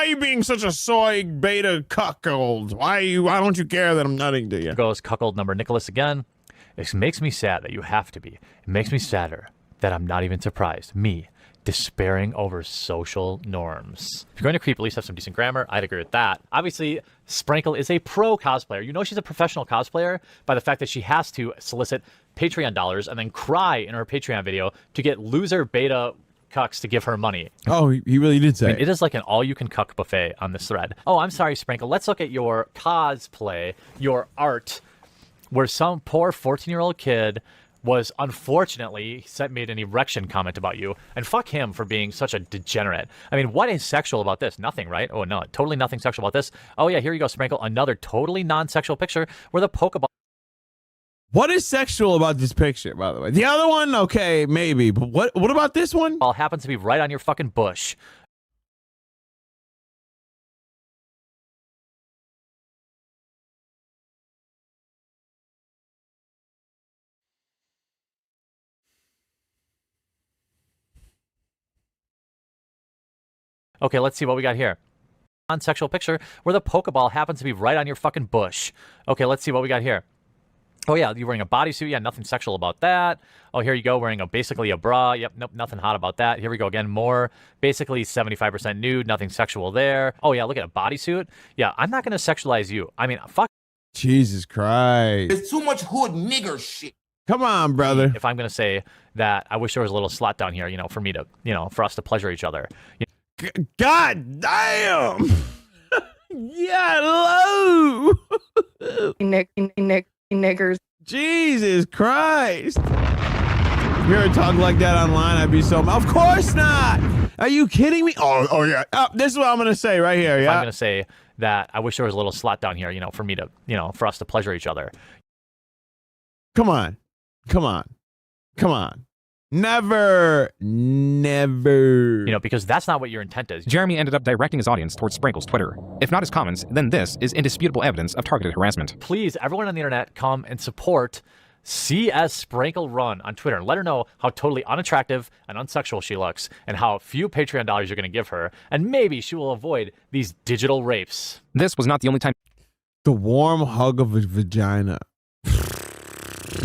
Speaker 6: you being such a soy beta cuckold? Why don't you care that I'm nutting to you?
Speaker 15: Goes cuckold number Nicholas again. It makes me sad that you have to be. It makes me sadder that I'm not even surprised. Me, despairing over social norms. If you're going to creep, at least have some decent grammar. I'd agree with that. Obviously, Sprinkle is a pro cosplayer. You know she's a professional cosplayer by the fact that she has to solicit Patreon dollars and then cry in her Patreon video to get loser beta cucks to give her money.
Speaker 6: Oh, he really did say.
Speaker 15: I mean, it is like an all-you-can cuck buffet on this thread. Oh, I'm sorry, Sprinkle. Let's look at your cosplay, your art, where some poor 14-year-old kid was unfortunately made an erection comment about you, and fuck him for being such a degenerate. I mean, what is sexual about this? Nothing, right? Oh, no, totally nothing sexual about this. Oh, yeah, here you go, Sprinkle. Another totally non-sexual picture where the Pokeball...
Speaker 6: What is sexual about this picture, by the way? The other one, okay, maybe, but what about this one?
Speaker 15: All happens to be right on your fucking bush. Okay, let's see what we got here. Non-sexual picture where the Pokeball happens to be right on your fucking bush. Okay, let's see what we got here. Oh, yeah, you're wearing a bodysuit. Yeah, nothing sexual about that. Oh, here you go, wearing basically a bra. Yep, nope, nothing hot about that. Here we go again, more. Basically 75% nude, nothing sexual there. Oh, yeah, look at a bodysuit. Yeah, I'm not going to sexualize you. I mean, fuck.
Speaker 6: Jesus Christ.
Speaker 20: There's too much hood nigger shit.
Speaker 6: Come on, brother.
Speaker 15: If I'm going to say that I wish there was a little slut down here, for me to, for us to pleasure each other.
Speaker 6: God damn. Yeah, low.
Speaker 21: Niggers.
Speaker 6: Jesus Christ. If you ever talk like that online, I'd be so... Of course not. Are you kidding me? Oh yeah. This is what I'm going to say right here.
Speaker 15: If
Speaker 6: yeah.
Speaker 15: I'm going to say that I wish there was a little slut down here, for me to, for us to pleasure each other.
Speaker 6: Come on. Come on. Come on. Never.
Speaker 15: You know, because that's not what your intent is.
Speaker 9: Jeremy ended up directing his audience towards Sprinkle's Twitter. If not his comments, then this is indisputable evidence of targeted harassment.
Speaker 15: Please, everyone on the internet, come and support CS Sprinkle Run on Twitter and let her know how totally unattractive and unsexual she looks and how few Patreon dollars you're going to give her, and maybe she will avoid these digital rapes.
Speaker 9: This was not the only time
Speaker 6: the warm hug of a vagina.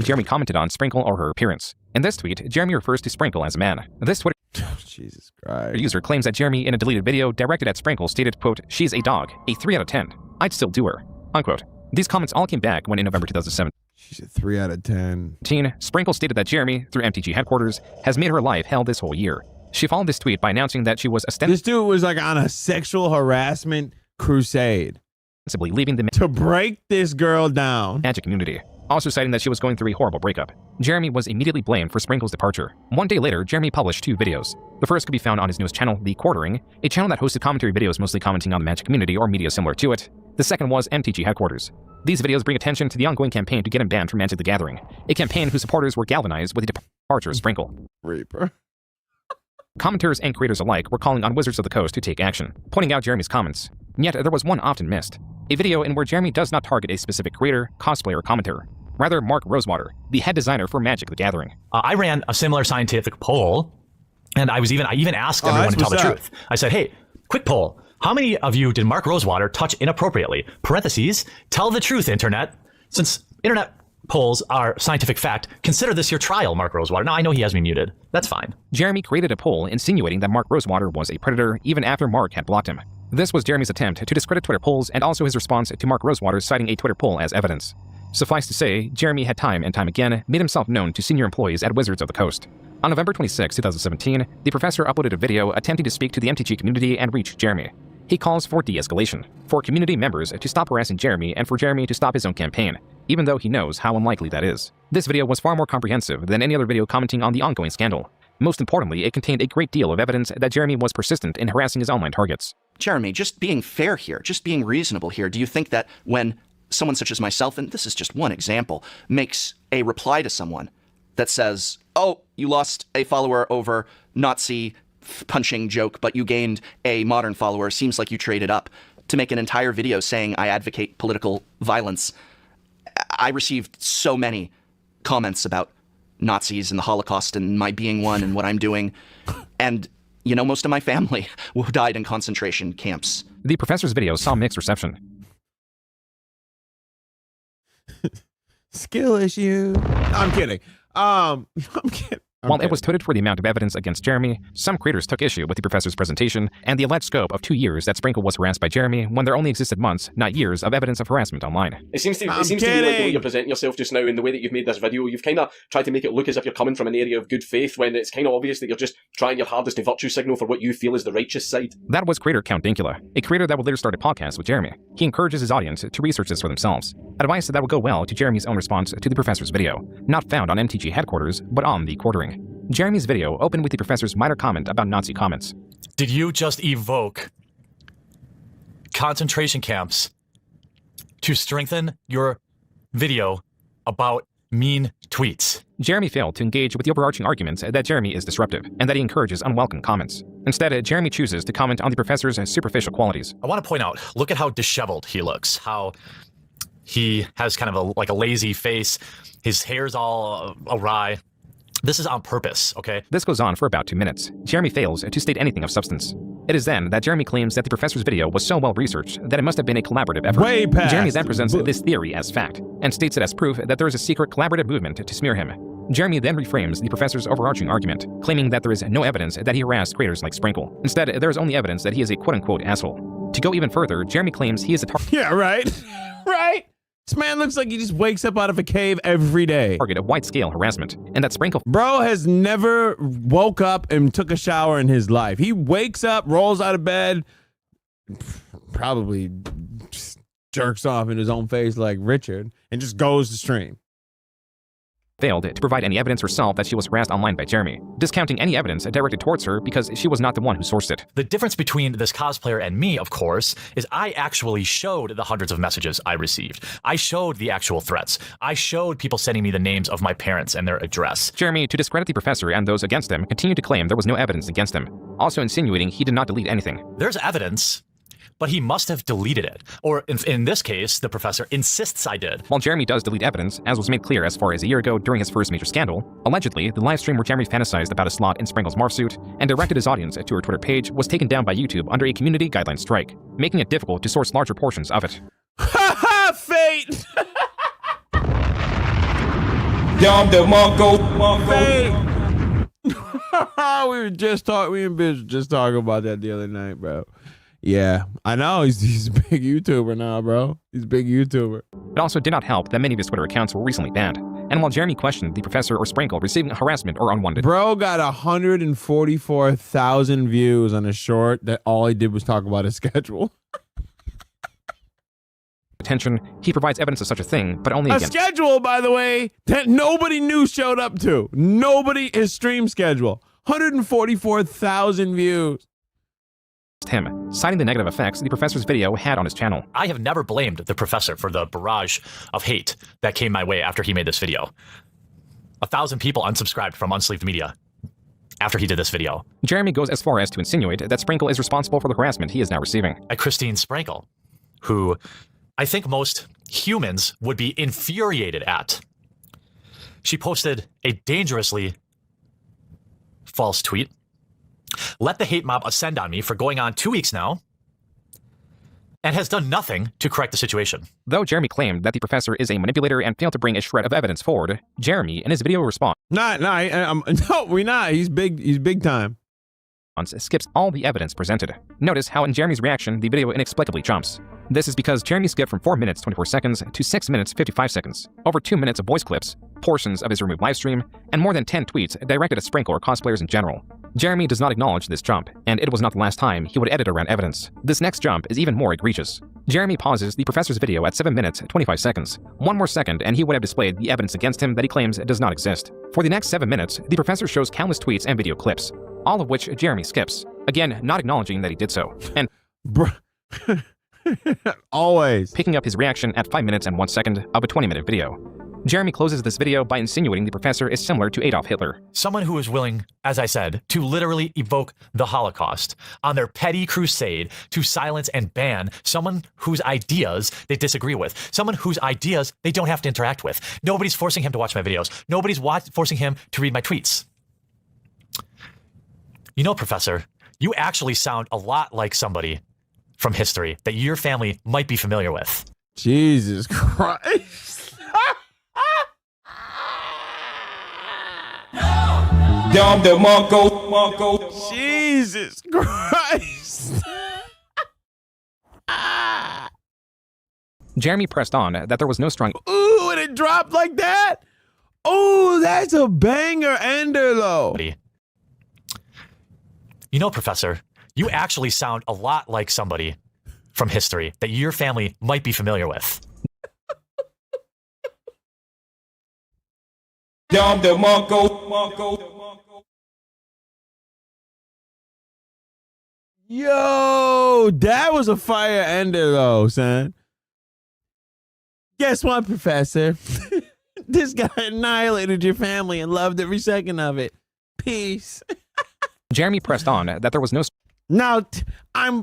Speaker 9: Jeremy commented on Sprinkle or her appearance. In this tweet, Jeremy refers to Sprinkle as a man. This Twitter
Speaker 6: Jesus Christ.
Speaker 9: user claims that Jeremy, in a deleted video directed at Sprinkle, stated, quote, "She's a dog, a 3 out of 10. I'd still do her," unquote. These comments all came back when in November 2017,
Speaker 6: She's a 3 out of 10.
Speaker 9: Sprinkle stated that Jeremy, through MTG headquarters, has made her life hell this whole year. She followed this tweet by announcing that she was
Speaker 6: This dude was like on a sexual harassment crusade.
Speaker 9: ostensibly leaving the
Speaker 6: to break this girl down.
Speaker 9: Magic community, also citing that she was going through a horrible breakup. Jeremy was immediately blamed for Sprinkle's departure. One day later, Jeremy published 2 videos. The first could be found on his newest channel, The Quartering, a channel that hosted commentary videos mostly commenting on the Magic community or media similar to it. The second was MTG Headquarters. These videos bring attention to the ongoing campaign to get him banned from Magic the Gathering, a campaign whose supporters were galvanized with the departure of Sprinkle.
Speaker 6: Reaper.
Speaker 9: Commenters and creators alike were calling on Wizards of the Coast to take action, pointing out Jeremy's comments. Yet there was one often missed, a video in where Jeremy does not target a specific creator, cosplayer, or commenter. Rather, Mark Rosewater, the head designer for Magic the Gathering.
Speaker 15: I ran a similar scientific poll, and I even asked everyone to tell the truth. I said, hey, quick poll. How many of you did Mark Rosewater touch inappropriately? Parentheses, tell the truth, internet. Since internet polls are scientific fact, consider this your trial, Mark Rosewater. Now, I know he has me muted. That's fine.
Speaker 9: Jeremy created a poll insinuating that Mark Rosewater was a predator even after Mark had blocked him. This was Jeremy's attempt to discredit Twitter polls and also his response to Mark Rosewater citing a Twitter poll as evidence. Suffice to say, Jeremy had time and time again made himself known to senior employees at Wizards of the Coast. On November 26, 2017, the professor uploaded a video attempting to speak to the MTG community and reach Jeremy. He calls for de-escalation, for community members to stop harassing Jeremy and for Jeremy to stop his own campaign, even though he knows how unlikely that is. This video was far more comprehensive than any other video commenting on the ongoing scandal. Most importantly, it contained a great deal of evidence that Jeremy was persistent in harassing his online targets.
Speaker 18: Jeremy, just being fair here, just being reasonable here, do you think that when someone such as myself, and this is just one example, makes a reply to someone that says, oh, you lost a follower over Nazi punching joke, but you gained a modern follower, seems like you traded up, to make an entire video saying I advocate political violence? I received so many comments about Nazis and the Holocaust and my being one and what I'm doing. And, you know, most of my family died in concentration camps.
Speaker 9: The professor's video saw mixed reception.
Speaker 6: Skill issue. I'm kidding. I'm kidding.
Speaker 9: While it was touted for the amount of evidence against Jeremy, some creators took issue with the professor's presentation and the alleged scope of 2 years that Sprinkle was harassed by Jeremy when there only existed months, not years, of evidence of harassment online.
Speaker 21: It seems to me like the way you're presenting yourself just now and the way that you've made this video, you've kind of tried to make it look as if you're coming from an area of good faith when it's kind of obvious that you're just trying your hardest to virtue signal for what you feel is the righteous side.
Speaker 9: That was creator Count Dinkula, a creator that would later start a podcast with Jeremy. He encourages his audience to research this for themselves. Advice that would go well to Jeremy's own response to the professor's video, not found on MTG headquarters, but on the Quartering. Jeremy's video opened with the professor's minor comment about Nazi comments.
Speaker 15: Did you just evoke concentration camps to strengthen your video about mean tweets?
Speaker 9: Jeremy failed to engage with the overarching arguments that Jeremy is disruptive and that he encourages unwelcome comments. Instead, Jeremy chooses to comment on the professor's superficial qualities.
Speaker 15: I want to point out, look at how disheveled he looks, how he has kind of like a lazy face, his hair's all awry. This is on purpose, okay?
Speaker 9: This goes on for about 2 minutes. Jeremy fails to state anything of substance. It is then that Jeremy claims that the professor's video was so well researched that it must have been a collaborative effort.
Speaker 6: Way past.
Speaker 9: Jeremy then presents this theory as fact and states it as proof that there is a secret collaborative movement to smear him. Jeremy then reframes the professor's overarching argument, claiming that there is no evidence that he harassed creators like Sprinkle. Instead, there is only evidence that he is a quote-unquote asshole. To go even further, Jeremy claims he is a
Speaker 6: Yeah, right. Right. This man looks like he just wakes up out of a cave every day.
Speaker 9: Target of wide-scale harassment, and that Sprinkle
Speaker 6: Bro has never woke up and took a shower in his life. He wakes up, rolls out of bed, probably just jerks off in his own face like Richard, and just goes to stream.
Speaker 9: failed to provide any evidence herself that she was harassed online by Jeremy, discounting any evidence directed towards her because she was not the one who sourced it.
Speaker 15: The difference between this cosplayer and me, of course, is I actually showed the hundreds of messages I received. I showed the actual threats. I showed people sending me the names of my parents and their address.
Speaker 9: Jeremy, to discredit the professor and those against him, continued to claim there was no evidence against him, also insinuating he did not delete anything.
Speaker 15: There's evidence, but he must have deleted it. Or in this case, the professor insists I did.
Speaker 9: While Jeremy does delete evidence, as was made clear as far as a year ago during his first major scandal, allegedly, the livestream where Jeremy fantasized about a slot in Sprinkle's morph suit and directed his audience to her Twitter page was taken down by YouTube under a community guideline strike, making it difficult to source larger portions of it.
Speaker 6: Ha fate! Dom the Mongo. Fate! We and Bitch were just talking about that the other night, bro. Yeah, I know. He's a big YouTuber now, bro. He's a big YouTuber.
Speaker 9: It also did not help that many of his Twitter accounts were recently banned. And while Jeremy questioned the professor or Sprinkle receiving harassment or unwanted,
Speaker 6: bro got 144,000 views on a short that all he did was talk about his schedule.
Speaker 9: attention, he provides evidence of such a thing, but only
Speaker 6: a schedule, by the way, that nobody knew showed up to. Nobody, his stream schedule. 144,000 views.
Speaker 9: Him, citing the negative effects the professor's video had on his channel.
Speaker 15: I have never blamed the professor for the barrage of hate that came my way after he made this video. 1,000 people unsubscribed from Unsleeved Media after he did this video.
Speaker 9: Jeremy goes as far as to insinuate that Sprinkle is responsible for the harassment he is now receiving.
Speaker 15: Christine Sprinkle, who I think most humans would be infuriated at. She posted a dangerously false tweet. Let the hate mob ascend on me for going on 2 weeks now, and has done nothing to correct the situation.
Speaker 9: Though Jeremy claimed that the professor is a manipulator and failed to bring a shred of evidence forward, Jeremy, in his video response,
Speaker 6: no, we're not. He's big time.
Speaker 9: Skips all the evidence presented. Notice how in Jeremy's reaction, the video inexplicably jumps. This is because Jeremy skipped from 4 minutes 24 seconds to 6 minutes 55 seconds, over 2 minutes of voice clips, portions of his removed livestream, and more than 10 tweets directed at Sprinkle or cosplayers in general. Jeremy does not acknowledge this jump, and it was not the last time he would edit around evidence. This next jump is even more egregious. Jeremy pauses the professor's video at 7 minutes 25 seconds. 1 more second and he would have displayed the evidence against him that he claims does not exist. For the next 7 minutes, the professor shows countless tweets and video clips, all of which Jeremy skips, again not acknowledging that he did so, and
Speaker 6: always
Speaker 9: picking up his reaction at 5 minutes and 1 second of a 20-minute video. Jeremy closes this video by insinuating the professor is similar to Adolf Hitler.
Speaker 15: Someone who is willing, as I said, to literally evoke the Holocaust on their petty crusade to silence and ban someone whose ideas they disagree with, someone whose ideas they don't have to interact with. Nobody's forcing him to watch my videos. Nobody's forcing him to read my tweets. You know, Professor, you actually sound a lot like somebody from history that your family might be familiar with.
Speaker 6: Jesus Christ. Dom the Mongo. Jesus Christ.
Speaker 9: Jeremy pressed on that there was no strong.
Speaker 6: Ooh, and it dropped like that? Ooh, that's a banger ender, though.
Speaker 15: You know, Professor, you actually sound a lot like somebody from history that your family might be familiar with.
Speaker 6: Dom the Mongo. Yo, that was a fire ender, though, son. Guess what, Professor? This guy annihilated your family and loved every second of it. Peace.
Speaker 9: Jeremy pressed on that there was no.
Speaker 6: Now,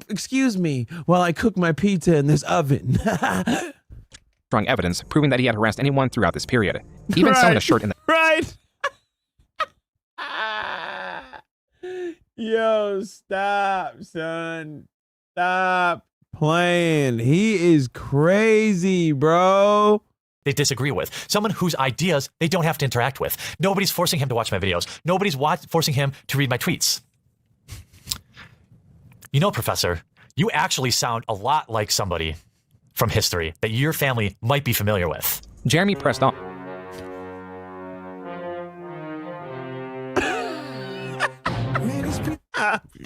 Speaker 6: excuse me, while I cook my pizza in this oven.
Speaker 9: Strong evidence proving that he had harassed anyone throughout this period, even selling a shirt in the.
Speaker 6: Right. Yo, stop, son. Stop playing. He is crazy, bro.
Speaker 15: They disagree with. Someone whose ideas they don't have to interact with. Nobody's forcing him to watch my videos. Nobody's forcing him to read my tweets. You know, Professor, you actually sound a lot like somebody from history that your family might be familiar with.
Speaker 9: Jeremy pressed on.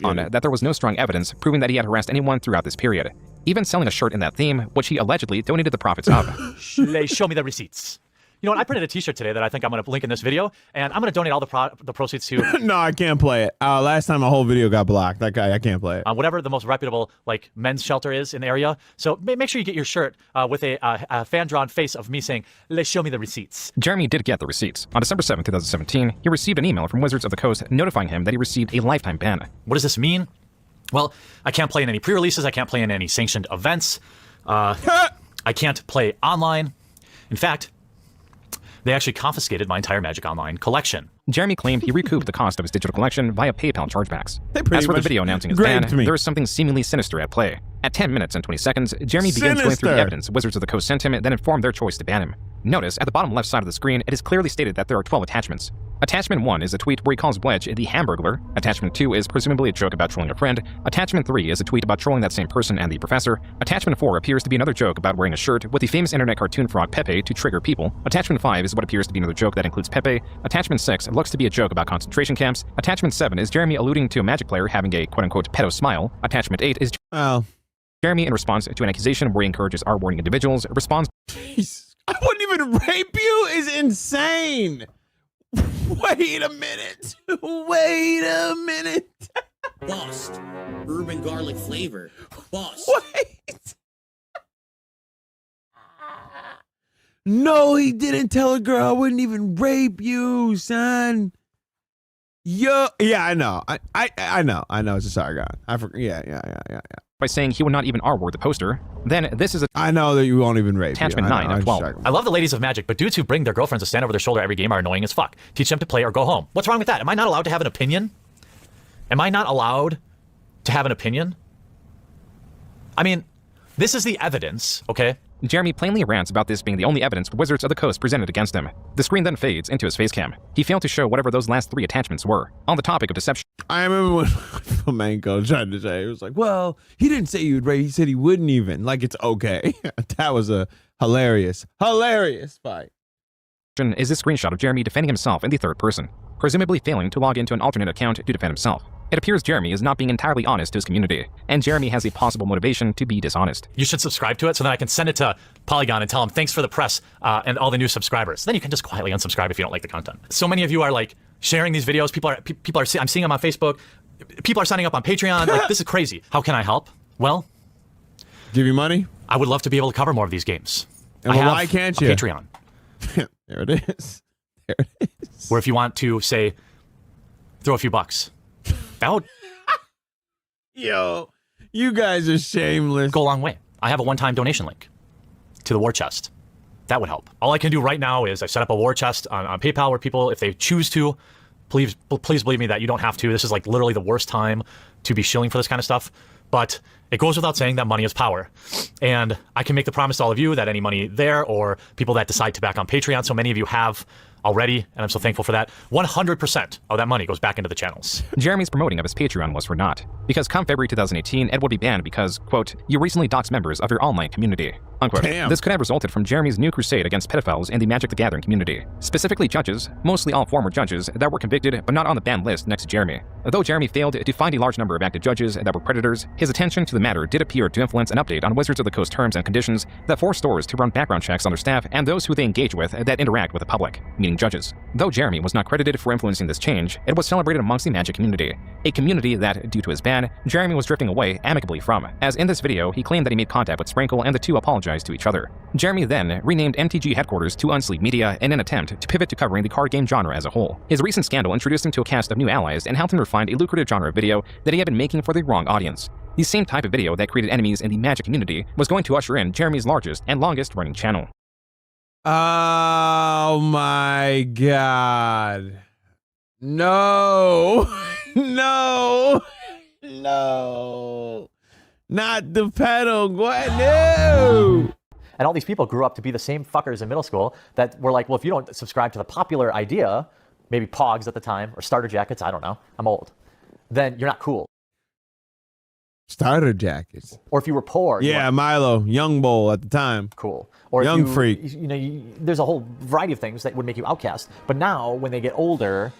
Speaker 9: That there was no strong evidence proving that he had harassed anyone throughout this period, even selling a shirt in that theme, which he allegedly donated the profits of.
Speaker 15: Show me the receipts. You know what? I printed a T-shirt today that I think I'm going to link in this video, and I'm going to donate all the proceeds to.
Speaker 6: No, I can't play it. Last time my whole video got blocked. That guy, I can't play it.
Speaker 15: Whatever the most reputable like men's shelter is in the area. So make sure you get your shirt with a fan-drawn face of me saying, "Let's show me the receipts."
Speaker 9: Jeremy did get the receipts. On December 7, 2017, he received an email from Wizards of the Coast notifying him that he received a lifetime ban.
Speaker 15: What does this mean? Well, I can't play in any pre-releases. I can't play in any sanctioned events. I can't play online. In fact, they actually confiscated my entire Magic Online collection.
Speaker 9: Jeremy claimed he recouped the cost of his digital collection via PayPal chargebacks.
Speaker 6: pretty
Speaker 9: As for the
Speaker 6: much
Speaker 9: video announcing his ban,
Speaker 6: graped me.
Speaker 9: there is something seemingly sinister at play. At 10 minutes and 20 seconds, Jeremy begins going through the evidence Wizards of the Coast sent him, then informed their choice to ban him. Notice, at the bottom left side of the screen, it is clearly stated that there are 12 attachments. Attachment 1 is a tweet where he calls Wedge the Hamburglar. Attachment 2 is presumably a joke about trolling a friend. Attachment 3 is a tweet about trolling that same person and the professor. Attachment 4 appears to be another joke about wearing a shirt with the famous internet cartoon frog Pepe to trigger people. Attachment 5 is what appears to be another joke that includes Pepe. Attachment 6 looks to be a joke about concentration camps. Attachment 7 is Jeremy alluding to a Magic player having a quote-unquote pedo smile. Attachment 8 is Jeremy in response to an accusation where he encourages R-wording individuals, responds,
Speaker 6: I wouldn't even rape you is insane. Wait a minute. Wait a minute.
Speaker 1: Bust. Urban garlic flavor. Bust.
Speaker 6: Wait. No, he didn't tell a girl I wouldn't even rape you, son. Yeah, I know. I know. It's a Sargon. I forgot. Yeah.
Speaker 9: by saying he would not even R-word the poster. Then this is a
Speaker 6: I know that you won't even rape
Speaker 9: attachment
Speaker 6: you.
Speaker 9: 9 of 12.
Speaker 15: I love the ladies of Magic, but dudes who bring their girlfriends to stand over their shoulder every game are annoying as fuck. Teach them to play or go home. What's wrong with that? Am I not allowed to have an opinion? Am I not allowed to have an opinion? I mean, this is the evidence, okay?
Speaker 9: Jeremy plainly rants about this being the only evidence Wizards of the Coast presented against him. The screen then fades into his face cam. He failed to show whatever those last 3 attachments were. On the topic of deception,
Speaker 6: I remember when Flamenco tried to say, it was like, well, he didn't say he would rape, he said he wouldn't even. Like, it's okay. That was a hilarious fight.
Speaker 9: Is this screenshot of Jeremy defending himself in the third person, presumably failing to log into an alternate account to defend himself. It appears Jeremy is not being entirely honest to his community, and Jeremy has a possible motivation to be dishonest.
Speaker 15: You should subscribe to it so then I can send it to Polygon and tell them thanks for the press and all the new subscribers. Then you can just quietly unsubscribe if you don't like the content. So many of you are like sharing these videos. People are I'm seeing them on Facebook. People are signing up on Patreon. Like, this is crazy. How can I help? Well,
Speaker 6: give you money?
Speaker 15: I would love to be able to cover more of these games.
Speaker 6: And well, why can't you?
Speaker 15: Patreon.
Speaker 6: There it is. There it is.
Speaker 15: Where if you want to, say, throw a few bucks. That would...
Speaker 6: Yo, you guys are shameless.
Speaker 15: Go a long way. I have a one-time donation link to the war chest. That would help. All I can do right now is I set up a war chest on PayPal where people, if they choose to, please believe me that you don't have to. This is like literally the worst time to be shilling for this kind of stuff. But it goes without saying that money is power. And I can make the promise to all of you that any money there or people that decide to back on Patreon, so many of you have already, and I'm so thankful for that, 100% of that money goes back into the channels.
Speaker 9: Jeremy's promoting of his Patreon was for naught, because come February 2018, it would be banned because, quote, you recently doxed members of your online community, unquote.
Speaker 6: Damn.
Speaker 9: This could have resulted from Jeremy's new crusade against pedophiles in the Magic the Gathering community, specifically judges, mostly all former judges, that were convicted but not on the banned list next to Jeremy. Though Jeremy failed to find a large number of active judges that were predators, his attention to the matter did appear to influence an update on Wizards of the Coast terms and conditions that force stores to run background checks on their staff and those who they engage with that interact with the public, meaning judges. Though Jeremy was not credited for influencing this change, it was celebrated amongst the Magic community, a community that, due to his ban, Jeremy was drifting away amicably from, as in this video he claimed that he made contact with Sprinkle and the two apologized to each other. Jeremy then renamed MTG headquarters to Unsleep Media in an attempt to pivot to covering the card game genre as a whole. His recent scandal introduced him to a cast of new allies and helped him refine a lucrative genre of video that he had been making for the wrong audience. The same type of video that created enemies in the Magic community was going to usher in Jeremy's largest and longest running channel.
Speaker 6: Oh my God. No. No. No. Not the pedal. What? No.
Speaker 15: And all these people grew up to be the same fuckers in middle school that were like, well, if you don't subscribe to the popular idea, maybe Pogs at the time, or starter jackets, I don't know, I'm old, then you're not cool.
Speaker 6: Starter jackets.
Speaker 15: Or if you were poor.
Speaker 6: Yeah, Milo, Young Bowl at the time.
Speaker 15: Cool. Or
Speaker 6: Young Freak.
Speaker 15: You know, there's a whole variety of things that would make you outcast. But now, when they get older,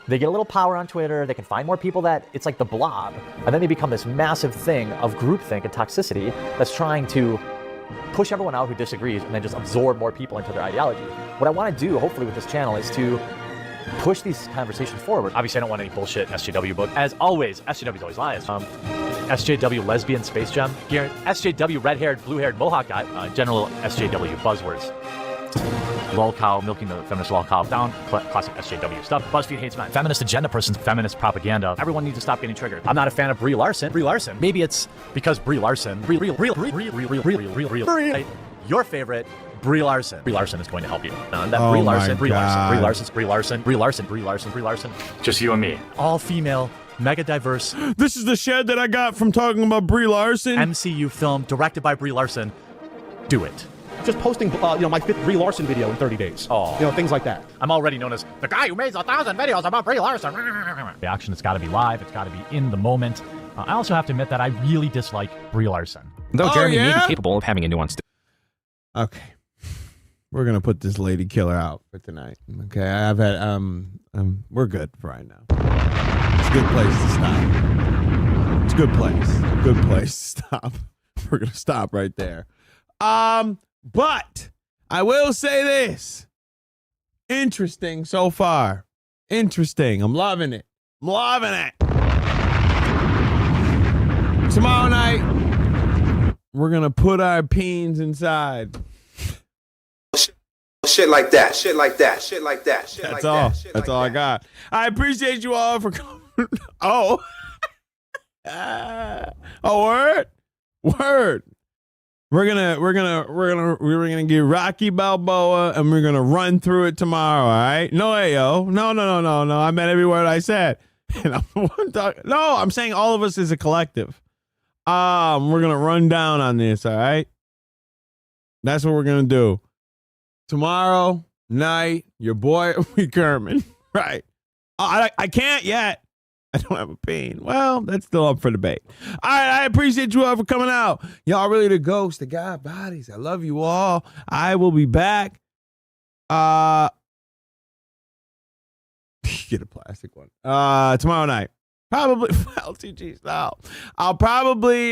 Speaker 15: they get a little power on Twitter, they can find more people that, it's like the blob. And then they become this massive thing of groupthink and toxicity that's trying to push everyone out who disagrees and then just absorb more people into their ideology. What I want to do, hopefully, with this channel is to push these conversations forward. Obviously, I don't want any bullshit SJW book. As always, SJW's always lies. SJW lesbian space gem. SJW red-haired, blue-haired Mohawk guy. General SJW buzzwords. Lol cow, milking the feminist lol cow down. Classic SJW stuff. BuzzFeed hates men. Feminist agenda person's feminist propaganda. Everyone needs to stop getting triggered. I'm not a fan of Brie Larson. Maybe it's because Brie Larson. Your favorite. Brie Larson. Brie Larson is going to help you. Brie Larson. Just you and me. All female, mega diverse.
Speaker 6: This is the shed that I got from talking about Brie Larson.
Speaker 15: MCU film directed by Brie Larson. Do it.
Speaker 4: Just posting, my 5th Brie Larson video in 30 days.
Speaker 15: Oh.
Speaker 4: Things like that.
Speaker 15: I'm already known as the guy who makes 1,000 videos about Brie Larson. The action has got to be live. It's got to be in the moment. I also have to admit that I really dislike Brie Larson.
Speaker 9: Though Jeremy may be capable of having a nuanced.
Speaker 6: Okay. We're gonna put this lady killer out for tonight. Okay, I've had we're good for right now. It's a good place to stop. It's a good place. Good place to stop. We're gonna stop right there. But I will say this. Interesting so far. Interesting. I'm loving it. I'm loving it. Tomorrow night, we're gonna put our peens inside.
Speaker 22: Shit like that.
Speaker 6: That's all. That's all I got. I appreciate you all for coming. Oh. Word. We're gonna get Rocky Balboa and we're gonna run through it tomorrow. All right. No, Ayo. No. I meant every word I said. And I'm saying all of us as a collective. We're gonna run down on this. All right. That's what we're gonna do. Tomorrow night, your boy Kerman. Right. I can't yet. I don't have a pain. Well, that's still up for debate. All right, I appreciate you all for coming out. Y'all really the ghost, the God bodies. I love you all. I will be back. Get a plastic one. Tomorrow night. Probably LTG style. I'll probably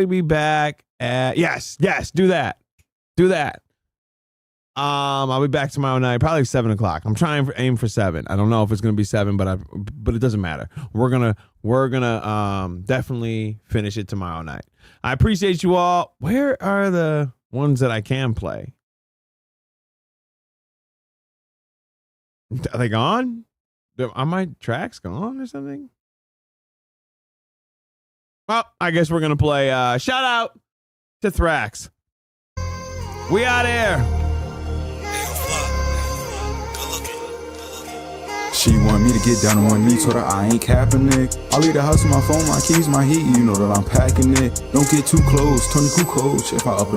Speaker 6: be back at yes, do that. I'll be back tomorrow night, probably 7 o'clock. I'm trying for aim for 7. I don't know if it's gonna be 7, but it doesn't matter. We're gonna definitely finish it tomorrow night. I appreciate you all. Where are the ones that I can play? Are they gone? Are my tracks gone or something? Well, I guess we're gonna play shout out to Thrax. We out here.
Speaker 23: She want me to get down on one knee, told her I ain't capping it. I leave the house with my phone, my keys, my heat, you know that I'm packing it. Don't get too close, Tony Kukoc, if I up